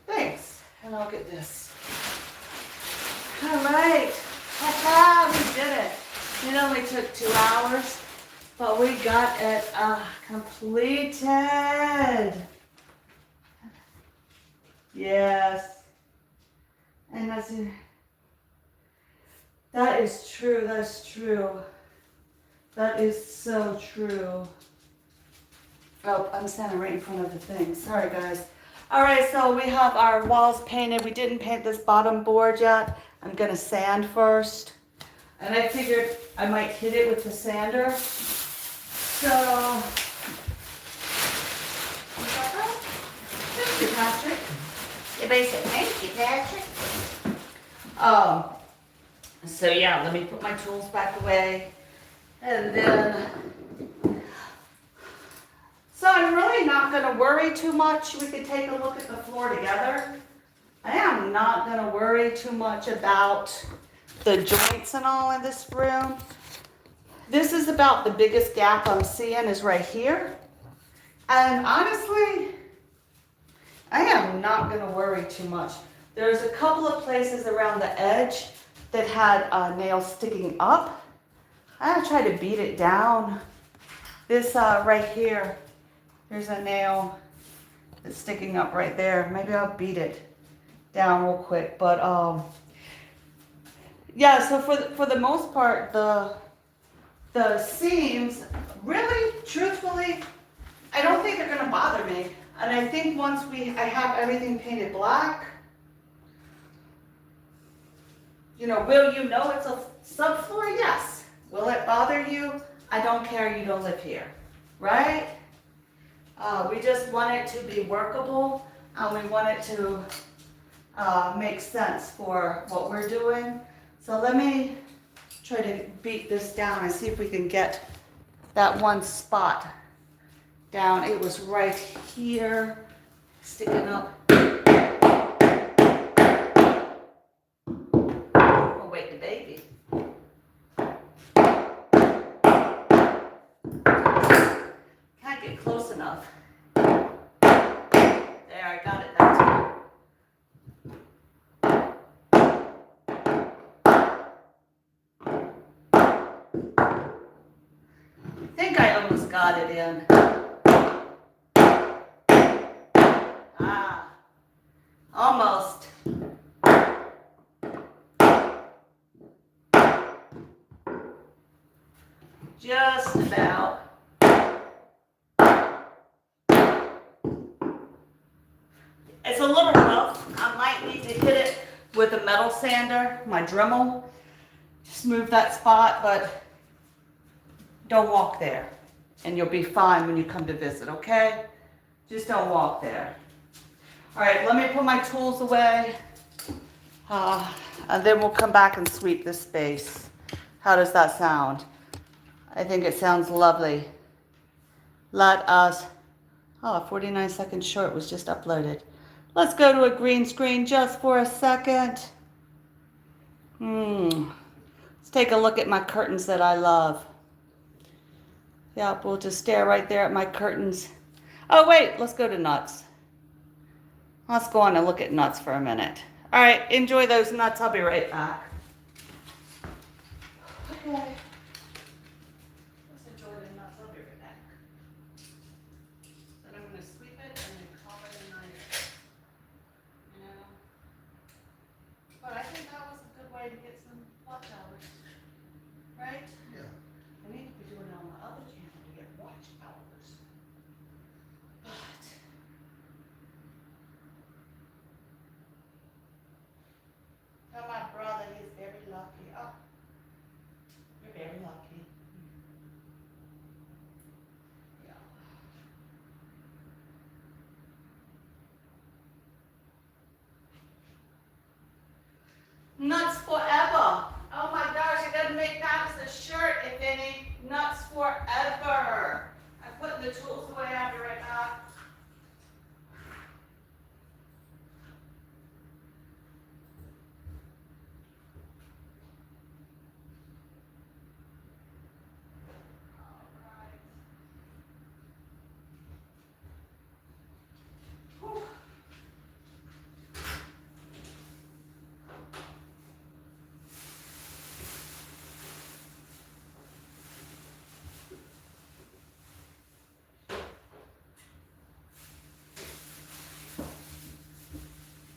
[SPEAKER 2] Thanks. And I'll get this. All right. Ta-ta, we did it. It only took 2 hours, but we got it completed. Yes. And that is true. That's true. That is so true. Oh, I'm standing right in front of the thing. Sorry, guys. All right, so we have our walls painted. We didn't paint this bottom board yet. I'm gonna sand first. And I figured I might hit it with the sander. So, thank you, Patrick.
[SPEAKER 4] The basic, thank you, Patrick.
[SPEAKER 2] So yeah, let me put my tools back away. And then, so I'm really not gonna worry too much. We could take a look at the floor together. I am not gonna worry too much about the joints and all in this room. This is about the biggest gap I'm seeing is right here. And honestly, I am not gonna worry too much. There's a couple of places around the edge that had nails sticking up. I'm gonna try to beat it down. This right here, there's a nail that's sticking up right there. Maybe I'll beat it down real quick. But yeah, so for the most part, the seams, really, truthfully, I don't think they're gonna bother me. And I think once I have everything painted black, you know, will you know it's a subfloor? Yes. Will it bother you? I don't care, you don't live here, right? We just want it to be workable, and we want it to make sense for what we're doing. So let me try to beat this down and see if we can get that one spot down. It was right here, sticking up. Oh, wait, the baby. Can't get close enough. There, I got it that time. I think I almost got it in. Almost. Just about. It's a little rough. I might need to hit it with a metal sander, my Dremel. Just move that spot, but don't walk there. And you'll be fine when you come to visit, okay? Just don't walk there. All right, let me put my tools away, and then we'll come back and sweep this space. How does that sound? I think it sounds lovely. Let us, 49 seconds short was just uploaded. Let's go to a green screen just for a second. Let's take a look at my curtains that I love. Yep, we'll just stare right there at my curtains. Oh wait, let's go to nuts.
[SPEAKER 1] Let's go on and look at nuts for a minute. All right, enjoy those nuts. I'll be right back. Okay. Let's enjoy the nuts. I'll be right back. Then I'm going to sweep it and then call it a night. You know? But I think that was a good way to get some watch hours. Right?
[SPEAKER 3] Yeah.
[SPEAKER 1] I need to be doing it on my other channel to get watch hours. But tell my brother he's very lucky. Oh, you're very lucky. Yeah. Nuts forever. Oh my gosh, I gotta make that as a shirt, if any. Nuts forever. I'm putting the tools away. I'll be right back.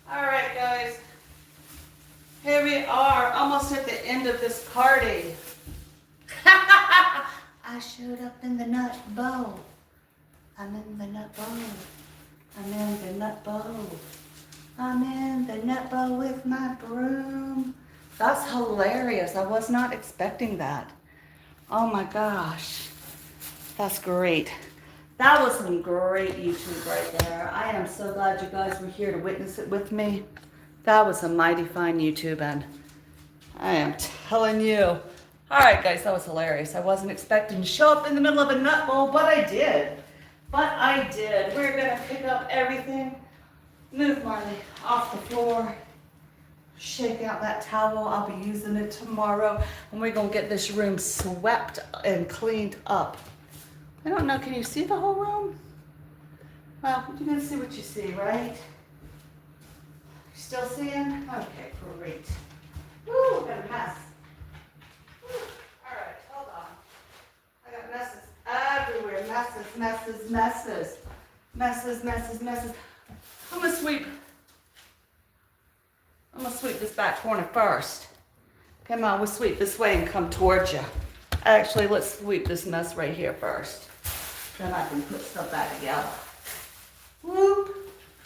[SPEAKER 1] All right, guys. Here we are, almost at the end of this party.
[SPEAKER 2] I showed up in the nut bowl. I'm in the nut bowl. I'm in the nut bowl. I'm in the nut bowl with my broom.
[SPEAKER 1] That's hilarious. I was not expecting that. Oh my gosh. That's great. That was some great YouTube right there. I am so glad you guys were here to witness it with me. That was a mighty fine YouTube, and I am telling you. All right, guys, that was hilarious. I wasn't expecting to show up in the middle of a nut bowl, but I did. We're gonna pick up everything, move Marley off the floor, shake out that towel. I'll be using it tomorrow, and we're gonna get this room swept and cleaned up. I don't know, can you see the whole room? Well, you're gonna see what you see, right? Still seeing? Okay, great. Woo, we got a mess. Woo. All right, hold on. I got messes everywhere. Messes. I'm gonna sweep this back corner first. Come on, we'll sweep this way and come towards you. Actually, let's sweep this mess right here first. Then I can put stuff back together. Whoop.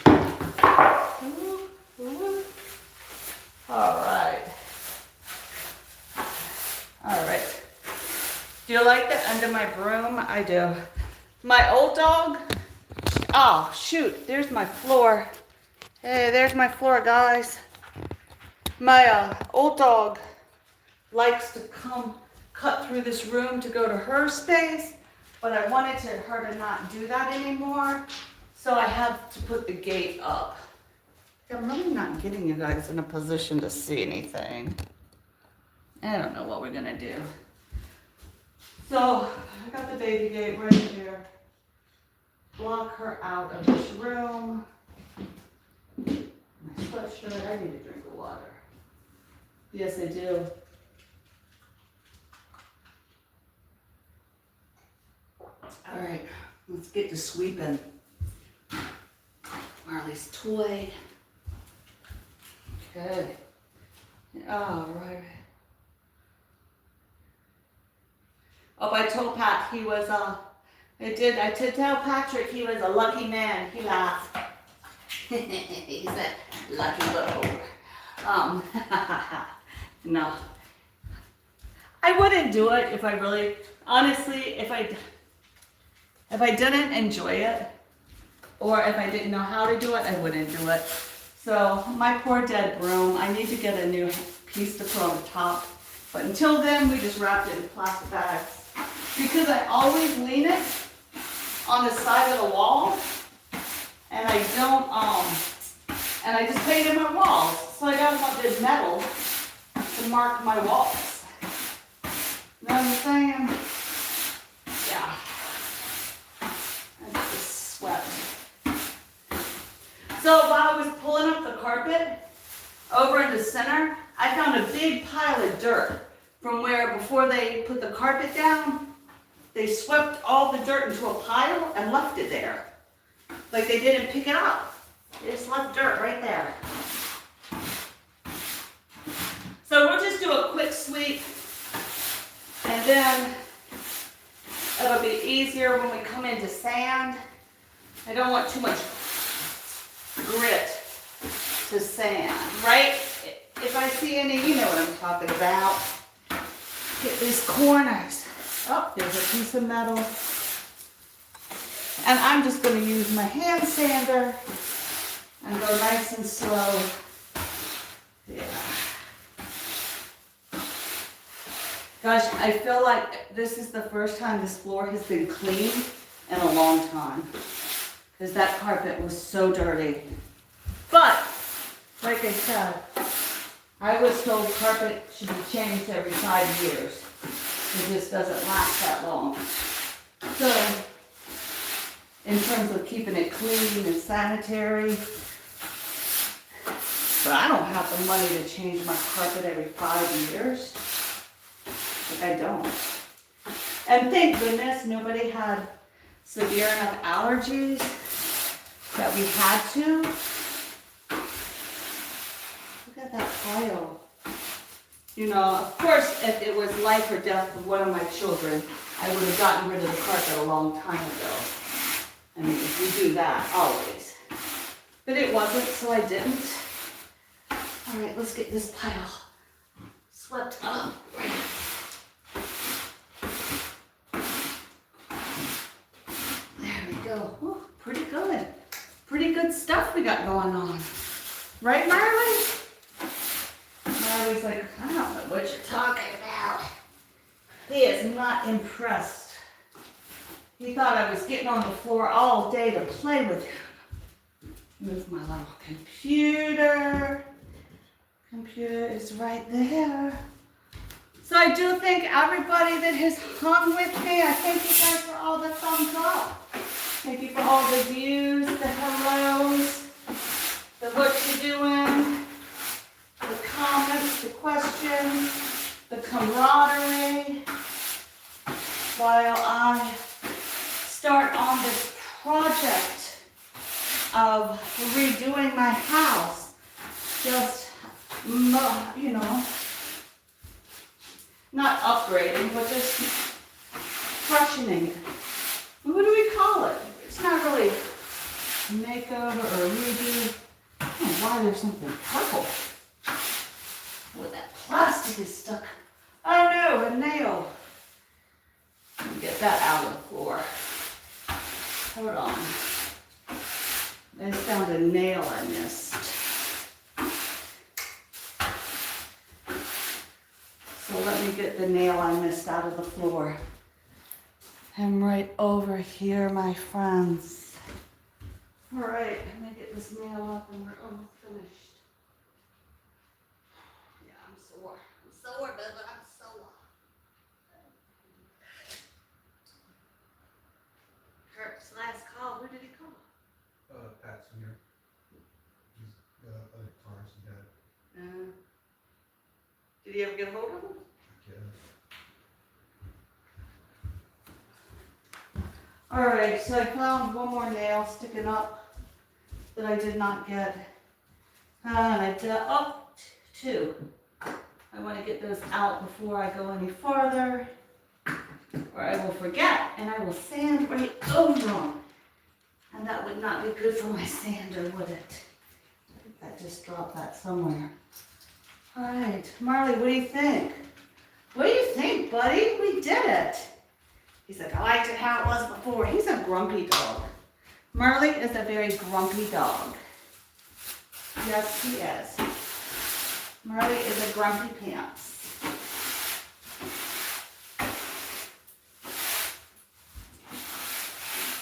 [SPEAKER 1] Whoop. Whoop. All right. Do you like the end of my broom? I do. My old dog, oh shoot, there's my floor. Hey, there's my floor, guys. My old dog likes to come cut through this room to go to her space, but I wanted her to not do that anymore, so I have to put the gate up. I'm really not getting you guys in a position to see anything. I don't know what we're gonna do. So, I got the baby gate right here. Block her out of this room. My sweatshirt, I need a drink of water. Yes, I do. All right, let's get to sweeping. Marley's toy. Good. All right. Oh, I told Pat he was, I did tell Patrick he was a lucky man. He laughed. He's a lucky little, no. I wouldn't do it if I really, honestly, if I didn't enjoy it, or if I didn't know how to do it, I wouldn't do it. So my poor dead broom, I need to get a new piece to put on the top. But until then, we just wrapped it in plastic bags. Because I always lean it on the side of the wall, and I don't, and I just painted my walls. So I don't want this metal to mark my walls. You know what I'm saying? Yeah. I just swept.
[SPEAKER 2] So while I was pulling up the carpet over in the center, I found a big pile of dirt from where before they put the carpet down, they swept all the dirt into a pile and left it there. Like they didn't pick it up. They just left dirt right there. So we'll just do a quick sweep and then it'll be easier when we come into sand. I don't want too much grit to sand, right? If I see any, you know what I'm talking about. Get these corners. Oh, there's a piece of metal. And I'm just going to use my hand sander and go nice and slow. Yeah. Gosh, I feel like this is the first time this floor has been cleaned in a long time. Because that carpet was so dirty. But, like I said, I was told carpet should be changed every 5 years. It just doesn't last that long. So, in terms of keeping it clean and sanitary, but I don't have the money to change my carpet every 5 years. Like I don't. And thank goodness nobody had severe enough allergies that we had to. Look at that pile. You know, of course, if it was life or death of one of my children, I would have gotten rid of the carpet a long time ago. I mean, we do that always. But it wasn't, so I didn't. All right, let's get this pile swept up. There we go. Ooh, pretty good. Pretty good stuff we got going on. Right, Marley? Marley's like, I don't know what you're talking about. He is not impressed. He thought I was getting on the floor all day to play with him. Move my little computer. Computer is right there. So I do thank everybody that has hung with me. I thank you guys for all the thumbs up. Thank you for all the views, the hellos, the what you doing, the comments, the questions, the camaraderie. While I start on this project of redoing my house, just, you know, not upgrading, but just freshening it. What do we call it? It's not really makeover or redo. I don't know why there's something purple. Well, that plastic is stuck. Oh no, a nail. Let me get that out of the floor. Hold on. I found a nail I missed. So let me get the nail I missed out of the floor. I'm right over here, my friends. All right, let me get this nail up and we're almost finished. Yeah, I'm sore. I'm sore, baby. I'm sore. Kirk's last call. Who did he call?
[SPEAKER 3] Pat's here. He's got other cars he got.
[SPEAKER 2] Did he ever get a hold of him?
[SPEAKER 3] I guess.
[SPEAKER 2] All right, so I found one more nail sticking up that I did not get. And I did, oh, two. I want to get those out before I go any farther, or I will forget and I will sand right over them. And that would not be good for my sander, would it? I think I just dropped that somewhere. All right, Marley, what do you think? What do you think, buddy? We did it. He's like, I liked it how it was before. He's a grumpy dog. Marley is a very grumpy dog. Yes, he is. Marley is a grumpy pants.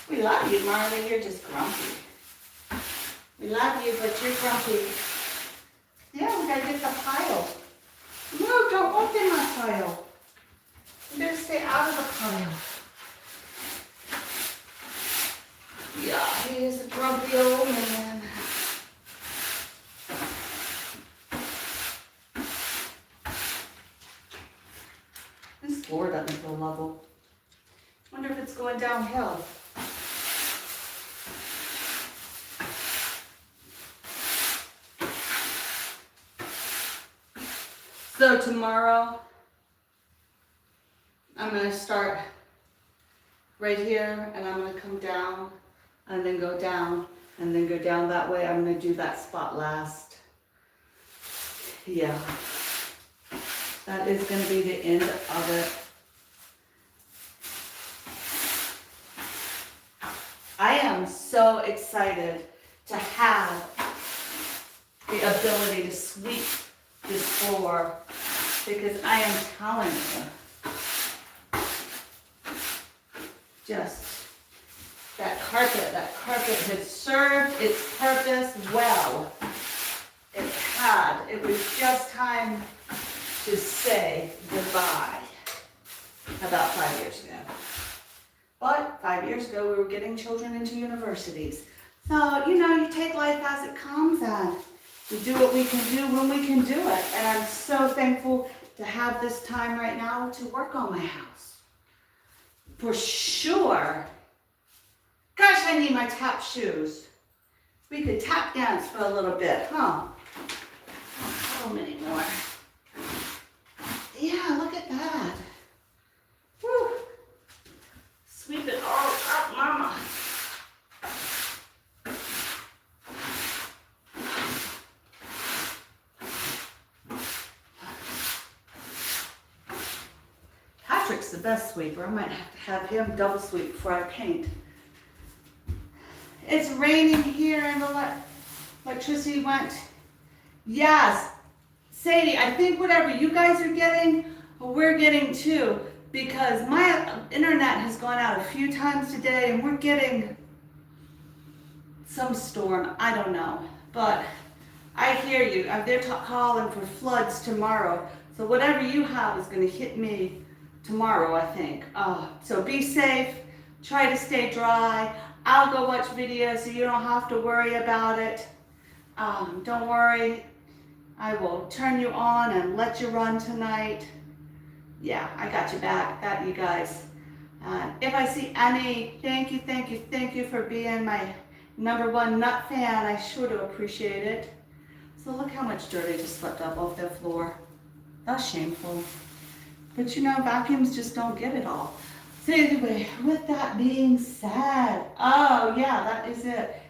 [SPEAKER 2] We love you, Marley. You're just grumpy. We love you, but you're grumpy. Yeah, we gotta get the pile. No, don't open that pile. You better stay out of the pile. Yeah, he is a grumpy old man.
[SPEAKER 1] floor doesn't feel level. Wonder if it's going downhill. So tomorrow, I'm gonna start right here and I'm gonna come down and then go down and then go down that way. I'm gonna do that spot last. Yeah. That is gonna be the end of it. I am so excited to have the ability to sweep this floor because I am telling you, just that carpet has served its purpose well. It had. It was just time to say goodbye about 5 years ago. But 5 years ago, we were getting children into universities. So, you take life as it comes and we do what we can do when we can do it. And I'm so thankful to have this time right now to work on my house. For sure. Gosh, I need my tap shoes. We could tap dance for a little bit, huh? How many more? Yeah, look at that. Woo. Sweep it all up, mama. Patrick's the best sweeper. I might have to have him double sweep before I paint. It's raining here and the electricity went. Yes. Sadie, I think whatever you guys are getting, we're getting too. Because my internet has gone out a few times today and we're getting some storm. I don't know. But I hear you. They're calling for floods tomorrow. So whatever you have is going to hit me tomorrow, I think. So be safe. Try to stay dry. I'll go watch videos so you don't have to worry about it. Don't worry. I will turn you on and let you run tonight. Yeah, I got you back. Got you guys. If I see any, thank you for being my #1 nut fan. I sure do appreciate it. So look how much dirt I just swept up off the floor. That's shameful. But vacuums just don't get it all. So anyway, with that being said, oh yeah, that is it.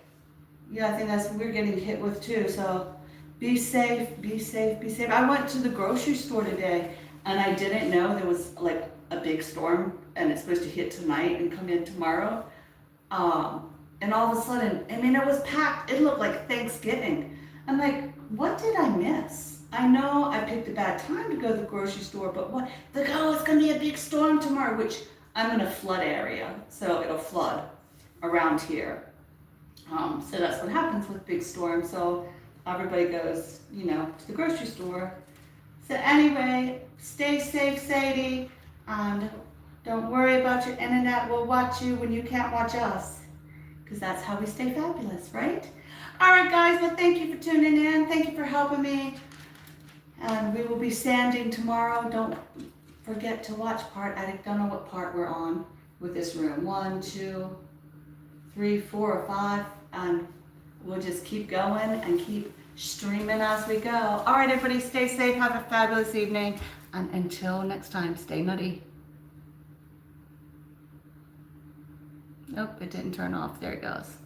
[SPEAKER 1] Yeah, I think we're getting hit with too. So be safe, be safe, be safe. I went to the grocery store today and I didn't know there was like a big storm and it's supposed to hit tonight and come in tomorrow. And all of a sudden, it was packed. It looked like Thanksgiving. I'm like, what did I miss? I know I picked a bad time to go to the grocery store, but what? It's gonna be a big storm tomorrow, which I'm in a flood area, so it'll flood around here. So that's what happens with big storms. So everybody goes, to the grocery store. So anyway, stay safe, Sadie, and don't worry about your internet. We'll watch you when you can't watch us, because that's how we stay fabulous, right? All right, guys, well, thank you for tuning in. Thank you for helping me. And we will be sanding tomorrow. Don't forget to watch part. I don't know what part we're on with this room. 1, 2, 3, 4, or 5. And we'll just keep going and keep streaming as we go. All right, everybody, stay safe. Have a fabulous evening. And until next time, stay nutty. Nope, it didn't turn off. There it goes.